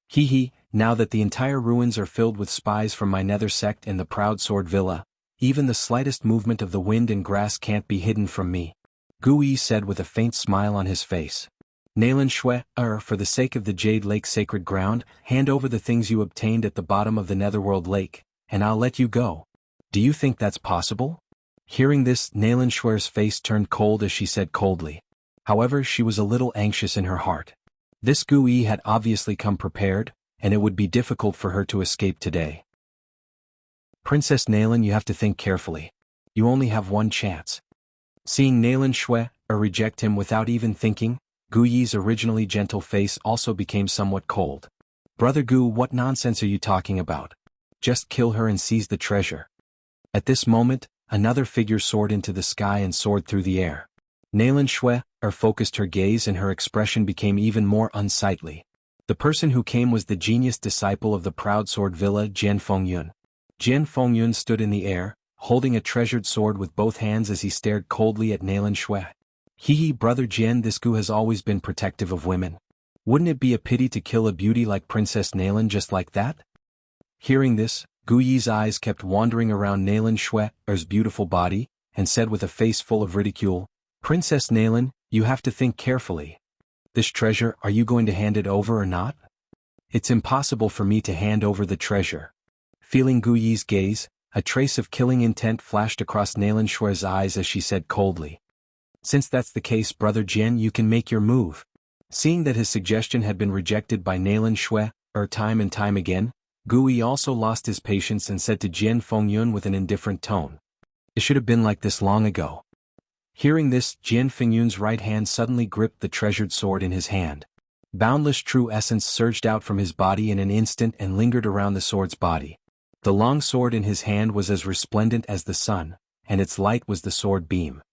Hee, now that the entire ruins are filled with spies from my nether sect and the Proud Sword Villa, even the slightest movement of the wind and grass can't be hidden from me. Gui said with a faint smile on his face. Nalan Shue, for the sake of the Jade Lake sacred ground, hand over the things you obtained at the bottom of the Netherworld Lake, and I'll let you go. Do you think that's possible? Hearing this, Nalan Shue's face turned cold as she said coldly. However, she was a little anxious in her heart. This Gui had obviously come prepared, and it would be difficult for her to escape today. Princess Nalan, you have to think carefully. You only have one chance. Seeing Nalan Shue reject him without even thinking, Guyi's originally gentle face also became somewhat cold. Brother Gu, what nonsense are you talking about? Just kill her and seize the treasure. At this moment, another figure soared into the sky and soared through the air. Nalan Shue focused her gaze and her expression became even more unsightly. The person who came was the genius disciple of the Proud Sword Villa, Jian Fengyun. Jian Fengyun stood in the air, holding a treasured sword with both hands as he stared coldly at Nalan Shue. Hee, brother Jian, this Gu has always been protective of women. Wouldn't it be a pity to kill a beauty like Princess Nalan just like that? Hearing this, Guyi's eyes kept wandering around Nalan Shue's beautiful body, and said with a face full of ridicule, Princess Nalan, you have to think carefully. This treasure, are you going to hand it over or not? It's impossible for me to hand over the treasure. Feeling Guyi's gaze, a trace of killing intent flashed across Nalan Shue's eyes as she said coldly. Since that's the case, brother Jian, you can make your move. Seeing that his suggestion had been rejected by Nalan Shue time and time again, Gui also lost his patience and said to Jian Fengyun with an indifferent tone. It should have been like this long ago. Hearing this, Jian Fengyun's right hand suddenly gripped the treasured sword in his hand. Boundless true essence surged out from his body in an instant and lingered around the sword's body. The long sword in his hand was as resplendent as the sun, and its light was the sword beam.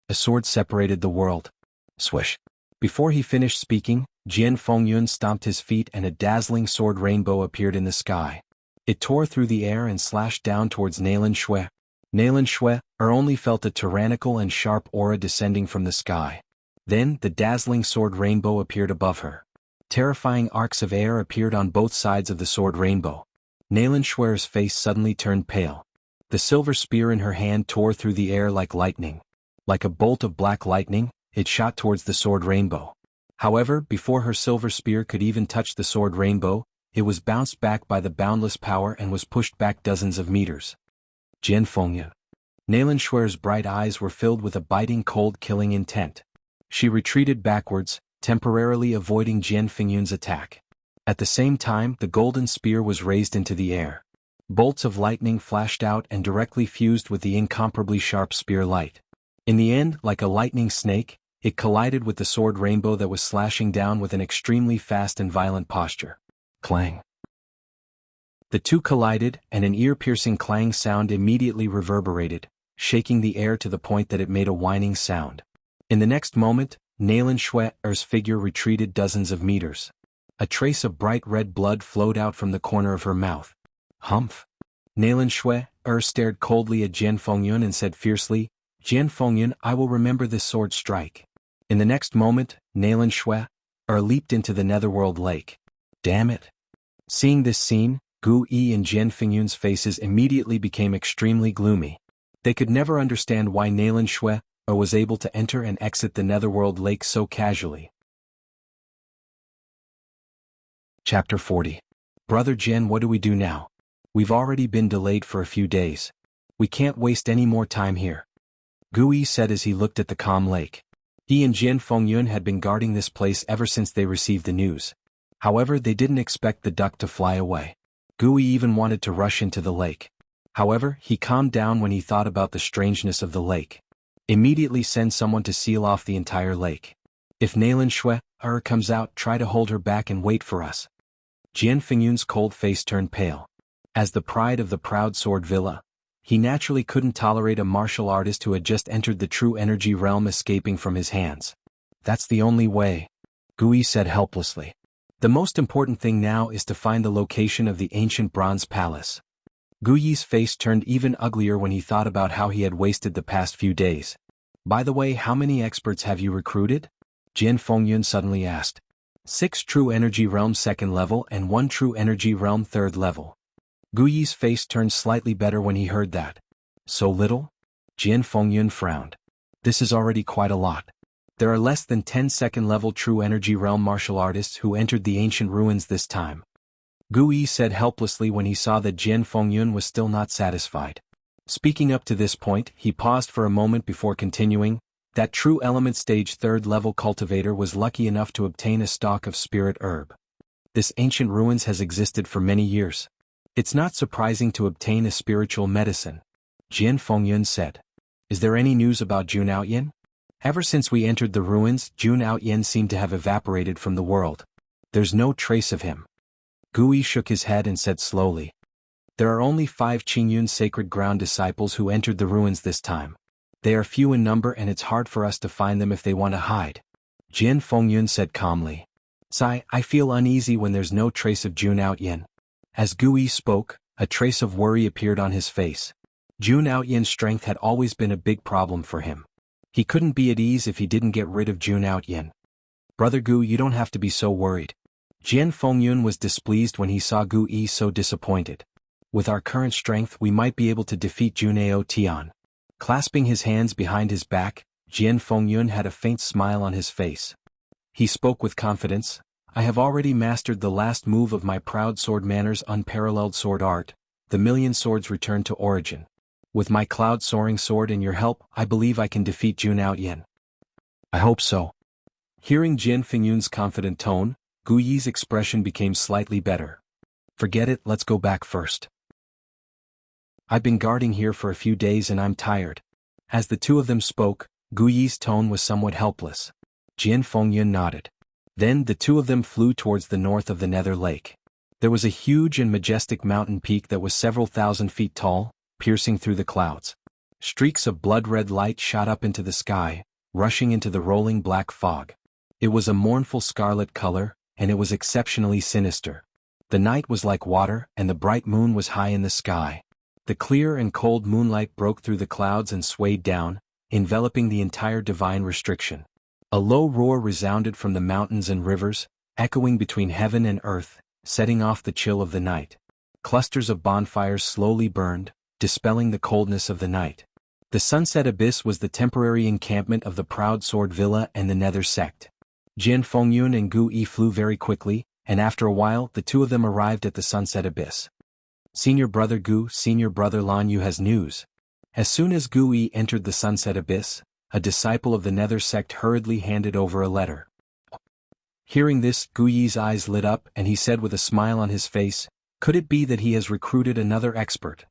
A sword separated the world. Swish. Before he finished speaking, Jian Fengyun stomped his feet and a dazzling sword rainbow appeared in the sky. It tore through the air and slashed down towards Nalan Shue. Nalan Shue only felt a tyrannical and sharp aura descending from the sky. Then, the dazzling sword rainbow appeared above her. Terrifying arcs of air appeared on both sides of the sword rainbow. Nalan Shue's face suddenly turned pale. The silver spear in her hand tore through the air like lightning. Like a bolt of black lightning, it shot towards the sword rainbow. However, before her silver spear could even touch the sword rainbow, it was bounced back by the boundless power and was pushed back dozens of meters. Jian Fengyun. Nalan Shue's bright eyes were filled with a biting cold killing intent. She retreated backwards, temporarily avoiding Jian Fengyun's attack. At the same time, the golden spear was raised into the air. Bolts of lightning flashed out and directly fused with the incomparably sharp spear light. In the end, like a lightning snake, it collided with the sword rainbow that was slashing down with an extremely fast and violent posture. Clang. The two collided, and an ear-piercing clang sound immediately reverberated, shaking the air to the point that it made a whining sound. In the next moment, Nalan Shue's figure retreated dozens of meters. A trace of bright red blood flowed out from the corner of her mouth. Humph. Nalan Shue stared coldly at Jian Fengyun and said fiercely, Jian Fengyun, I will remember this sword strike. In the next moment, Nalan Shue leaped into the Netherworld Lake. Damn it. Seeing this scene, Gu Yi and Jian Fengyun's faces immediately became extremely gloomy. They could never understand why Nalan Shue was able to enter and exit the Netherworld Lake so casually. Chapter 40. Brother Jian, what do we do now? We've already been delayed for a few days. We can't waste any more time here. Gu Yi said as he looked at the calm lake. He and Jian Fengyun had been guarding this place ever since they received the news. However, they didn't expect the duck to fly away. Gu Yi even wanted to rush into the lake. However, he calmed down when he thought about the strangeness of the lake. Immediately send someone to seal off the entire lake. If Nalan Shue comes out, try to hold her back and wait for us. Jian Fengyun's cold face turned pale. As the pride of the Proud Sword Villa, he naturally couldn't tolerate a martial artist who had just entered the true energy realm escaping from his hands. That's the only way, Gu Yi said helplessly. The most important thing now is to find the location of the ancient bronze palace. Gu Yi's face turned even uglier when he thought about how he had wasted the past few days. By the way, how many experts have you recruited? Jian Fengyun suddenly asked. 6 true energy realm 2nd level and 1 true energy realm 3rd level. Gu Yi's face turned slightly better when he heard that. So little? Jian Fengyun frowned. This is already quite a lot. There are less than 10 2nd level true energy realm martial artists who entered the ancient ruins this time. Gu Yi said helplessly when he saw that Jian Fengyun was still not satisfied. Speaking up to this point, he paused for a moment before continuing. That true element stage 3rd level cultivator was lucky enough to obtain a stalk of spirit herb. This ancient ruins has existed for many years. It's not surprising to obtain a spiritual medicine. Jian Fengyun said. Is there any news about Jun Outyin? Ever since we entered the ruins, Jun Outyin seemed to have evaporated from the world. There's no trace of him. Gu Yi shook his head and said slowly. There are only 5 Qingyun sacred ground disciples who entered the ruins this time. They are few in number and it's hard for us to find them if they want to hide. Jian Fengyun said calmly. Sai, I feel uneasy when there's no trace of Jun Outyin. As Gu Yi spoke, a trace of worry appeared on his face. Jun Outyin's strength had always been a big problem for him. He couldn't be at ease if he didn't get rid of Jun Outyin. Brother Gu, you don't have to be so worried. Jian Fengyun was displeased when he saw Gu Yi so disappointed. With our current strength we might be able to defeat Junao Tian. Clasping his hands behind his back, Jian Fengyun had a faint smile on his face. He spoke with confidence. I have already mastered the last move of my proud sword manners' unparalleled sword art, the million swords return to origin. With my cloud-soaring sword and your help, I believe I can defeat Jun Outyin. I hope so. Hearing Jian Fengyun's confident tone, Gu Yi's expression became slightly better. Forget it, let's go back first. I've been guarding here for a few days and I'm tired. As the two of them spoke, Gu Yi's tone was somewhat helpless. Jian Fengyun nodded. Then the two of them flew towards the north of the Nether Lake. There was a huge and majestic mountain peak that was several thousand feet tall, piercing through the clouds. Streaks of blood-red light shot up into the sky, rushing into the rolling black fog. It was a mournful scarlet color, and it was exceptionally sinister. The night was like water, and the bright moon was high in the sky. The clear and cold moonlight broke through the clouds and swayed down, enveloping the entire divine restriction. A low roar resounded from the mountains and rivers, echoing between heaven and earth, setting off the chill of the night. Clusters of bonfires slowly burned, dispelling the coldness of the night. The Sunset Abyss was the temporary encampment of the Proud Sword Villa and the Nether Sect. Jian Fengyun and Gu Yi flew very quickly, and after a while the two of them arrived at the Sunset Abyss. Senior Brother Gu, Senior Brother Lan Yu has news. As soon as Gu Yi entered the Sunset Abyss, a disciple of the Nether Sect hurriedly handed over a letter. Hearing this, Gu Yi's eyes lit up and he said with a smile on his face, could it be that he has recruited another expert?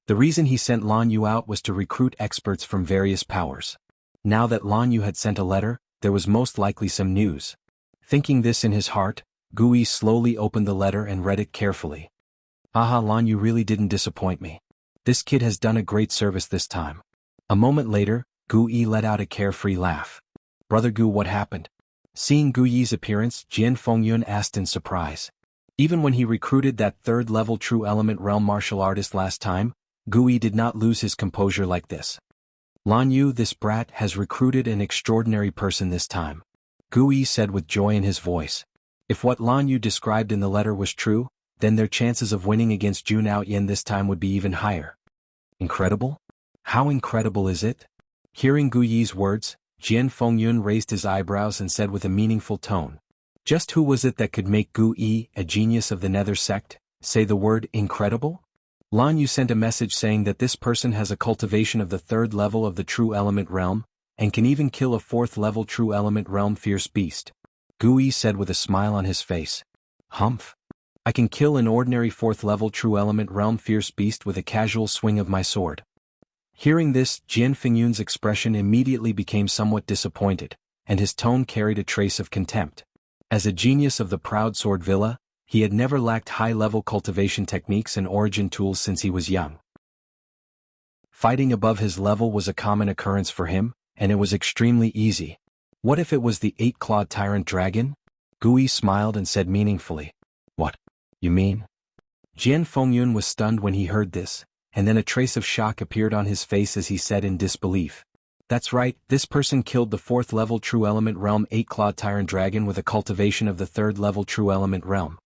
The reason he sent Lan Yu out was to recruit experts from various powers. Now that Lan Yu had sent a letter, there was most likely some news. Thinking this in his heart, Gu Yi slowly opened the letter and read it carefully. Aha, Lan Yu really didn't disappoint me. This kid has done a great service this time. A moment later, Gu Yi let out a carefree laugh. Brother Gu, what happened? Seeing Gu Yi's appearance, Jian Fengyun asked in surprise. Even when he recruited that 3rd-level True Element Realm martial artist last time, Gu Yi did not lose his composure like this. Lan Yu, this brat, has recruited an extraordinary person this time. Gu Yi said with joy in his voice. If what Lan Yu described in the letter was true, then their chances of winning against Jun Outyin this time would be even higher. Incredible? How incredible is it? Hearing Gu Yi's words, Jian Fengyun raised his eyebrows and said with a meaningful tone. Just who was it that could make Gu Yi, a genius of the Nether Sect, say the word incredible? Lan Yu sent a message saying that this person has a cultivation of the 3rd level of the True Element Realm, and can even kill a 4th-level True Element Realm fierce beast. Gu Yi said with a smile on his face. Humph. I can kill an ordinary 4th-level True Element Realm fierce beast with a casual swing of my sword. Hearing this, Jian Fengyun's expression immediately became somewhat disappointed, and his tone carried a trace of contempt. As a genius of the Proud Sword Villa, he had never lacked high-level cultivation techniques and origin tools since he was young. Fighting above his level was a common occurrence for him, and it was extremely easy. What if it was the 8-clawed tyrant dragon? Gui smiled and said meaningfully. What? You mean? Jian Fengyun was stunned when he heard this, and then a trace of shock appeared on his face as he said in disbelief. That's right, this person killed the 4th level True Element Realm 8-clawed Tyrant Dragon with a cultivation of the 3rd level True Element Realm.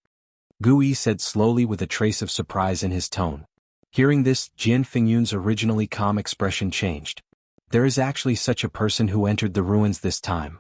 Gui said slowly with a trace of surprise in his tone. Hearing this, Jian Fengyun's originally calm expression changed. There is actually such a person who entered the ruins this time.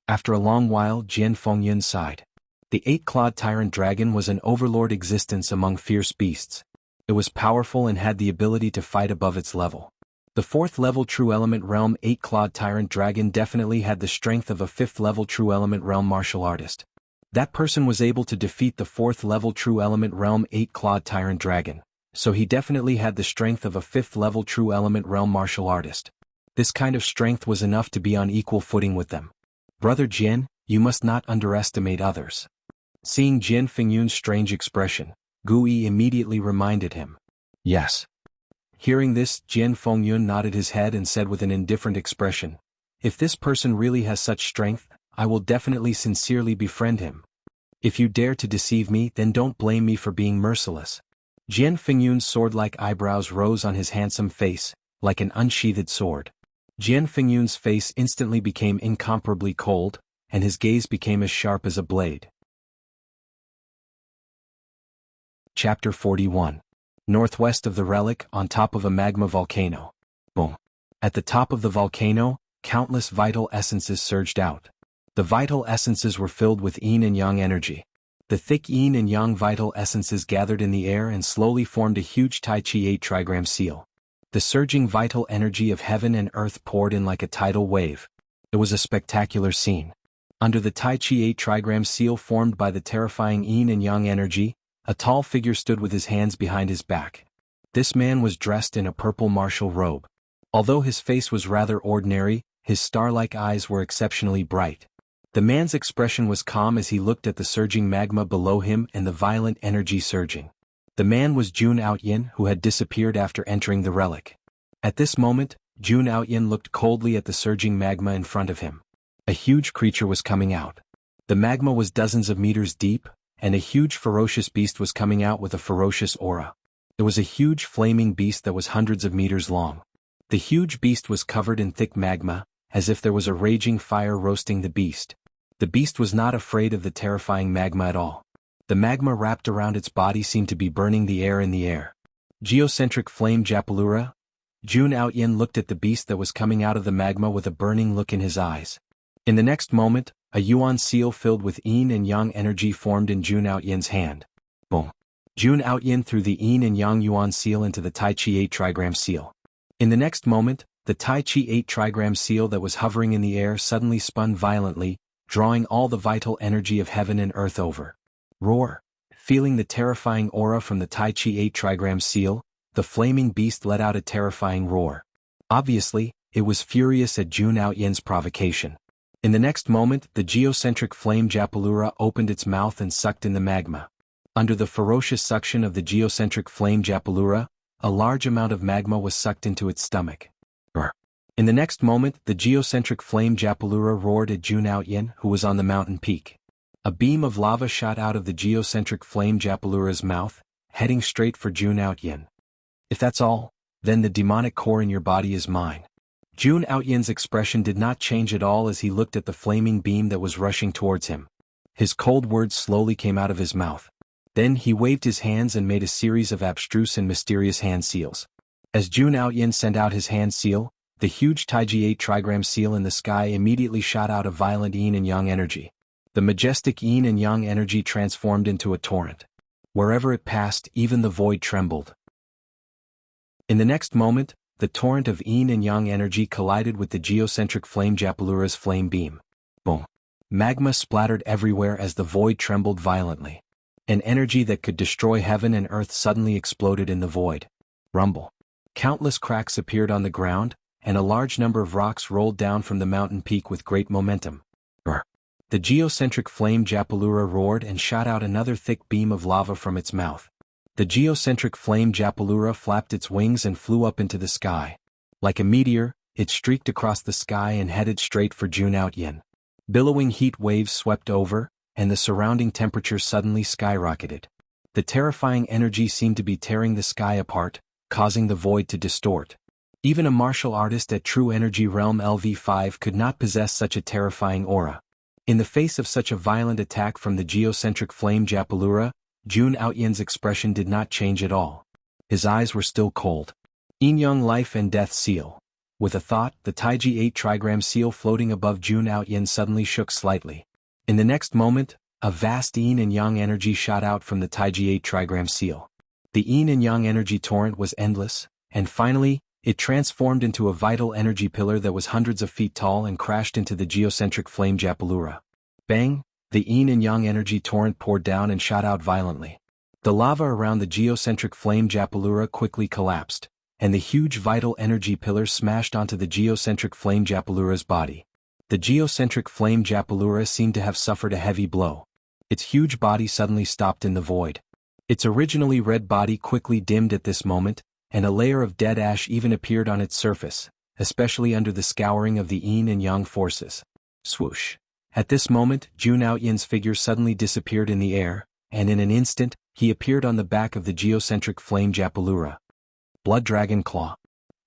After a long while, Jian Fengyun sighed. The 8-clawed Tyrant Dragon was an overlord existence among fierce beasts. It was powerful and had the ability to fight above its level. The 4th level True Element Realm 8-clawed Tyrant Dragon definitely had the strength of a 5th level True Element Realm martial artist. That person was able to defeat the 4th level True Element Realm 8-clawed Tyrant Dragon, so he definitely had the strength of a 5th level True Element Realm martial artist. This kind of strength was enough to be on equal footing with them. Brother Jian, you must not underestimate others. Seeing Jian Fengyun's strange expression, Gui immediately reminded him. Yes. Hearing this, Jian Fengyun nodded his head and said with an indifferent expression, if this person really has such strength, I will definitely sincerely befriend him. If you dare to deceive me, then don't blame me for being merciless. Jian Fengyun's sword-like eyebrows rose on his handsome face, like an unsheathed sword. Jian Fengyun's face instantly became incomparably cold, and his gaze became as sharp as a blade. Chapter 41. Northwest of the relic, on top of a magma volcano. Boom. At the top of the volcano, countless vital essences surged out. The vital essences were filled with yin and yang energy. The thick yin and yang vital essences gathered in the air and slowly formed a huge Tai Chi 8 trigram seal. The surging vital energy of heaven and earth poured in like a tidal wave. It was a spectacular scene. Under the Tai Chi 8 trigram seal formed by the terrifying yin and yang energy, a tall figure stood with his hands behind his back. This man was dressed in a purple martial robe. Although his face was rather ordinary, his star-like eyes were exceptionally bright. The man's expression was calm as he looked at the surging magma below him and the violent energy surging. The man was Jun Outyin, who had disappeared after entering the relic. At this moment, Jun Outyin looked coldly at the surging magma in front of him. A huge creature was coming out. The magma was dozens of meters deep, and a huge ferocious beast was coming out with a ferocious aura. It was a huge flaming beast that was hundreds of meters long. The huge beast was covered in thick magma, as if there was a raging fire roasting the beast. The beast was not afraid of the terrifying magma at all. The magma wrapped around its body seemed to be burning the air in the air. Geocentric flame Japalura? Jun Outyin looked at the beast that was coming out of the magma with a burning look in his eyes. In the next moment, a yuan seal filled with yin and yang energy formed in Jun Outyin's hand. Boom. Jun Outyin threw the yin and yang yuan seal into the Tai Chi 8 trigram seal. In the next moment, the Tai Chi 8 trigram seal that was hovering in the air suddenly spun violently, drawing all the vital energy of heaven and earth over. Roar! Feeling the terrifying aura from the Tai Chi 8 trigram seal, the flaming beast let out a terrifying roar. Obviously, it was furious at Jun Outyin's provocation. In the next moment, the geocentric flame Japalura opened its mouth and sucked in the magma. Under the ferocious suction of the geocentric flame Japalura, a large amount of magma was sucked into its stomach. In the next moment, the geocentric flame Japalura roared at Jun Outyin, who was on the mountain peak. A beam of lava shot out of the geocentric flame Japalura's mouth, heading straight for Jun Outyin. If that's all, then the demonic core in your body is mine. Jun Outyin's expression did not change at all as he looked at the flaming beam that was rushing towards him. His cold words slowly came out of his mouth. Then he waved his hands and made a series of abstruse and mysterious hand seals. As Jun Outyin sent out his hand seal, the huge Taiji 8 trigram seal in the sky immediately shot out a violent yin and yang energy. The majestic yin and yang energy transformed into a torrent. Wherever it passed, even the void trembled. In the next moment, the torrent of yin and yang energy collided with the geocentric flame Japalura's flame beam. Boom. Magma splattered everywhere as the void trembled violently. An energy that could destroy heaven and earth suddenly exploded in the void. Rumble. Countless cracks appeared on the ground, and a large number of rocks rolled down from the mountain peak with great momentum. The geocentric flame Japalura roared and shot out another thick beam of lava from its mouth. The geocentric flame Japalura flapped its wings and flew up into the sky. Like a meteor, it streaked across the sky and headed straight for Jun Outyin. Billowing heat waves swept over, and the surrounding temperature suddenly skyrocketed. The terrifying energy seemed to be tearing the sky apart, causing the void to distort. Even a martial artist at True Energy Realm LV5 could not possess such a terrifying aura. In the face of such a violent attack from the geocentric flame Japalura, Jun Outyen's expression did not change at all. His eyes were still cold. Yin-Yang Life and Death Seal. With a thought, the Taiji 8 trigram seal floating above Jun Outyen suddenly shook slightly. In the next moment, a vast Yin and Yang energy shot out from the Taiji 8 trigram seal. The Yin and Yang energy torrent was endless, and finally, it transformed into a vital energy pillar that was hundreds of feet tall and crashed into the geocentric flame Japalura. Bang! The Yin and Yang energy torrent poured down and shot out violently. The lava around the geocentric flame Japalura quickly collapsed, and the huge vital energy pillar smashed onto the geocentric flame Japalura's body. The geocentric flame Japalura seemed to have suffered a heavy blow. Its huge body suddenly stopped in the void. Its originally red body quickly dimmed at this moment, and a layer of dead ash even appeared on its surface, especially under the scouring of the Yin and Yang forces. Swoosh! At this moment, Jun Outyen's figure suddenly disappeared in the air, and in an instant, he appeared on the back of the geocentric flame Japalura. Blood Dragon Claw.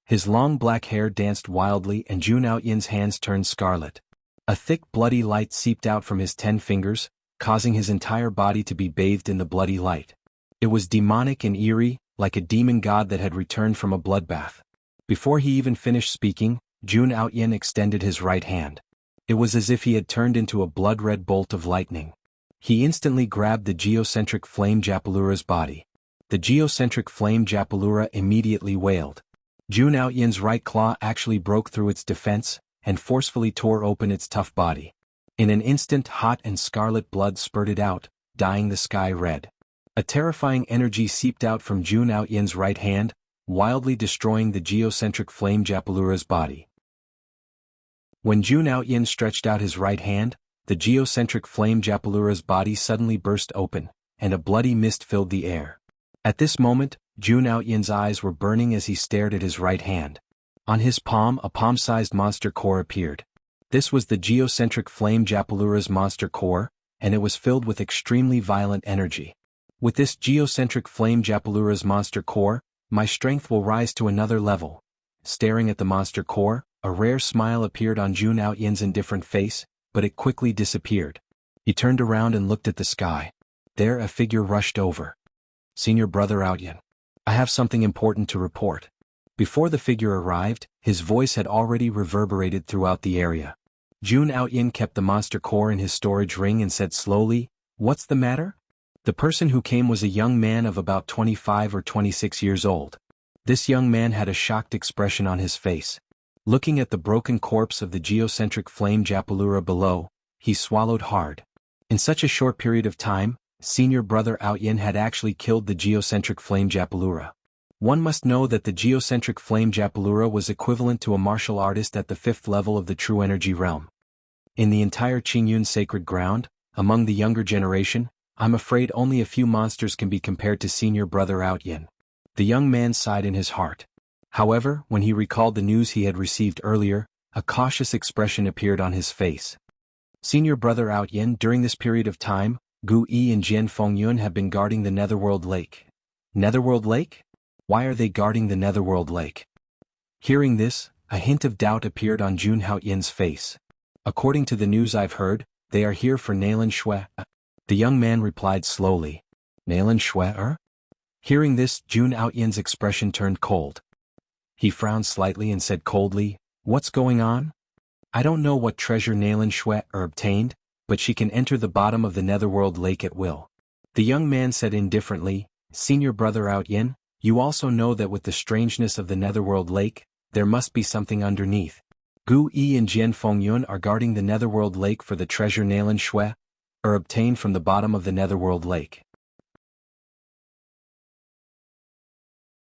His long black hair danced wildly and Jun Outyen's hands turned scarlet. A thick bloody light seeped out from his 10 fingers, causing his entire body to be bathed in the bloody light. It was demonic and eerie, like a demon god that had returned from a bloodbath. Before he even finished speaking, Jun Outyen extended his right hand. It was as if he had turned into a blood-red bolt of lightning. He instantly grabbed the geocentric flame Japalura's body. The geocentric flame Japalura immediately wailed. Jun Outyen's right claw actually broke through its defense, and forcefully tore open its tough body. In an instant hot and scarlet blood spurted out, dyeing the sky red. A terrifying energy seeped out from Jun Outyen's right hand, wildly destroying the geocentric flame Japalura's body. When Jun Outyen stretched out his right hand, the geocentric flame Japalura's body suddenly burst open, and a bloody mist filled the air. At this moment, Jun Outyen's eyes were burning as he stared at his right hand. On his palm a palm-sized monster core appeared. This was the geocentric flame Japalura's monster core, and it was filled with extremely violent energy. With this geocentric flame Japalura's monster core, my strength will rise to another level. Staring at the monster core, a rare smile appeared on Jun Outyen's indifferent face, but it quickly disappeared. He turned around and looked at the sky. There a figure rushed over. "Senior Brother Outyen, I have something important to report." Before the figure arrived, his voice had already reverberated throughout the area. Jun Outyen kept the monster core in his storage ring and said slowly, "What's the matter?" The person who came was a young man of about 25 or 26 years old. This young man had a shocked expression on his face. Looking at the broken corpse of the geocentric flame Japalura below, he swallowed hard. In such a short period of time, Senior Brother Outyen had actually killed the geocentric flame Japalura. One must know that the geocentric flame Japalura was equivalent to a martial artist at the 5th level of the True Energy Realm. In the entire Qingyun sacred ground, among the younger generation, I'm afraid only a few monsters can be compared to Senior Brother Outyen. The young man sighed in his heart. However, when he recalled the news he had received earlier, a cautious expression appeared on his face. Senior Brother Outyen, during this period of time, Gu Yi and Jian Fengyun have been guarding the Netherworld Lake. Netherworld Lake? Why are they guarding the Netherworld Lake? Hearing this, a hint of doubt appeared on Jun Outyen's face. According to the news I've heard, they are here for Nalan Shui. The young man replied slowly. Nalan Shui? Hearing this, Jun Outyen's expression turned cold. He frowned slightly and said coldly, "What's going on? I don't know what treasure Nalan Shui obtained, but she can enter the bottom of the Netherworld Lake at will." The young man said indifferently, "Senior Brother Outyen, you also know that with the strangeness of the Netherworld Lake, there must be something underneath. Gu Yi and Jian Fengyun are guarding the Netherworld Lake for the treasure Nalan Shui, obtained from the bottom of the Netherworld Lake."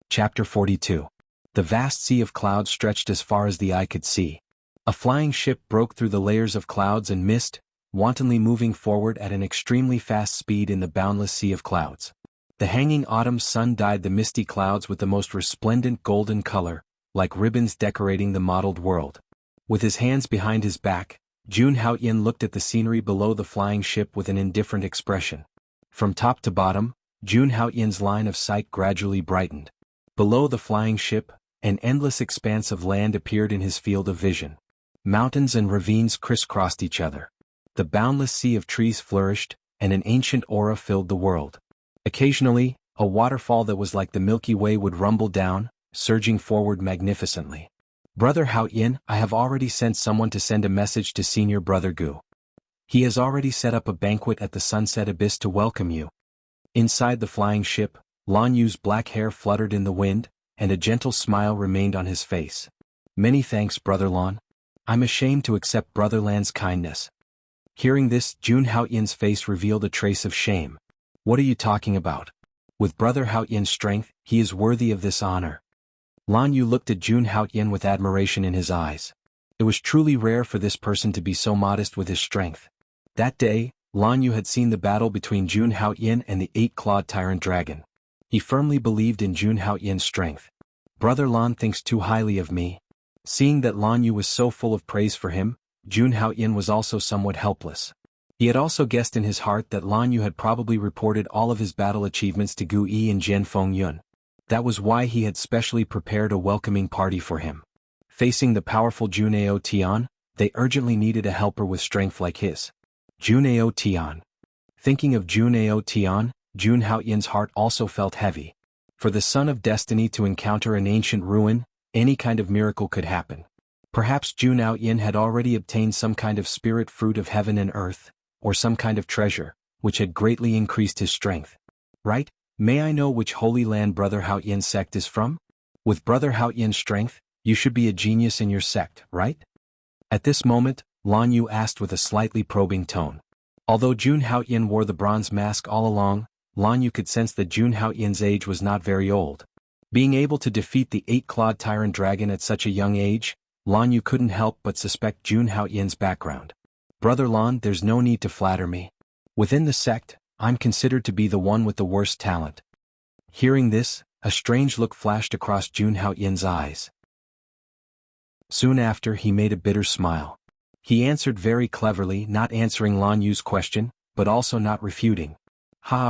Chapter 42. The vast sea of clouds stretched as far as the eye could see. A flying ship broke through the layers of clouds and mist, wantonly moving forward at an extremely fast speed in the boundless sea of clouds. The hanging autumn sun dyed the misty clouds with the most resplendent golden color, like ribbons decorating the mottled world. With his hands behind his back, Jun Haoyin looked at the scenery below the flying ship with an indifferent expression. From top to bottom, Jun Haoyin's line of sight gradually brightened. Below the flying ship, an endless expanse of land appeared in his field of vision. Mountains and ravines crisscrossed each other. The boundless sea of trees flourished, and an ancient aura filled the world. Occasionally, a waterfall that was like the Milky Way would rumble down, surging forward magnificently. Brother Haoyin, I have already sent someone to send a message to Senior Brother Gu. He has already set up a banquet at the Sunset Abyss to welcome you. Inside the flying ship, Lan Yu's black hair fluttered in the wind, and a gentle smile remained on his face. Many thanks, Brother Lan. I'm ashamed to accept Brother Lan's kindness. Hearing this, Jun Haoyin's face revealed a trace of shame. What are you talking about? With Brother Haoyin's strength, he is worthy of this honor. Lan Yu looked at Jun Haoyin with admiration in his eyes. It was truly rare for this person to be so modest with his strength. That day, Lan Yu had seen the battle between Jun Haoyin and the 8-clawed tyrant dragon. He firmly believed in Jun Haoyin's strength. Brother Lan thinks too highly of me. Seeing that Lan Yu was so full of praise for him, Jun Haoyin was also somewhat helpless. He had also guessed in his heart that Lan Yu had probably reported all of his battle achievements to Gu Yi and Jian Fengyun. That was why he had specially prepared a welcoming party for him. Facing the powerful Juneo Tian, they urgently needed a helper with strength like his. Juneo Tian. Thinking of Juneo Tian, Jun Haoyin's heart also felt heavy. For the son of destiny to encounter an ancient ruin, any kind of miracle could happen. Perhaps Jun Haoyin had already obtained some kind of spirit fruit of heaven and earth, or some kind of treasure, which had greatly increased his strength. Right? May I know which Holy Land Brother Haoyin's sect is from? With Brother Haoyin's strength, you should be a genius in your sect, right? At this moment, Lan Yu asked with a slightly probing tone. Although Jun Haoyin wore the bronze mask all along, Lan Yu could sense that Jun Haoyin's age was not very old. Being able to defeat the 8-clawed tyrant dragon at such a young age, Lan Yu couldn't help but suspect Jun Haoyin's background. Brother Lan, there's no need to flatter me. Within the sect, I'm considered to be the one with the worst talent. Hearing this, a strange look flashed across Jun Haoyin's eyes. Soon after, he made a bitter smile. He answered very cleverly, not answering Lan Yu's question, but also not refuting.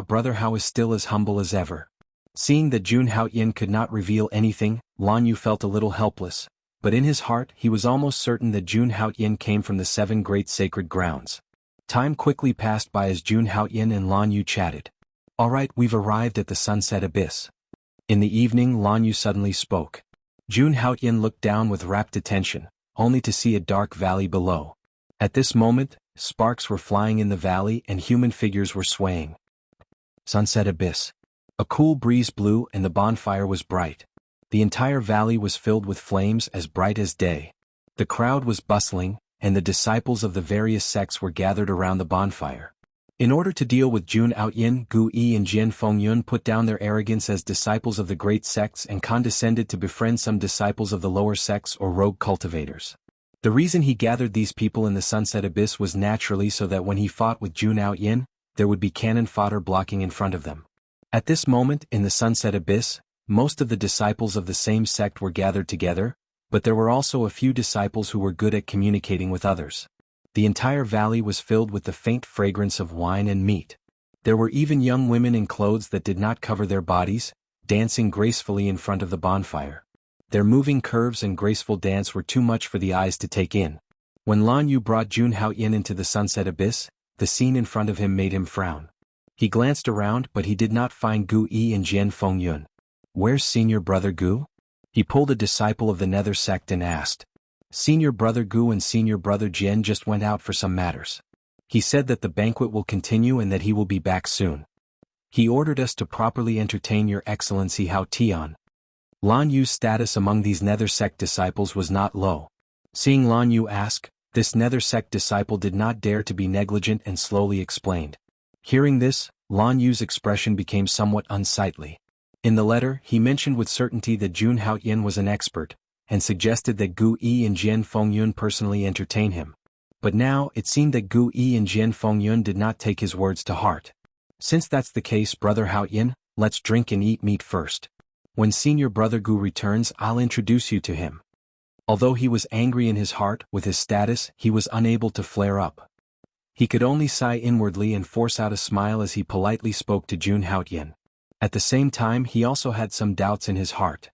Brother Hao is still as humble as ever. Seeing that Jun Haoyin could not reveal anything, Lan Yu felt a little helpless, but in his heart he was almost certain that Jun Haoyin came from the 7 great sacred grounds. Time quickly passed by as Jun Haoyin and Lan Yu chatted. Alright, we've arrived at the Sunset Abyss. In the evening, Lan Yu suddenly spoke. Jun Haoyin looked down with rapt attention, only to see a dark valley below. At this moment, sparks were flying in the valley and human figures were swaying. Sunset Abyss. A cool breeze blew and the bonfire was bright. The entire valley was filled with flames as bright as day. The crowd was bustling, and the disciples of the various sects were gathered around the bonfire. In order to deal with Jun Haoyin, Gu Yi and Jian Fengyun put down their arrogance as disciples of the great sects and condescended to befriend some disciples of the lower sects or rogue cultivators. The reason he gathered these people in the Sunset Abyss was naturally so that when he fought with Jun Haoyin, there would be cannon fodder blocking in front of them. At this moment in the Sunset Abyss, most of the disciples of the same sect were gathered together, but there were also a few disciples who were good at communicating with others. The entire valley was filled with the faint fragrance of wine and meat. There were even young women in clothes that did not cover their bodies, dancing gracefully in front of the bonfire. Their moving curves and graceful dance were too much for the eyes to take in. When Lan Yu brought Jun Haoyin into the Sunset Abyss, the scene in front of him made him frown. He glanced around but he did not find Gu Yi and Jian Fengyun. Where's Senior Brother Gu? He pulled a disciple of the Nether sect and asked. Senior Brother Gu and Senior Brother Jian just went out for some matters. He said that the banquet will continue and that he will be back soon. He ordered us to properly entertain Your Excellency Hao Tian. Lan Yu's status among these Nether sect disciples was not low. Seeing Lan Yu ask, this Nether sect disciple did not dare to be negligent and slowly explained. Hearing this, Lan Yu's expression became somewhat unsightly. In the letter, he mentioned with certainty that Jun Haoyin was an expert, and suggested that Gu Yi and Jian Fengyun personally entertain him. But now, it seemed that Gu Yi and Jian Fengyun did not take his words to heart. Since that's the case, Brother Haoyin, let's drink and eat meat first. When Senior Brother Gu returns, I'll introduce you to him. Although he was angry in his heart with his status, he was unable to flare up. He could only sigh inwardly and force out a smile as he politely spoke to Jun Haotian. At the same time, he also had some doubts in his heart.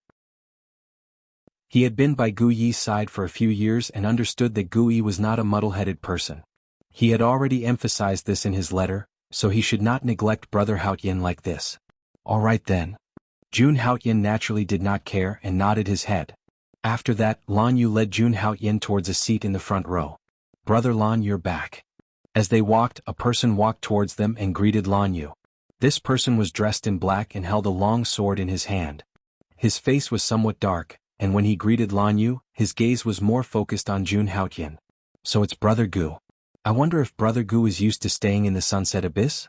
He had been by Gu Yi's side for a few years and understood that Gu Yi was not a muddle-headed person. He had already emphasized this in his letter, so he should not neglect Brother Haotian like this. All right then. Jun Haotian naturally did not care and nodded his head. After that, Lan Yu led Jun Haotian towards a seat in the front row. Brother Lan, you're back. As they walked, a person walked towards them and greeted Lan Yu. This person was dressed in black and held a long sword in his hand. His face was somewhat dark, and when he greeted Lan Yu, his gaze was more focused on Jun Haotian. So it's Brother Gu. I wonder if Brother Gu is used to staying in the Sunset Abyss?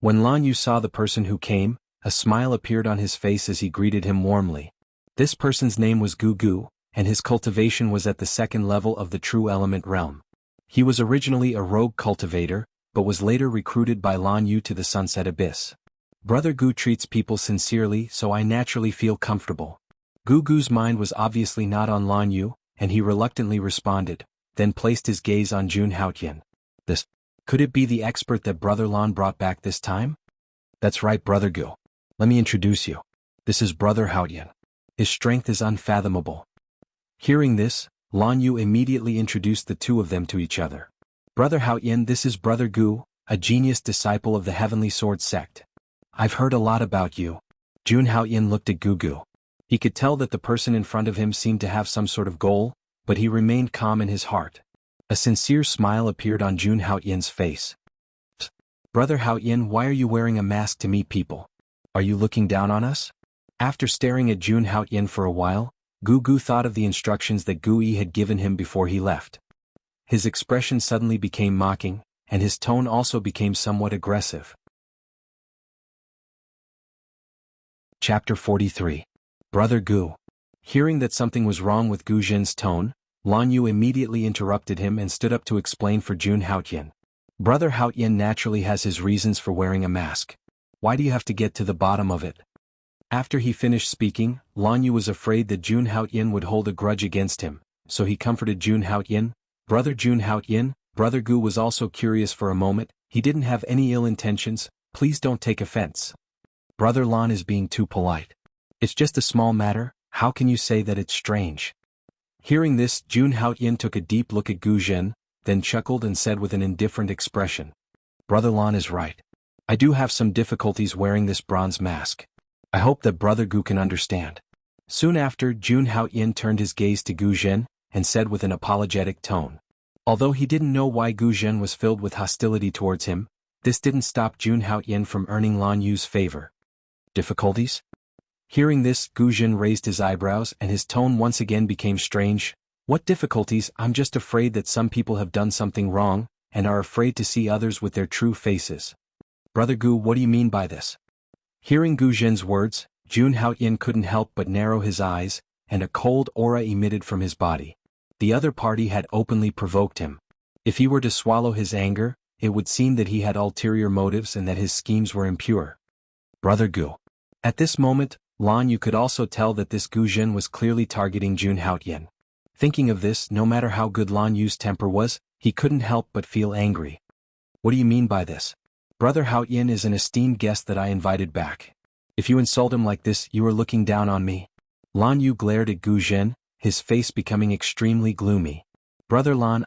When Lan Yu saw the person who came, a smile appeared on his face as he greeted him warmly. This person's name was Gu Gu, and his cultivation was at the second level of the True Element realm. He was originally a rogue cultivator, but was later recruited by Lan Yu to the Sunset Abyss. Brother Gu treats people sincerely, so I naturally feel comfortable. Gu Gu's mind was obviously not on Lan Yu, and he reluctantly responded, then placed his gaze on Jun Haotian. This, could it be the expert that Brother Lan brought back this time? That's right, Brother Gu. Let me introduce you. This is Brother Haotian. His strength is unfathomable. Hearing this, Lan Yu immediately introduced the two of them to each other. Brother Haotian, this is Brother Gu, a genius disciple of the Heavenly Sword sect. I've heard a lot about you. Jun Haotian looked at Gu Gu. He could tell that the person in front of him seemed to have some sort of goal, but he remained calm in his heart. A sincere smile appeared on Jun Haotian's face. Brother Haotian, why are you wearing a mask to meet people? Are you looking down on us? After staring at Jun Haotian for a while, Gu Gu thought of the instructions that Gu Yi had given him before he left. His expression suddenly became mocking, and his tone also became somewhat aggressive. Chapter 43. Brother Gu. Hearing that something was wrong with Gu Zhen's tone, Lan Yu immediately interrupted him and stood up to explain for Jun Haotian. Brother Haotian naturally has his reasons for wearing a mask. Why do you have to get to the bottom of it? After he finished speaking, Lan Yu was afraid that Jun Haotian would hold a grudge against him, so he comforted Jun Haotian. Brother Jun Haotian, Brother Gu was also curious for a moment. He didn't have any ill intentions, please don't take offense. Brother Lan is being too polite. It's just a small matter, how can you say that it's strange? Hearing this, Jun Haotian took a deep look at Gu Zhen, then chuckled and said with an indifferent expression. Brother Lan is right. I do have some difficulties wearing this bronze mask. I hope that Brother Gu can understand. Soon after, Jun Haotian turned his gaze to Gu Zhen, and said with an apologetic tone. Although he didn't know why Gu Zhen was filled with hostility towards him, this didn't stop Jun Haotian from earning Lan Yu's favor. Difficulties? Hearing this, Gu Zhen raised his eyebrows and his tone once again became strange. What difficulties? I'm just afraid that some people have done something wrong, and are afraid to see others with their true faces. Brother Gu, what do you mean by this? Hearing Gu Zhen's words, Jun Haotian couldn't help but narrow his eyes, and a cold aura emitted from his body. The other party had openly provoked him. If he were to swallow his anger, it would seem that he had ulterior motives and that his schemes were impure. Brother Gu. At this moment, Lan Yu could also tell that this Gu Zhen was clearly targeting Jun Haotian. Thinking of this, no matter how good Lan Yu's temper was, he couldn't help but feel angry. What do you mean by this? Brother Haotian is an esteemed guest that I invited back. If you insult him like this, you are looking down on me. Lan Yu glared at Gu Zhen, his face becoming extremely gloomy. Brother Lan,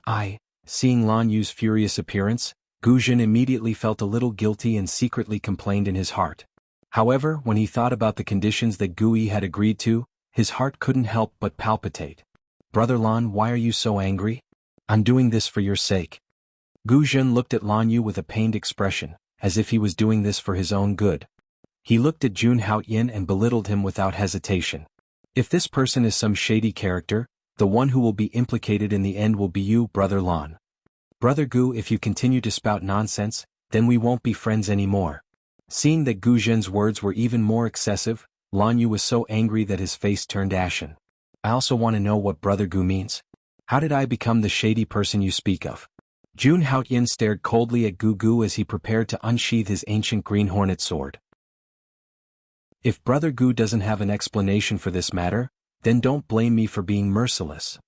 seeing Lan Yu's furious appearance, Gu Zhen immediately felt a little guilty and secretly complained in his heart. However, when he thought about the conditions that Gu Yi had agreed to, his heart couldn't help but palpitate. Brother Lan, why are you so angry? I'm doing this for your sake. Gu Zhen looked at Lan Yu with a pained expression, as if he was doing this for his own good. He looked at Jun Haotian and belittled him without hesitation. If this person is some shady character, the one who will be implicated in the end will be you, Brother Lan. Brother Gu, if you continue to spout nonsense, then we won't be friends anymore. Seeing that Gu Zhen's words were even more excessive, Lan Yu was so angry that his face turned ashen. I also want to know what Brother Gu means. How did I become the shady person you speak of? Jun Haotian stared coldly at Gu Gu as he prepared to unsheath his ancient green hornet sword. If Brother Gu doesn't have an explanation for this matter, then don't blame me for being merciless.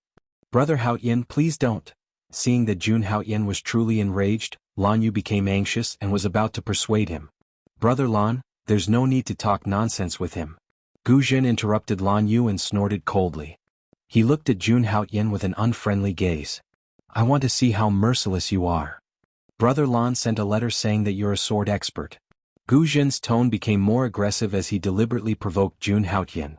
Brother Haoyin, please don't. Seeing that Jun Haoyin was truly enraged, Lan Yu became anxious and was about to persuade him. Brother Lan, there's no need to talk nonsense with him. Gu Zhen interrupted Lan Yu and snorted coldly. He looked at Jun Haoyin with an unfriendly gaze. I want to see how merciless you are. Brother Lan sent a letter saying that you're a sword expert. Gu Zhen's tone became more aggressive as he deliberately provoked Jun Haoyin.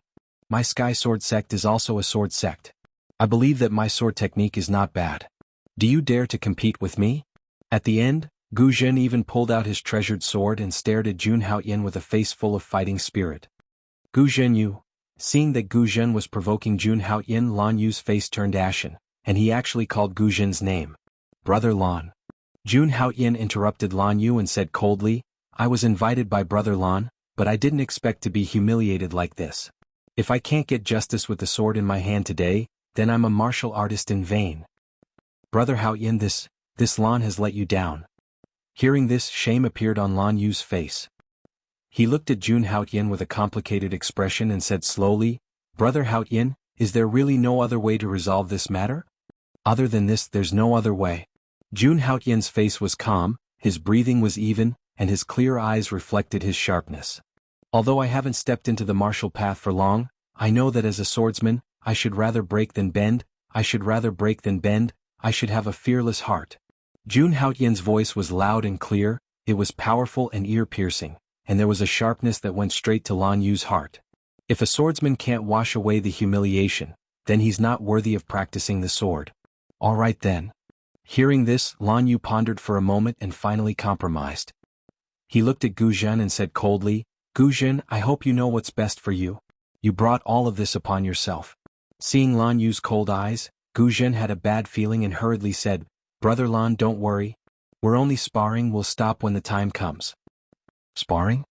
My Sky Sword sect is also a sword sect. I believe that my sword technique is not bad. Do you dare to compete with me? At the end, Gu Zhen even pulled out his treasured sword and stared at Jun Haoyin with a face full of fighting spirit. Gu Zhen you. Seeing that Gu Zhen was provoking Jun Haoyin, Lan Yu's face turned ashen, and he actually called Gu Zhen's name. Brother Lan. Jun Haoyin interrupted Lan Yu and said coldly, I was invited by Brother Lan, but I didn't expect to be humiliated like this. If I can't get justice with the sword in my hand today, then I'm a martial artist in vain. Brother Haoyin, this Lan has let you down. Hearing this, shame appeared on Lan Yu's face. He looked at Jun Haoyin with a complicated expression and said slowly, Brother Haoyin, is there really no other way to resolve this matter? Other than this, there's no other way. Jun Haoyin's face was calm, his breathing was even, and his clear eyes reflected his sharpness. Although I haven't stepped into the martial path for long, I know that as a swordsman, I should rather break than bend, I should have a fearless heart. Jun Haoyin's voice was loud and clear, it was powerful and ear-piercing, and there was a sharpness that went straight to Lan Yu's heart. If a swordsman can't wash away the humiliation, then he's not worthy of practicing the sword. All right then. Hearing this, Lan Yu pondered for a moment and finally compromised. He looked at Gu Zhen and said coldly, Gu Zhen, I hope you know what's best for you. You brought all of this upon yourself. Seeing Lan Yu's cold eyes, Gu Zhen had a bad feeling and hurriedly said, Brother Lan, don't worry. We're only sparring, we'll stop when the time comes. Sparring?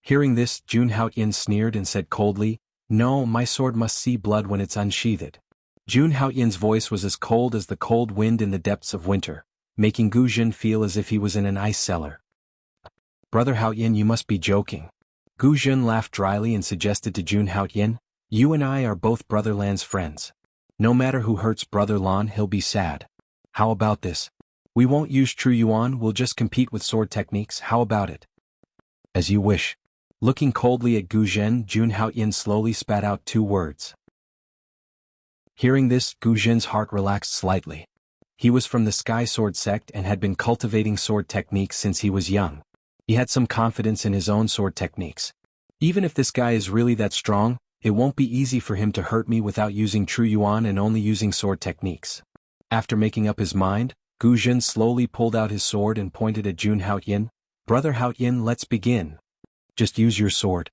Hearing this, Jun Haoyin sneered and said coldly, No, my sword must see blood when it's unsheathed. Jun Haoyin's voice was as cold as the cold wind in the depths of winter, making Gu Zhen feel as if he was in an ice cellar. Brother Haoyin, you must be joking. Gu Zhen laughed dryly and suggested to Jun Haoyin, You and I are both Brother Lan's friends. No matter who hurts Brother Lan, he'll be sad. How about this? We won't use true yuan, we'll just compete with sword techniques, how about it? As you wish. Looking coldly at Gu Zhen, Jun Haoyin slowly spat out 2 words. Hearing this, Gu Zhen's heart relaxed slightly. He was from the Sky Sword sect and had been cultivating sword techniques since he was young. He had some confidence in his own sword techniques. Even if this guy is really that strong, it won't be easy for him to hurt me without using true yuan and only using sword techniques. After making up his mind, Gu Zhen slowly pulled out his sword and pointed at Jun Haoyin. Brother Haoyin, let's begin. Just use your sword.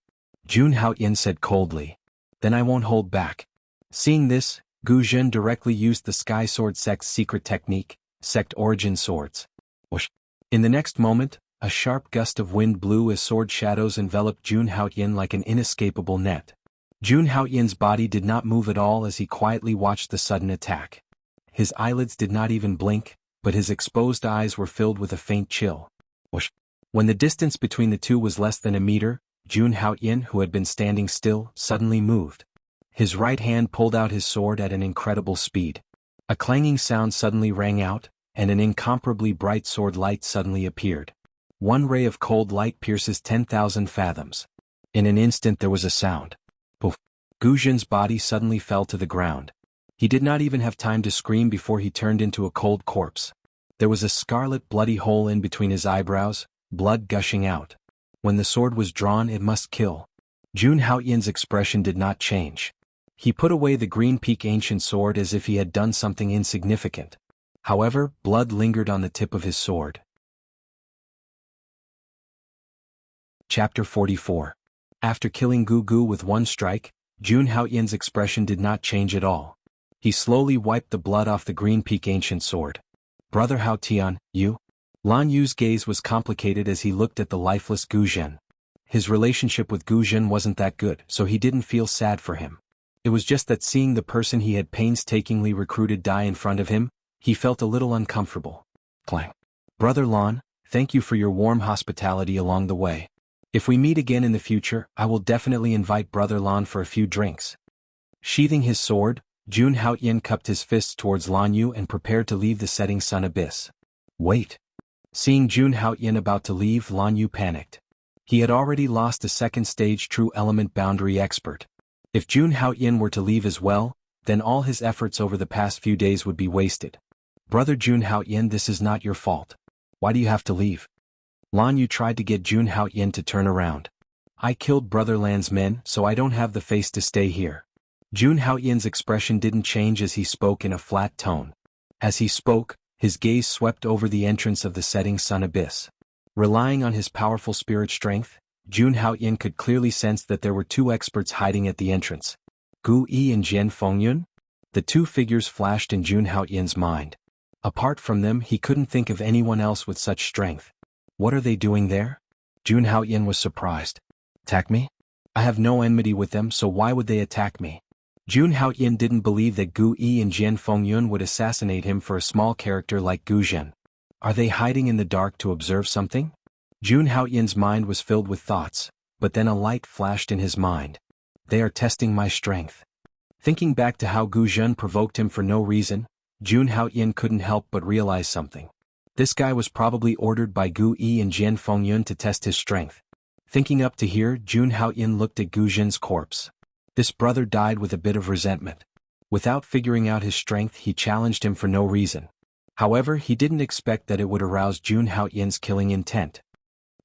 Jun Haoyin said coldly. Then I won't hold back. Seeing this, Gu Zhen directly used the Sky Sword sect's secret technique, sect origin swords. Whoosh. In the next moment, a sharp gust of wind blew as sword shadows enveloped Jun Haoyin like an inescapable net. Jun Haoyin's body did not move at all as he quietly watched the sudden attack. His eyelids did not even blink, but his exposed eyes were filled with a faint chill. Whoosh. When the distance between the two was less than a meter, Jun Haoyin, who had been standing still, suddenly moved. His right hand pulled out his sword at an incredible speed. A clanging sound suddenly rang out, and an incomparably bright sword light suddenly appeared. One ray of cold light pierces 10,000 fathoms. In an instant there was a sound. Poof! Gu Zhen's body suddenly fell to the ground. He did not even have time to scream before he turned into a cold corpse. There was a scarlet bloody hole in between his eyebrows, blood gushing out. When the sword was drawn, it must kill. Jun Haoyin's expression did not change. He put away the Green Peak ancient sword as if he had done something insignificant. However, blood lingered on the tip of his sword. Chapter 44. After killing Gu Gu with one strike, Jun Haoyin's expression did not change at all. He slowly wiped the blood off the Green Peak ancient sword. Brother Hao Tian, you? Lan Yu's gaze was complicated as he looked at the lifeless Gu Zhen. His relationship with Gu Zhen wasn't that good, so he didn't feel sad for him. It was just that seeing the person he had painstakingly recruited die in front of him, he felt a little uncomfortable. Clang. Brother Lan, thank you for your warm hospitality along the way. If we meet again in the future, I will definitely invite Brother Lan for a few drinks. Sheathing his sword, Jun Haoyan cupped his fists towards Lan Yu and prepared to leave the setting sun abyss. Wait. Seeing Jun Haoyan about to leave, Lan Yu panicked. He had already lost a second stage true element boundary expert. If Jun Haoyan were to leave as well, then all his efforts over the past few days would be wasted. Brother Jun Haoyan, this is not your fault. Why do you have to leave? Lan Yu tried to get Jun Haoyan to turn around. I killed Brother Lan's men, so I don't have the face to stay here. Jun Haoyan's expression didn't change as he spoke in a flat tone. As he spoke, his gaze swept over the entrance of the setting sun abyss. Relying on his powerful spirit strength, Jun Haoyan could clearly sense that there were two experts hiding at the entrance. Gu Yi and Jian Fengyun? The two figures flashed in Jun Haoyan's mind. Apart from them, he couldn't think of anyone else with such strength. What are they doing there? Jun Haoyan was surprised. Attack me? I have no enmity with them, so why would they attack me? Jun Haoyan didn't believe that Gu Yi and Jian Fengyun would assassinate him for a small character like Gu Zhen. Are they hiding in the dark to observe something? Jun Haoyan's mind was filled with thoughts, but then a light flashed in his mind. They are testing my strength. Thinking back to how Gu Zhen provoked him for no reason, Jun Haoyan couldn't help but realize something. This guy was probably ordered by Gu Yi and Jian Fengyun to test his strength. Thinking up to here, Jun Haoyan looked at Gu Zhen's corpse. This brother died with a bit of resentment. Without figuring out his strength, he challenged him for no reason. However, he didn't expect that it would arouse Jun Haoyan's killing intent.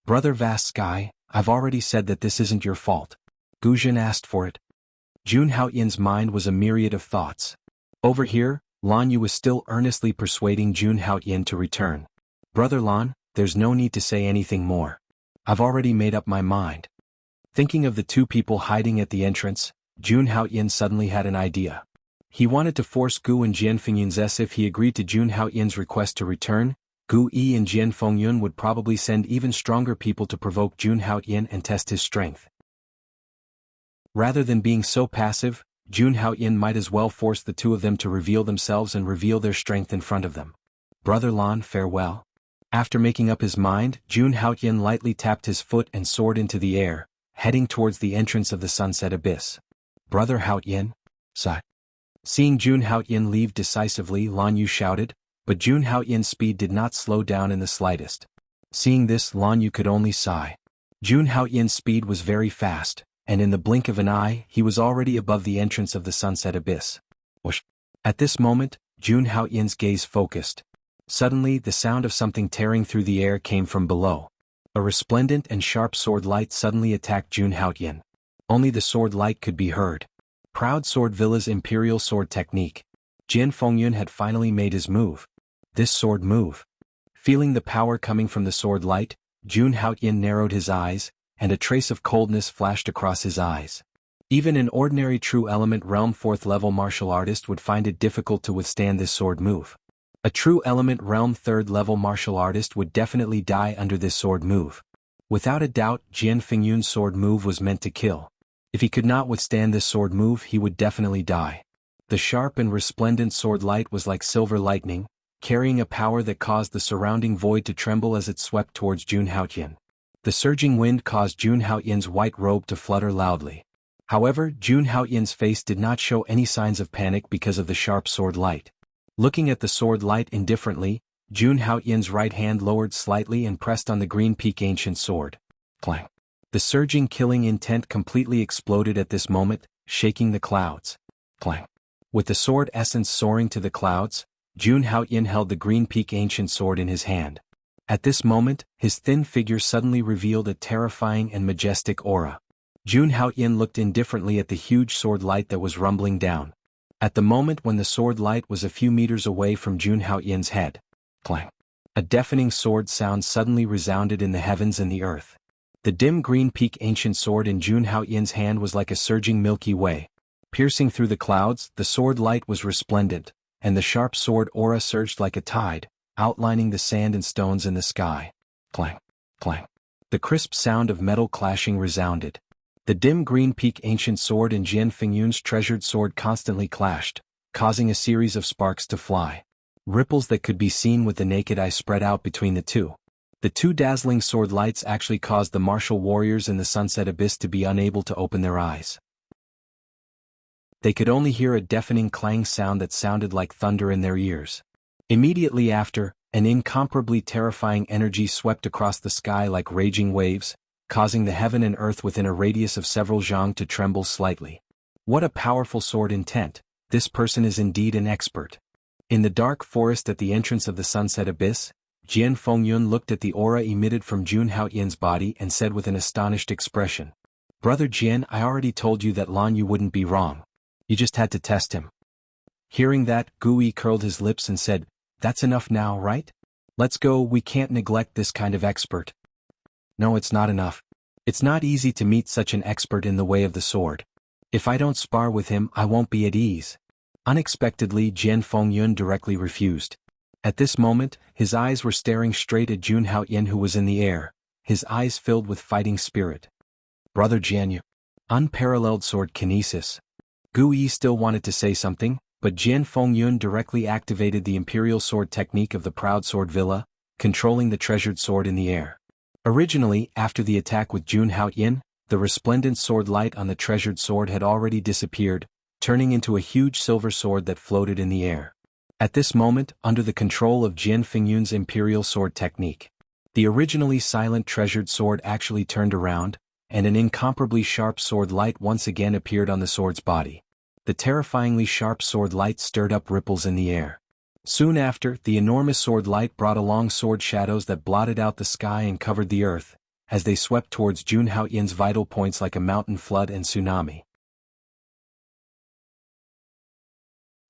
Brother Vast Sky, I've already said that this isn't your fault. Gu Zhen asked for it. Jun Haoyan's mind was a myriad of thoughts. Over here, Lan Yu was still earnestly persuading Jun Haoyan to return. Brother Lan, there's no need to say anything more. I've already made up my mind. Thinking of the two people hiding at the entrance, Jun Haoyan suddenly had an idea. He wanted to force Gu and Jian Fengyun's S. If he agreed to Jun Haoyan's request to return, Gu Yi and Jian Fengyun would probably send even stronger people to provoke Jun Haoyan and test his strength. Rather than being so passive, Jun Haoyan might as well force the two of them to reveal themselves and reveal their strength in front of them. Brother Lan, farewell. After making up his mind, Jun Haoyan lightly tapped his foot and soared into the air, heading towards the entrance of the sunset abyss. Brother Haoyan? Sigh. Seeing Jun Haoyan leave decisively, Lan Yu shouted, but Jun Haoyan's speed did not slow down in the slightest. Seeing this, Lan Yu could only sigh. Jun Haoyan's speed was very fast, and in the blink of an eye, he was already above the entrance of the sunset abyss. Whoosh. At this moment, Jun Haoyan's gaze focused. Suddenly, the sound of something tearing through the air came from below. A resplendent and sharp sword light suddenly attacked Jun Haoyan. Only the sword light could be heard. Proud Sword Villa's imperial sword technique. Jian Fengyun had finally made his move. This sword move. Feeling the power coming from the sword light, Jun Haoyan narrowed his eyes, and a trace of coldness flashed across his eyes. Even an ordinary true element realm 4th level martial artist would find it difficult to withstand this sword move. A true element realm 3rd level martial artist would definitely die under this sword move. Without a doubt, Jian Fengyun's sword move was meant to kill. If he could not withstand this sword move, he would definitely die. The sharp and resplendent sword light was like silver lightning, carrying a power that caused the surrounding void to tremble as it swept towards Jun Haoyan. The surging wind caused Jun Haoyan's white robe to flutter loudly. However, Jun Haoyan's face did not show any signs of panic because of the sharp sword light. Looking at the sword light indifferently, Jun Haoyan's right hand lowered slightly and pressed on the green peak ancient sword. Clang. The surging killing intent completely exploded at this moment, shaking the clouds. Clang. With the sword essence soaring to the clouds, Jun Haoyan held the green peak ancient sword in his hand. At this moment, his thin figure suddenly revealed a terrifying and majestic aura. Jun Haoyan looked indifferently at the huge sword light that was rumbling down. At the moment when the sword light was a few meters away from Jun Haoyan's head. Clang. A deafening sword sound suddenly resounded in the heavens and the earth. The dim green peak ancient sword in Jun Haoyan's hand was like a surging Milky Way. Piercing through the clouds, the sword light was resplendent, and the sharp sword aura surged like a tide, outlining the sand and stones in the sky. Clang, clang. The crisp sound of metal clashing resounded. The dim green peak ancient sword and Jian Fengyun's treasured sword constantly clashed, causing a series of sparks to fly. Ripples that could be seen with the naked eye spread out between the two. The two dazzling sword lights actually caused the martial warriors in the sunset abyss to be unable to open their eyes. They could only hear a deafening clang sound that sounded like thunder in their ears. Immediately after, an incomparably terrifying energy swept across the sky like raging waves, causing the heaven and earth within a radius of several zhang to tremble slightly. What a powerful sword intent! This person is indeed an expert. In the dark forest at the entrance of the sunset abyss, Jian Fengyun looked at the aura emitted from Jun Haoyan's body and said with an astonished expression, "Brother Jian, I already told you that Lan Yu wouldn't be wrong. You just had to test him." Hearing that, Gui curled his lips and said, "That's enough now, right? Let's go, we can't neglect this kind of expert." "No, it's not enough. It's not easy to meet such an expert in the way of the sword. If I don't spar with him, I won't be at ease." Unexpectedly, Jian Fengyun directly refused. At this moment, his eyes were staring straight at Jun Haoyan, who was in the air, his eyes filled with fighting spirit. "Brother Jian, you unparalleled sword kinesis." Gui still wanted to say something, but Jian Fengyun directly activated the imperial sword technique of the proud sword Villa, controlling the treasured sword in the air. Originally, after the attack with Jun Haoyan, the resplendent sword light on the treasured sword had already disappeared, turning into a huge silver sword that floated in the air. At this moment, under the control of Jian Fengyun's imperial sword technique, the originally silent treasured sword actually turned around, and an incomparably sharp sword light once again appeared on the sword's body. The terrifyingly sharp sword light stirred up ripples in the air. Soon after, the enormous sword light brought along sword shadows that blotted out the sky and covered the earth, as they swept towards Jun Haoyan's vital points like a mountain flood and tsunami.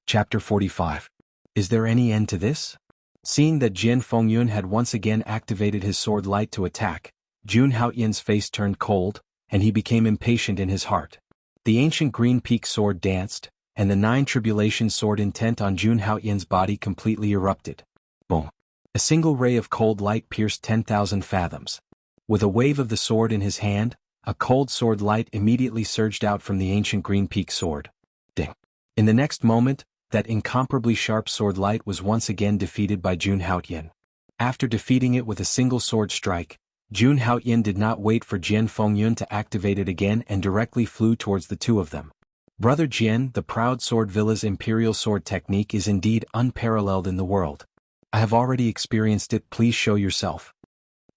Chapter 45. Is there any end to this? Seeing that Jian Fengyun had once again activated his sword light to attack, Jun Haoyan's face turned cold, and he became impatient in his heart. The ancient green peak sword danced, and the 9 tribulation sword intent on Jun Haoyan's body completely erupted. Boom! A single ray of cold light pierced 10,000 fathoms. With a wave of the sword in his hand, a cold sword light immediately surged out from the ancient green peak sword. Ding! In the next moment, that incomparably sharp sword light was once again defeated by Jun Haoyan. After defeating it with a single sword strike, Jun Haoyan did not wait for Jian Fengyun to activate it again and directly flew towards the two of them. "Brother Jian, the proud sword Villa's imperial sword technique is indeed unparalleled in the world. I have already experienced it, please show yourself."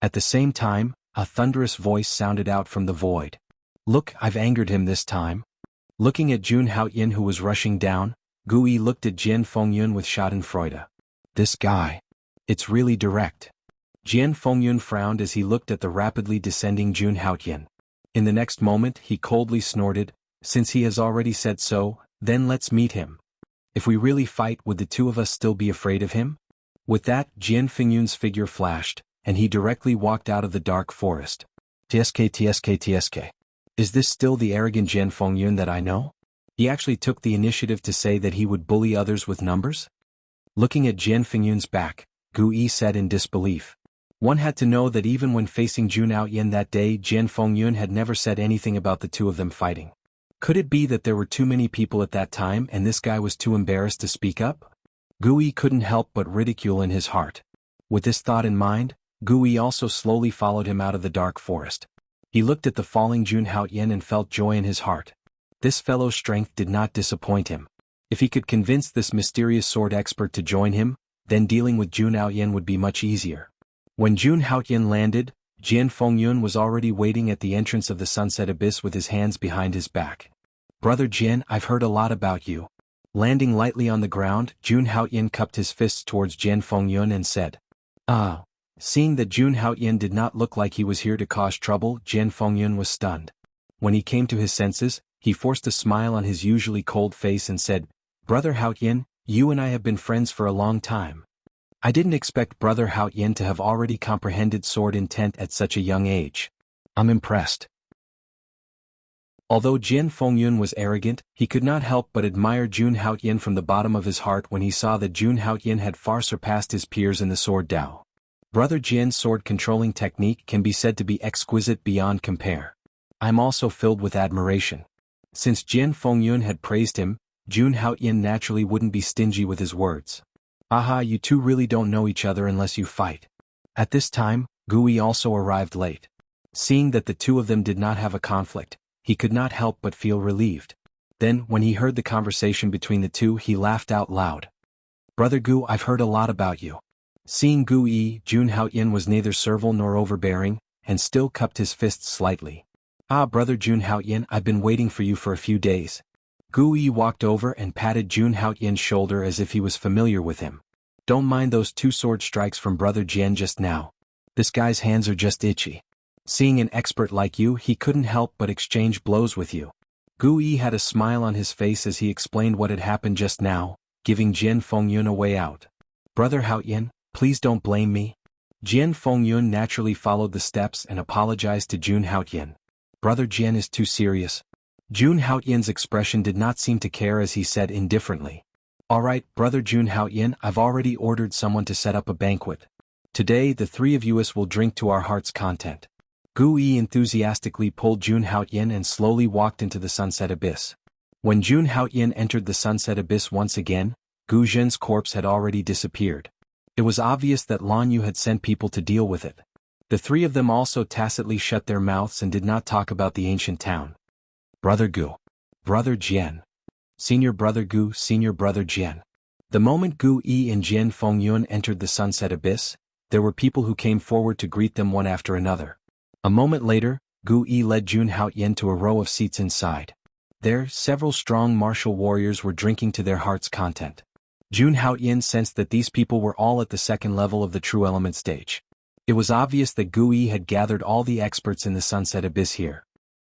At the same time, a thunderous voice sounded out from the void. "Look, I've angered him this time." Looking at Jun Haoyan, who was rushing down, Gui looked at Jian Fengyun with schadenfreude. "This guy. It's really direct." Jian Fengyun frowned as he looked at the rapidly descending Jun Haoyan. In the next moment, he coldly snorted, "Since he has already said so, then let's meet him. If we really fight, would the two of us still be afraid of him?" With that, Jian Fengyun's figure flashed, and he directly walked out of the dark forest. TSK. Is this still the arrogant Jian Fengyun that I know? He actually took the initiative to say that he would bully others with numbers? Looking at Jian Fengyun's back, Gui said in disbelief. One had to know that even when facing Jun Haoyan that day, Jian Fengyun had never said anything about the two of them fighting. Could it be that there were too many people at that time and this guy was too embarrassed to speak up? Gui couldn't help but ridicule in his heart. With this thought in mind, Gui also slowly followed him out of the dark forest. He looked at the falling Jun Haoyan and felt joy in his heart. This fellow's strength did not disappoint him. If he could convince this mysterious sword expert to join him, then dealing with Jun Haoyan would be much easier. When Jun Haoyan landed, Jian Fengyun was already waiting at the entrance of the sunset abyss with his hands behind his back. "Brother Jian, I've heard a lot about you." Landing lightly on the ground, Jun Haoyan cupped his fists towards Jian Fengyun and said, "Ah." Seeing that Jun Haoyan did not look like he was here to cause trouble, Jian Fengyun was stunned. When he came to his senses, he forced a smile on his usually cold face and said, "Brother Haoyan, you and I have been friends for a long time. I didn't expect Brother Haoyan to have already comprehended sword intent at such a young age. I'm impressed." Although Jian Fengyun was arrogant, he could not help but admire Jun Haoyan from the bottom of his heart when he saw that Jun Haoyan had far surpassed his peers in the sword Dao. Brother Jian's sword controlling technique can be said to be exquisite beyond compare. I'm also filled with admiration. Since Jian Fengyun had praised him, Jun Haoyan naturally wouldn't be stingy with his words. "Aha, you two really don't know each other unless you fight." At this time, Gui also arrived late. Seeing that the two of them did not have a conflict, he could not help but feel relieved. Then, when he heard the conversation between the two, he laughed out loud. Brother Gu, I've heard a lot about you. Seeing Gu Yi, Jun Haoyan was neither servile nor overbearing, and still cupped his fists slightly. Ah, Brother Jun Haoyan, I've been waiting for you for a few days. Gu Yi walked over and patted Jun Haoyan's shoulder as if he was familiar with him. Don't mind those 2 sword strikes from Brother Jian just now. This guy's hands are just itchy. Seeing an expert like you, he couldn't help but exchange blows with you. Gu Yi had a smile on his face as he explained what had happened just now, giving Jian Fengyun a way out. Brother Haoyan, please don't blame me. Jian Fengyun naturally followed the steps and apologized to Jun Haoyan. Brother Jian is too serious. Jun Haoyan's expression did not seem to care as he said indifferently. Alright, Brother Jun Haoyan, I've already ordered someone to set up a banquet. Today the 3 of us will drink to our heart's content. Gu Yi enthusiastically pulled Jun Haoyan and slowly walked into the sunset abyss. When Jun Haoyan entered the sunset abyss once again, Gu Zhen's corpse had already disappeared. It was obvious that Lan Yu had sent people to deal with it. The 3 of them also tacitly shut their mouths and did not talk about the ancient town. Brother Gu. Brother Jian. Senior Brother Gu, Senior Brother Jian. The moment Gu Yi and Jian Fengyun entered the sunset abyss, there were people who came forward to greet them one after another. A moment later, Gu Yi led Jun Haoyan to a row of seats inside. There, several strong martial warriors were drinking to their heart's content. Jun Haoyan sensed that these people were all at the 2nd level of the true element stage. It was obvious that Gu Yi had gathered all the experts in the sunset abyss here.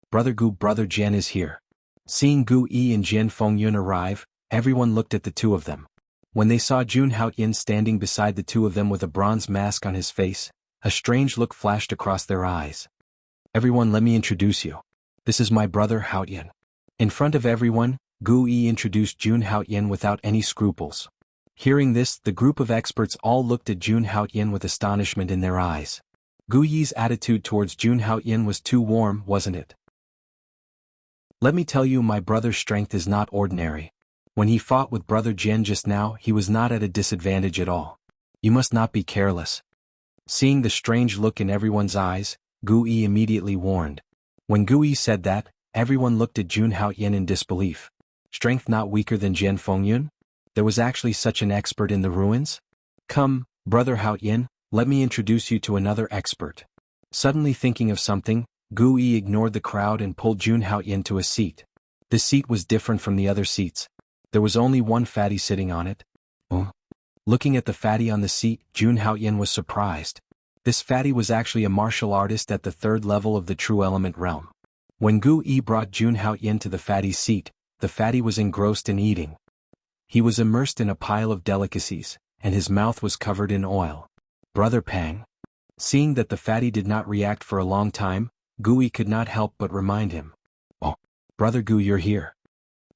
Brother Gu, Brother Jian is here. Seeing Gu Yi and Jian Fengyun arrive, everyone looked at the 2 of them. When they saw Jun Haoyan standing beside the 2 of them with a bronze mask on his face, a strange look flashed across their eyes. Everyone, let me introduce you. This is my brother Haoyan. In front of everyone, Gu Yi introduced Jun Haoyan without any scruples. Hearing this, the group of experts all looked at Jun Haoyan with astonishment in their eyes. Gu Yi's attitude towards Jun Haoyan was too warm, wasn't it? Let me tell you, my brother's strength is not ordinary. When he fought with Brother Jian just now, he was not at a disadvantage at all. You must not be careless. Seeing the strange look in everyone's eyes, Gu Yi immediately warned. When Gu Yi said that, everyone looked at Jun Haoyan in disbelief. Strength not weaker than Jian Fengyun? There was actually such an expert in the ruins? Come, Brother Haoyan, let me introduce you to another expert. Suddenly thinking of something, Gu Yi ignored the crowd and pulled Jun Haoyan to a seat. This seat was different from the other seats. There was only one fatty sitting on it. Looking at the fatty on the seat, Jun Haoyan was surprised. This fatty was actually a martial artist at the 3rd level of the true element realm. When Gu Yi brought Jun Haoyan to the fatty's seat, the fatty was engrossed in eating. He was immersed in a pile of delicacies, and his mouth was covered in oil. Brother Pang. Seeing that the fatty did not react for a long time, Gu Yi could not help but remind him. Oh, Brother Gu, you're here.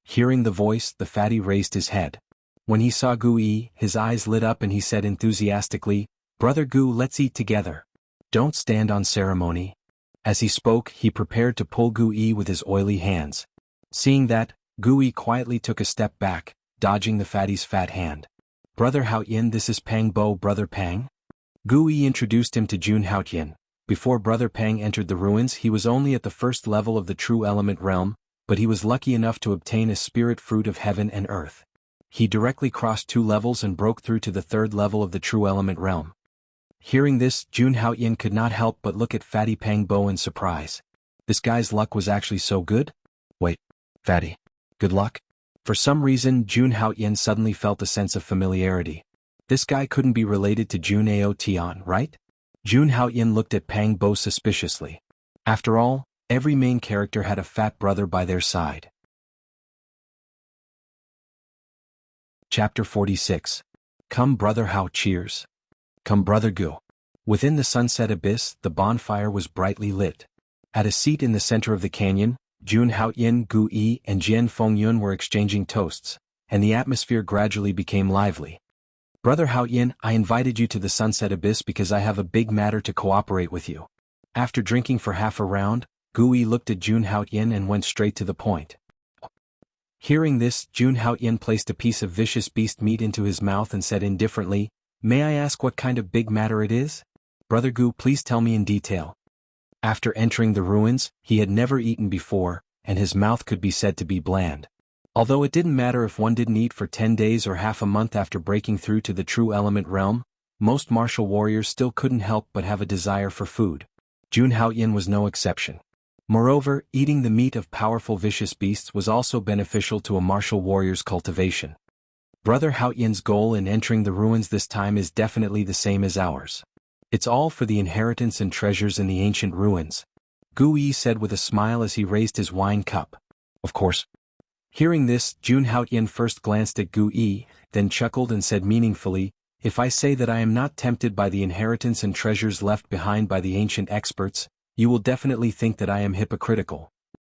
Hearing the voice, the fatty raised his head. When he saw Gu Yi, his eyes lit up and he said enthusiastically, Brother Gu, let's eat together. Don't stand on ceremony. As he spoke, he prepared to pull Gu Yi with his oily hands. Seeing that, Gu Yi quietly took a step back, dodging the fatty's fat hand. Brother Haoyan, this is Pang Bo, Brother Pang. Gu Yi introduced him to Jun Haoyan. Before Brother Pang entered the ruins, he was only at the 1st level of the true element realm, but he was lucky enough to obtain a spirit fruit of heaven and earth. He directly crossed 2 levels and broke through to the 3rd level of the true element realm. Hearing this, Jun Haoyan could not help but look at Fatty Pang Bo in surprise. This guy's luck was actually so good? Wait, Fatty. Good luck? For some reason, Jun Haoyan suddenly felt a sense of familiarity. This guy couldn't be related to Jun Ao Tian, right? Jun Haoyan looked at Pang Bo suspiciously. After all, every main character had a fat brother by their side. Chapter 46. Come Brother Hao, cheers. Come Brother Gu. Within the sunset abyss, the bonfire was brightly lit. At a seat in the center of the canyon, Jun Haoyan, Gu Yi, and Jian Fengyun were exchanging toasts, and the atmosphere gradually became lively. Brother Haoyan, I invited you to the sunset abyss because I have a big matter to cooperate with you. After drinking for half a round, Gu Yi looked at Jun Haoyan and went straight to the point. Hearing this, Jun Haoyan placed a piece of vicious beast meat into his mouth and said indifferently, May I ask what kind of big matter it is? Brother Gu, please tell me in detail. After entering the ruins, he had never eaten before, and his mouth could be said to be bland. Although it didn't matter if one didn't eat for 10 days or half a month after breaking through to the true element realm, most martial warriors still couldn't help but have a desire for food. Jun Haoyan was no exception. Moreover, eating the meat of powerful vicious beasts was also beneficial to a martial warrior's cultivation. Brother Haoyan's goal in entering the ruins this time is definitely the same as ours. It's all for the inheritance and treasures in the ancient ruins, Gu Yi said with a smile as he raised his wine cup. Of course. Hearing this, Jun Haoyan first glanced at Gu Yi, then chuckled and said meaningfully, "If I say that I am not tempted by the inheritance and treasures left behind by the ancient experts, you will definitely think that I am hypocritical."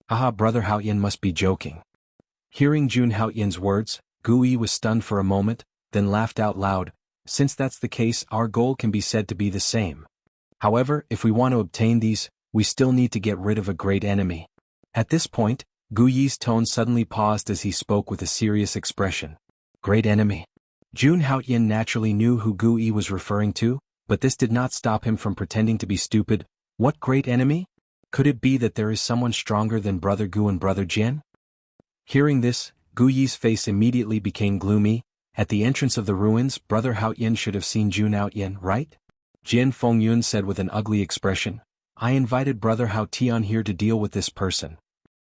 Aha, Brother Haoyan must be joking. Hearing Jun Haoyan's words, Gu Yi was stunned for a moment, then laughed out loud. "Since that's the case, our goal can be said to be the same. However, if we want to obtain these, we still need to get rid of a great enemy." At this point, Gu Yi's tone suddenly paused as he spoke with a serious expression. Great enemy? Jun Haoyan naturally knew who Gu Yi was referring to, but this did not stop him from pretending to be stupid. What great enemy? Could it be that there is someone stronger than Brother Gu and Brother Jian? Hearing this, Gu Yi's face immediately became gloomy. At the entrance of the ruins, Brother Haoyan should have seen Jun Haoyan, right? Jian Fengyun said with an ugly expression. "I invited Brother Hao Tian here to deal with this person."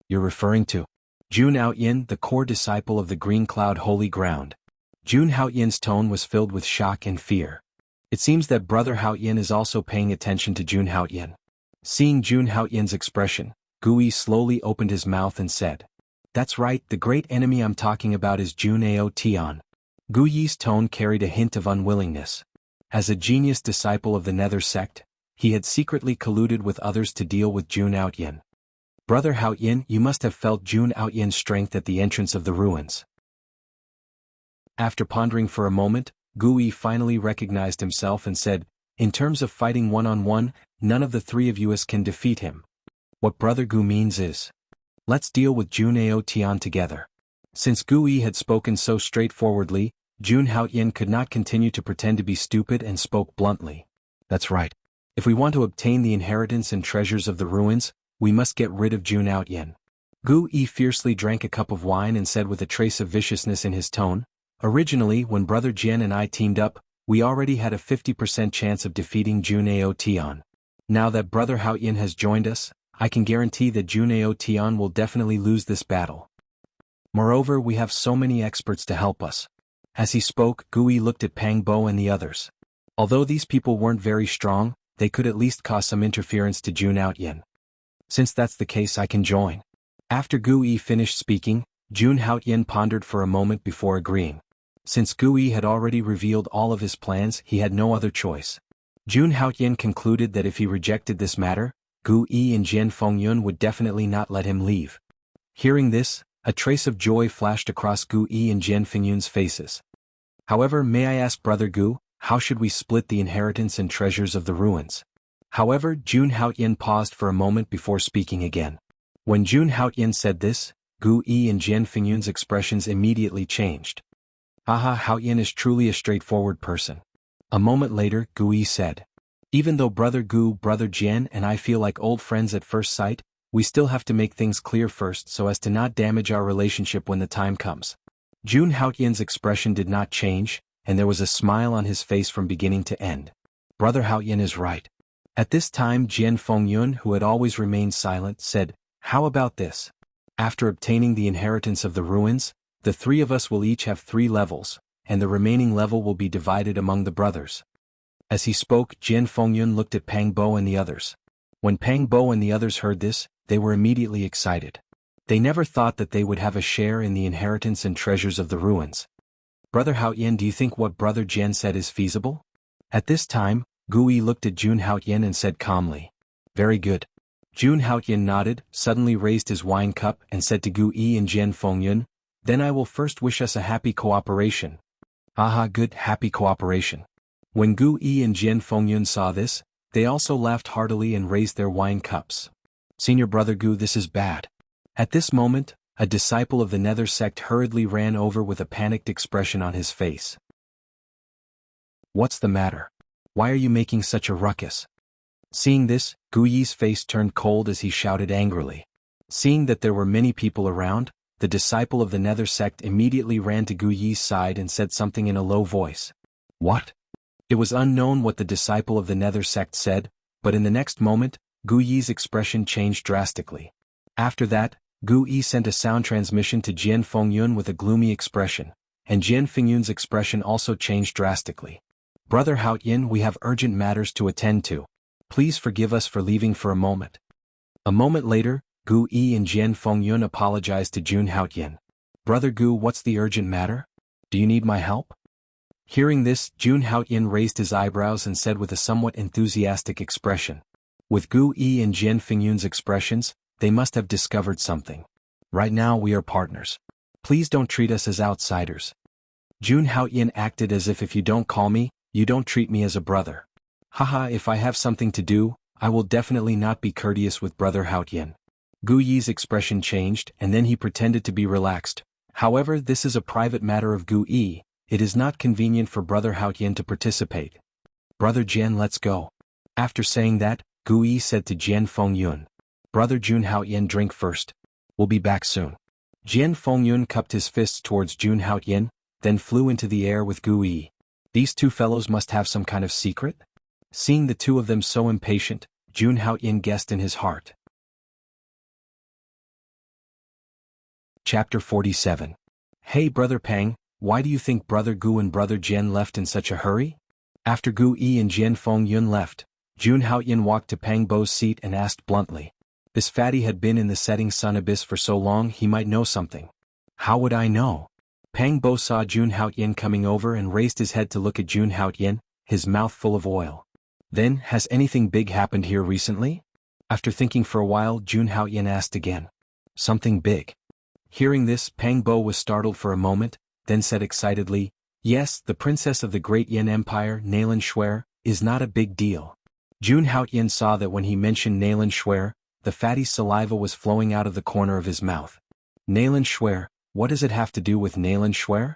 You're referring to Jun Haoyan, the core disciple of the Green Cloud Holy Ground. Jun Haoyan's tone was filled with shock and fear. It seems that Brother Haoyan is also paying attention to Jun Haoyan. Seeing Jun Haoyan's expression, Gu Yi slowly opened his mouth and said, "That's right, the great enemy I'm talking about is Jun Hao Tian." Gu Yi's tone carried a hint of unwillingness. As a genius disciple of the Nether sect, he had secretly colluded with others to deal with Jun Haoyan. Brother Haoyan, you must have felt Jun Haoyan's strength at the entrance of the ruins. After pondering for a moment, Gu Yi finally recognized himself and said, "In terms of fighting one-on-one, none of the three of us can defeat him. What Brother Gu means is, let's deal with Jun Hao Tian together." Since Gu Yi had spoken so straightforwardly, Jun Haoyan could not continue to pretend to be stupid and spoke bluntly. "That's right. If we want to obtain the inheritance and treasures of the ruins, we must get rid of Jun Haoyan." Gu Yi fiercely drank a cup of wine and said with a trace of viciousness in his tone, "Originally, when Brother Jian and I teamed up, we already had a 50% chance of defeating Jun Hao Tian. Now that Brother Haoyan has joined us, I can guarantee that Jun Hao Tian will definitely lose this battle. Moreover, we have so many experts to help us." As he spoke, Gu Yi looked at Pang Bo and the others. Although these people weren't very strong, they could at least cause some interference to Jun Haoyan. Since that's the case, I can join. After Gu Yi finished speaking, Jun Haoyan pondered for a moment before agreeing. Since Gu Yi had already revealed all of his plans, he had no other choice. Jun Haoyan concluded that if he rejected this matter, Gu Yi and Jian Fengyun would definitely not let him leave. Hearing this, a trace of joy flashed across Gu Yi and Jian Fengyun's faces. "However, may I ask Brother Gu, how should we split the inheritance and treasures of the ruins?" However, Jun Haoyan paused for a moment before speaking again. When Jun Haoyan said this, Gu Yi and Jian Fengyun's expressions immediately changed. "Aha, Haoyan is truly a straightforward person." A moment later, Gu Yi said, "Even though Brother Gu, Brother Jian and I feel like old friends at first sight, we still have to make things clear first so as to not damage our relationship when the time comes." Jun Haoyan's expression did not change, and there was a smile on his face from beginning to end. Brother Haoyan is right. At this time, Jian Fengyun, who had always remained silent, said, "How about this? After obtaining the inheritance of the ruins, the three of us will each have 3 levels, and the remaining level will be divided among the brothers." As he spoke, Jian Fengyun looked at Pang Bo and the others. When Pang Bo and the others heard this, they were immediately excited. They never thought that they would have a share in the inheritance and treasures of the ruins. "Brother Haoyan, do you think what Brother Jian said is feasible?" At this time, Gu Yi looked at Jun Haoyan and said calmly, "Very good." Jun Haoyan nodded, suddenly raised his wine cup and said to Gu Yi and Jian Fengyun, "Then I will first wish us a happy cooperation." "Aha, good, happy cooperation." When Gu Yi and Jian Fengyun saw this, they also laughed heartily and raised their wine cups. "Senior Brother Gu, this is bad." At this moment, a disciple of the Nether sect hurriedly ran over with a panicked expression on his face. "What's the matter? Why are you making such a ruckus?" Seeing this, Gu Yi's face turned cold as he shouted angrily. Seeing that there were many people around, the disciple of the Nether sect immediately ran to Gu Yi's side and said something in a low voice. What? It was unknown what the disciple of the Nether sect said, but in the next moment, Gu Yi's expression changed drastically. After that, Gu Yi sent a sound transmission to Jian Fengyun with a gloomy expression, and Jian Fengyun's expression also changed drastically. Brother Haoyin, we have urgent matters to attend to. Please forgive us for leaving for a moment. A moment later, Gu Yi and Jian Fengyun apologized to Jun Haoyin. Brother Gu, what's the urgent matter? Do you need my help? Hearing this, Jun Haoyin raised his eyebrows and said with a somewhat enthusiastic expression. With Gu Yi and Jian Fengyun's expressions, they must have discovered something. Right now we are partners. Please don't treat us as outsiders. Jun Haoyin acted as if you don't call me, you don't treat me as a brother. Haha, if I have something to do, I will definitely not be courteous with Brother Haoyin. Gu Yi's expression changed and then he pretended to be relaxed. However, this is a private matter of Gu Yi, it is not convenient for Brother Haoyin to participate. Brother Jian, let's go. After saying that, Gu Yi said to Jian Fengyun. Brother Jun Haoyin, drink first. We'll be back soon. Jian Fengyun cupped his fists towards Jun Haoyin, then flew into the air with Gu Yi. These two fellows must have some kind of secret? Seeing the two of them so impatient, Jun Haoyin guessed in his heart. Chapter 47. Hey Brother Pang, why do you think Brother Gu and Brother Jian left in such a hurry? After Gu Yi and Jian Fengyun left, Jun Haoyin walked to Pang Bo's seat and asked bluntly. This fatty had been in the setting sun abyss for so long he might know something. How would I know? Pang Bo saw Jun Haoyin coming over and raised his head to look at Jun Haoyin, his mouth full of oil. Then, has anything big happened here recently? After thinking for a while, Jun Haoyin asked again. Something big. Hearing this, Pang Bo was startled for a moment, then said excitedly, yes, the princess of the great Yin Empire, Naylan Shuer, is not a big deal. Jun Haoyin saw that when he mentioned Naylan Shuer, the fatty's saliva was flowing out of the corner of his mouth. Naylan Shuer, what does it have to do with Naylan Shuer?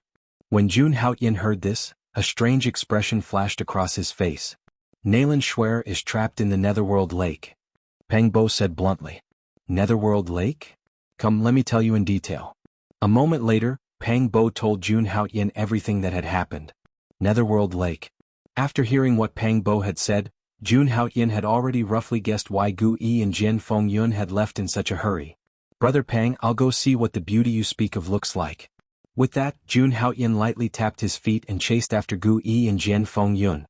When Jun Haoyin heard this, a strange expression flashed across his face. Naylan Shuer is trapped in the Netherworld Lake. Pang Bo said bluntly. Netherworld Lake? Come, let me tell you in detail. A moment later, Pang Bo told Jun Haoyin everything that had happened. Netherworld Lake. After hearing what Pang Bo had said, Jun Haoyin had already roughly guessed why Gu Yi and Jian Fengyun had left in such a hurry. Brother Pang, I'll go see what the beauty you speak of looks like. With that, Jun Haoyin lightly tapped his feet and chased after Gu Yi and Jian Fengyun.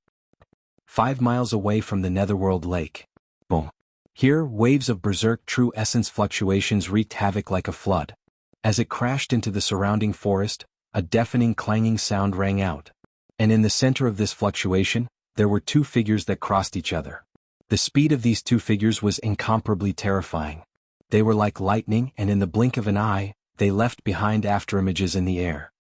5 miles away from the Netherworld Lake. Boom. Here, waves of berserk true essence fluctuations wreaked havoc like a flood. As it crashed into the surrounding forest, a deafening clanging sound rang out. And in the center of this fluctuation, there were two figures that crossed each other. The speed of these two figures was incomparably terrifying. They were like lightning and in the blink of an eye, they left behind afterimages in the air.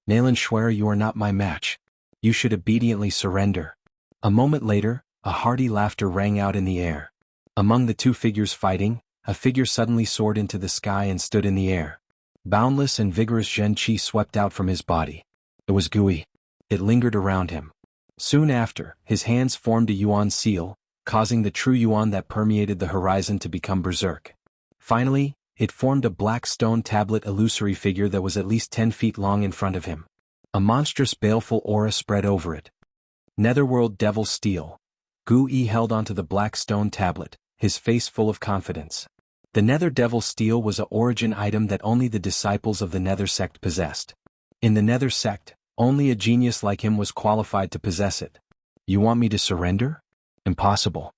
Naylan Shuer, you are not my match. You should obediently surrender. A moment later, a hearty laughter rang out in the air. Among the two figures fighting, a figure suddenly soared into the sky and stood in the air. Boundless and vigorous Zhen Qi swept out from his body. It was Gu Yi. It lingered around him. Soon after, his hands formed a Yuan seal, causing the true Yuan that permeated the horizon to become berserk. Finally, it formed a black stone tablet illusory figure that was at least 10 feet long in front of him. A monstrous baleful aura spread over it. Netherworld Devil Steel. Gu Yi held onto the black stone tablet, his face full of confidence. The Nether Devil Steel was a origin item that only the disciples of the Nether sect possessed. In the Nether sect, only a genius like him was qualified to possess it. You want me to surrender? Impossible.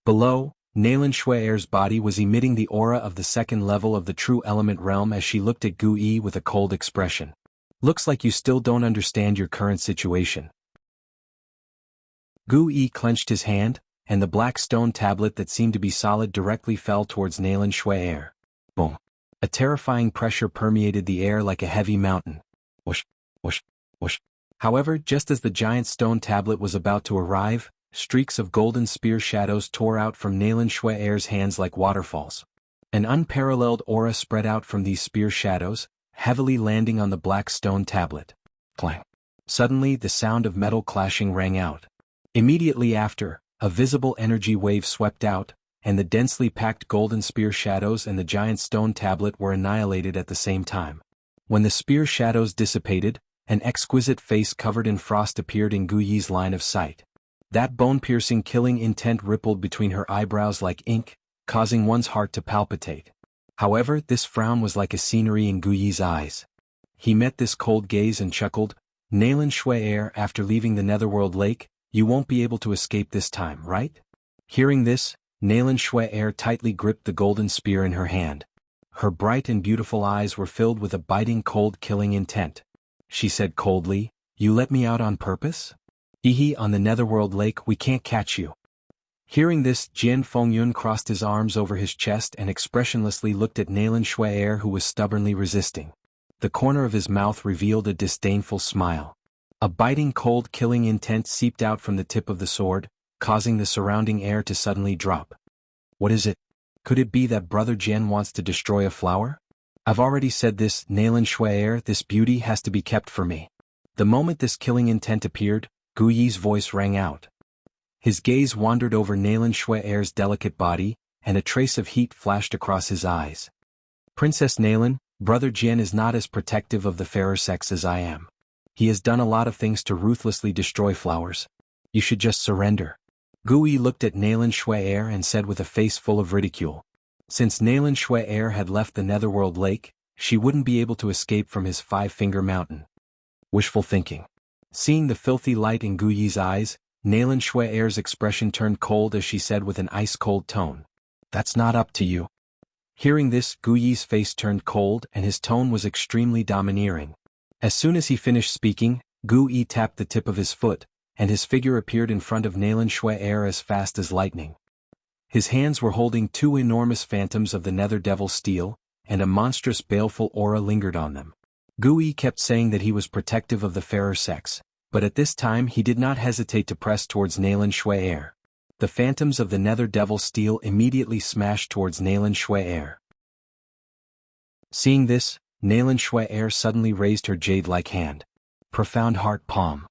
Below, Naylan Shuer's body was emitting the aura of the second level of the true element realm as she looked at Gu Yi with a cold expression. Looks like you still don't understand your current situation. Gu Yi clenched his hand, and the black stone tablet that seemed to be solid directly fell towards Naylan Shuer. Boom. A terrifying pressure permeated the air like a heavy mountain. Whoosh, whoosh, whoosh. However, just as the giant stone tablet was about to arrive, streaks of golden spear shadows tore out from Naylan Shuer's hands like waterfalls. An unparalleled aura spread out from these spear shadows, heavily landing on the black stone tablet. Clang. Suddenly, the sound of metal clashing rang out. Immediately after, a visible energy wave swept out, and the densely packed golden spear shadows and the giant stone tablet were annihilated at the same time. When the spear shadows dissipated, an exquisite face covered in frost appeared in Gu Yi's line of sight. That bone-piercing killing intent rippled between her eyebrows like ink, causing one's heart to palpitate. However, this frown was like a scenery in Gu Yi's eyes. He met this cold gaze and chuckled, "Nalan Shui, after leaving the Netherworld Lake, you won't be able to escape this time, right?" Hearing this, Nalan Shui tightly gripped the golden spear in her hand. Her bright and beautiful eyes were filled with a biting cold killing intent. She said coldly, "You let me out on purpose? On the Netherworld Lake we can't catch you." Hearing this, Jian Fengyun crossed his arms over his chest and expressionlessly looked at Nalan Shui, who was stubbornly resisting. The corner of his mouth revealed a disdainful smile. A biting cold killing intent seeped out from the tip of the sword, causing the surrounding air to suddenly drop. "What is it? Could it be that Brother Jian wants to destroy a flower? I've already said this, Nalan Shui, this beauty has to be kept for me." The moment this killing intent appeared, Gu Yi's voice rang out. His gaze wandered over Nalan Shui's delicate body, and a trace of heat flashed across his eyes. "Princess Nalan, Brother Jian is not as protective of the fairer sex as I am. He has done a lot of things to ruthlessly destroy flowers. You should just surrender." Gu Yi looked at Nalan Shui and said with a face full of ridicule. Since Nalan Shui had left the Netherworld Lake, she wouldn't be able to escape from his five-finger mountain. Wishful thinking. Seeing the filthy light in Gu Yi's eyes, Nalan Shui's expression turned cold as she said with an ice-cold tone, "That's not up to you." Hearing this, Gu Yi's face turned cold and his tone was extremely domineering. As soon as he finished speaking, Gu Yi tapped the tip of his foot, and his figure appeared in front of Nalan Shui as fast as lightning. His hands were holding two enormous phantoms of the Nether Devil steel, and a monstrous baleful aura lingered on them. Gu Yi kept saying that he was protective of the fairer sex, but at this time he did not hesitate to press towards Nalan Shui. The phantoms of the Nether Devil steel immediately smashed towards Nalan Shui. Seeing this, Nalan Shui suddenly raised her jade-like hand. Profound heart palm.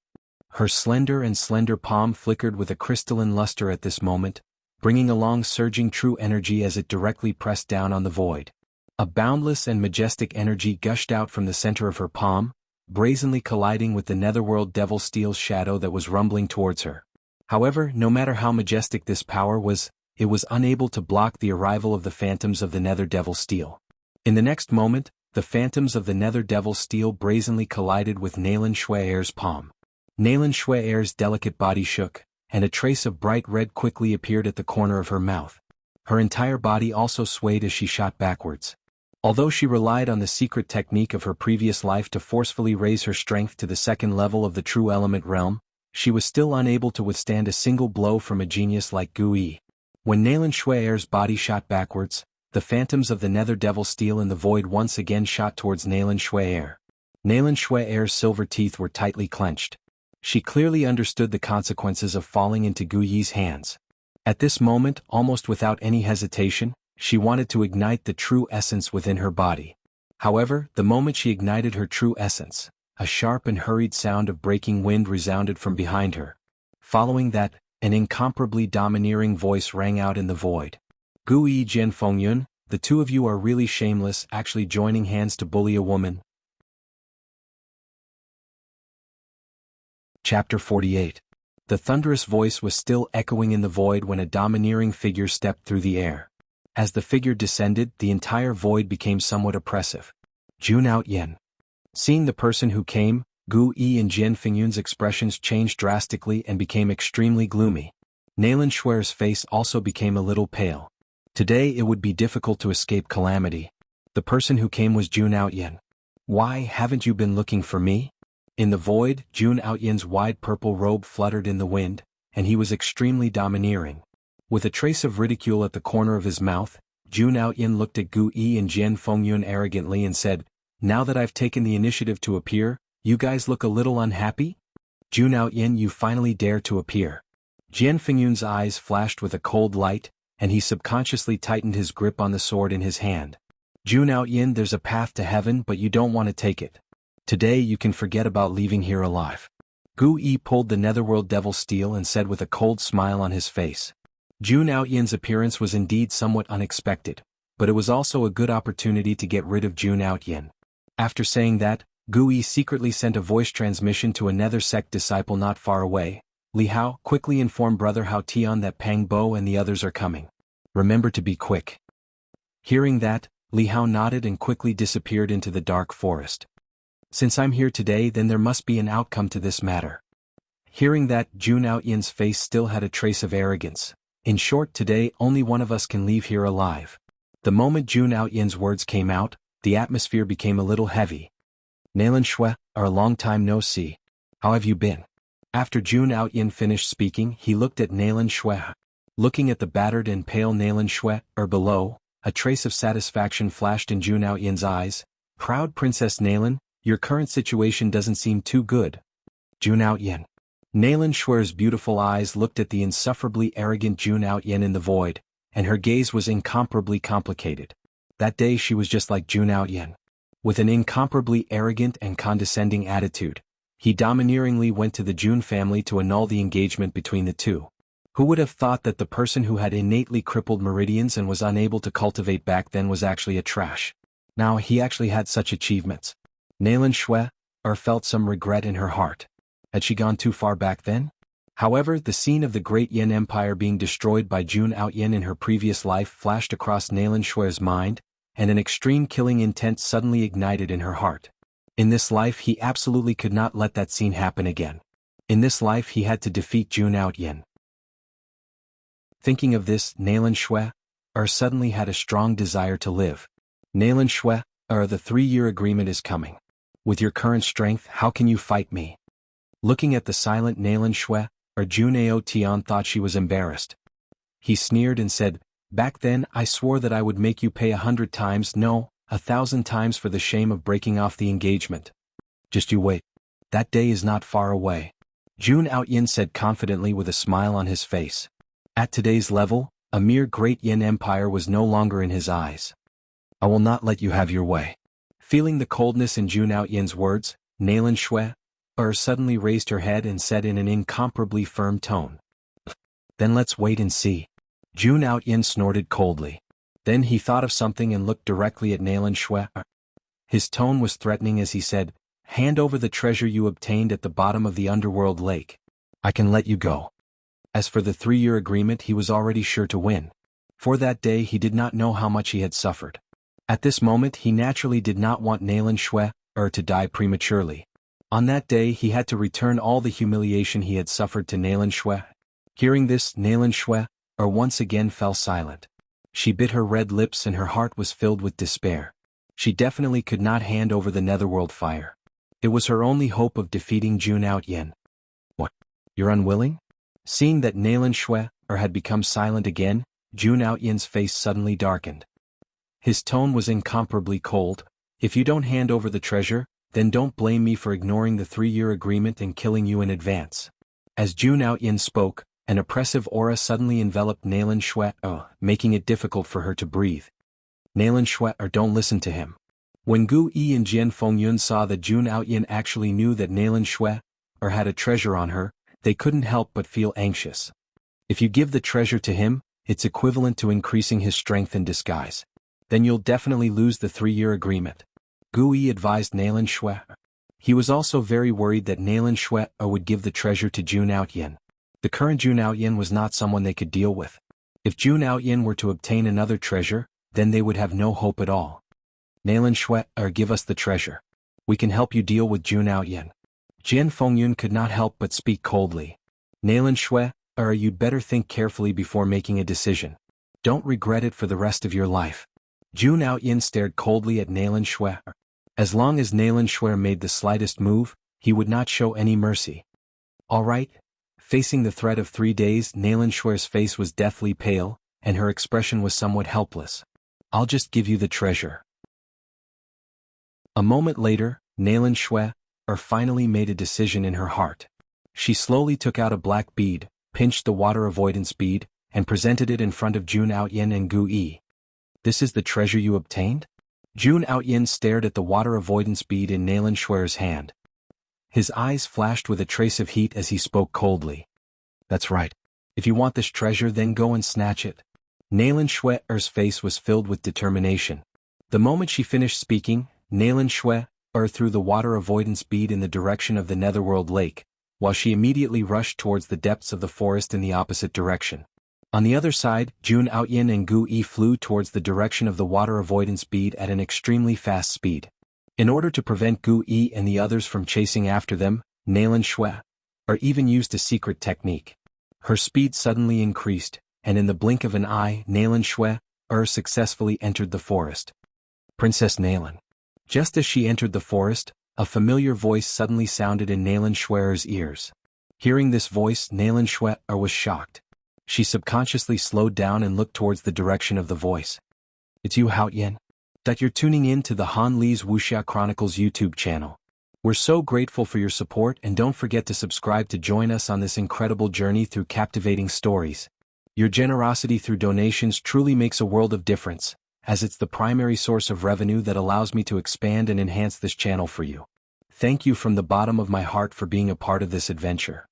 Her slender palm flickered with a crystalline luster at this moment, bringing along surging true energy as it directly pressed down on the void. A boundless and majestic energy gushed out from the center of her palm, brazenly colliding with the Netherworld Devil Steel's shadow that was rumbling towards her. However, no matter how majestic this power was, it was unable to block the arrival of the phantoms of the Nether Devil Steel. In the next moment, the phantoms of the Nether Devil Steel brazenly collided with Nalan Shui's palm. Nalan Shui's delicate body shook, and a trace of bright red quickly appeared at the corner of her mouth. Her entire body also swayed as she shot backwards. Although she relied on the secret technique of her previous life to forcefully raise her strength to the second level of the true element realm, she was still unable to withstand a single blow from a genius like Gu Yi. When Nalan Shui's body shot backwards, the phantoms of the Nether Devil Steel in the void once again shot towards Nalan Shui. Nalan Shui's silver teeth were tightly clenched. She clearly understood the consequences of falling into Gu Yi's hands. At this moment, almost without any hesitation, she wanted to ignite the true essence within her body. However, the moment she ignited her true essence, a sharp and hurried sound of breaking wind resounded from behind her. Following that, an incomparably domineering voice rang out in the void. "Gu Yi, Jian Fengyun, the two of you are really shameless, actually joining hands to bully a woman." Chapter 48. The thunderous voice was still echoing in the void when a domineering figure stepped through the air. As the figure descended, the entire void became somewhat oppressive. Jun Outyen. Seeing the person who came, Gu Yi and Jian Fengyun's expressions changed drastically and became extremely gloomy. Nalan Shui's face also became a little pale. Today it would be difficult to escape calamity. The person who came was Jun Outyen. "Why haven't you been looking for me?" In the void, Jun Outyen's wide purple robe fluttered in the wind, and he was extremely domineering. With a trace of ridicule at the corner of his mouth, Jun Outyen looked at Gu Yi and Jian Fengyun arrogantly and said, "Now that I've taken the initiative to appear, you guys look a little unhappy? Jun Outyen, you finally dare to appear." Jian Fengyun's eyes flashed with a cold light, and he subconsciously tightened his grip on the sword in his hand. "Jun Outyen, there's a path to heaven, but you don't want to take it. Today you can forget about leaving here alive." Gu Yi pulled the Netherworld Devil Steel and said with a cold smile on his face, Jun Outyan's appearance was indeed somewhat unexpected, but it was also a good opportunity to get rid of Jun Outyan. After saying that, Gu Yi secretly sent a voice transmission to another sect disciple not far away. Li Hao, quickly inform Brother Hao Tian that Pang Bo and the others are coming. Remember to be quick. Hearing that, Li Hao nodded and quickly disappeared into the dark forest. Since I'm here today, then there must be an outcome to this matter. Hearing that, Jun Outyan's face still had a trace of arrogance. In short, today only one of us can leave here alive. The moment Jun Outyan's words came out, the atmosphere became a little heavy. Nalan Shui, a long time no see. How have you been? After Jun Outyan finished speaking, he looked at Nalan Shui. Looking at the battered and pale Nalan Shui, below, a trace of satisfaction flashed in Jun Outyan's eyes. Proud Princess Nalan, your current situation doesn't seem too good. Jun Outyan. Nalan Shui's beautiful eyes looked at the insufferably arrogant Jun Outyan in the void, and her gaze was incomparably complicated. That day she was just like Jun Outyan. With an incomparably arrogant and condescending attitude, he domineeringly went to the Jun family to annul the engagement between the two. Who would have thought that the person who had innately crippled meridians and was unable to cultivate back then was actually a trash? Now he actually had such achievements. Nalan Shui, felt some regret in her heart. Had she gone too far back then? However, the scene of the great Yin Empire being destroyed by Jun Outyan in her previous life flashed across Nalan Shui's mind, and an extreme killing intent suddenly ignited in her heart. In this life he absolutely could not let that scene happen again. In this life he had to defeat Jun Outyan. Thinking of this, Nalan Shui, suddenly had a strong desire to live. Nalan Shui, the 3-year agreement is coming. With your current strength, how can you fight me? Looking at the silent Nalan Shui, Jun Ao Tian thought she was embarrassed. He sneered and said, back then I swore that I would make you pay 100 times, no, 1,000 times for the shame of breaking off the engagement. Just you wait. That day is not far away. Jun Outyan said confidently with a smile on his face. At today's level, a mere great Yin Empire was no longer in his eyes. I will not let you have your way. Feeling the coldness in Jun Outyan's words, Nalan Shui, suddenly raised her head and said in an incomparably firm tone. Then let's wait and see. Jun Outyan snorted coldly. Then he thought of something and looked directly at Nalan Shui. His tone was threatening as he said, hand over the treasure you obtained at the bottom of the underworld lake. I can let you go. As for the 3-year agreement, he was already sure to win. For that day he did not know how much he had suffered. At this moment he naturally did not want Nalan Shui, to die prematurely. On that day he had to return all the humiliation he had suffered to Nalan Shui. Hearing this, Nalan Shui, once again fell silent. She bit her red lips and her heart was filled with despair. She definitely could not hand over the netherworld fire. It was her only hope of defeating Jun Outyan. What? You're unwilling? Seeing that Nalan Shui, had become silent again, Jun Outyan's face suddenly darkened. His tone was incomparably cold. If you don't hand over the treasure, then don't blame me for ignoring the 3-year agreement and killing you in advance. As Jun Outyan spoke, an oppressive aura suddenly enveloped Nalan Shui, making it difficult for her to breathe. Nalan Shui, don't listen to him. When Gu Yi and Jian Fengyun saw that Jun Outyan actually knew that Nalan Shui, had a treasure on her, they couldn't help but feel anxious. If you give the treasure to him, it's equivalent to increasing his strength in disguise. Then you'll definitely lose the 3-year agreement. Gu Yi advised Nalan Shui. He was also very worried that Nalan Shui would give the treasure to Jun Outyan. The current Jun Outyan was not someone they could deal with. If Jun Outyan were to obtain another treasure, then they would have no hope at all. Nalan Shui, give us the treasure. We can help you deal with Jun Outyan. Jian Fengyun could not help but speak coldly. Nalan Shui, you'd better think carefully before making a decision. Don't regret it for the rest of your life. Jun Outyan stared coldly at Nalan Shui. As long as Nalan Shui made the slightest move, he would not show any mercy. All right. Facing the threat of 3 days, Nalan Shui's face was deathly pale, and her expression was somewhat helpless. I'll just give you the treasure. A moment later, Nalan Shui, finally made a decision in her heart. She slowly took out a black bead, pinched the water avoidance bead, and presented it in front of Jun Outyan and Gu Yi. This is the treasure you obtained? Jun Outyan stared at the water avoidance bead in Nalan Shui's hand. His eyes flashed with a trace of heat as he spoke coldly. That's right. If you want this treasure, then go and snatch it. Nalan Shue's face was filled with determination. The moment she finished speaking, Nalan Shue threw the water avoidance bead in the direction of the Netherworld Lake, while she immediately rushed towards the depths of the forest in the opposite direction. On the other side, Jun Outyin and Gu Yi flew towards the direction of the water avoidance bead at an extremely fast speed. In order to prevent Gu Yi and the others from chasing after them, Nalan Shue even used a secret technique. Her speed suddenly increased, and in the blink of an eye, Nalan Shue successfully entered the forest. Princess Nalan. Just as she entered the forest, a familiar voice suddenly sounded in Nalan Shue's ears. Hearing this voice, Nalan Shue was shocked. She subconsciously slowed down and looked towards the direction of the voice. It's you, Haoyan. That you're tuning in to the Han Li's Wuxia Chronicles YouTube channel. We're so grateful for your support, and don't forget to subscribe to join us on this incredible journey through captivating stories. Your generosity through donations truly makes a world of difference, as it's the primary source of revenue that allows me to expand and enhance this channel for you. Thank you from the bottom of my heart for being a part of this adventure.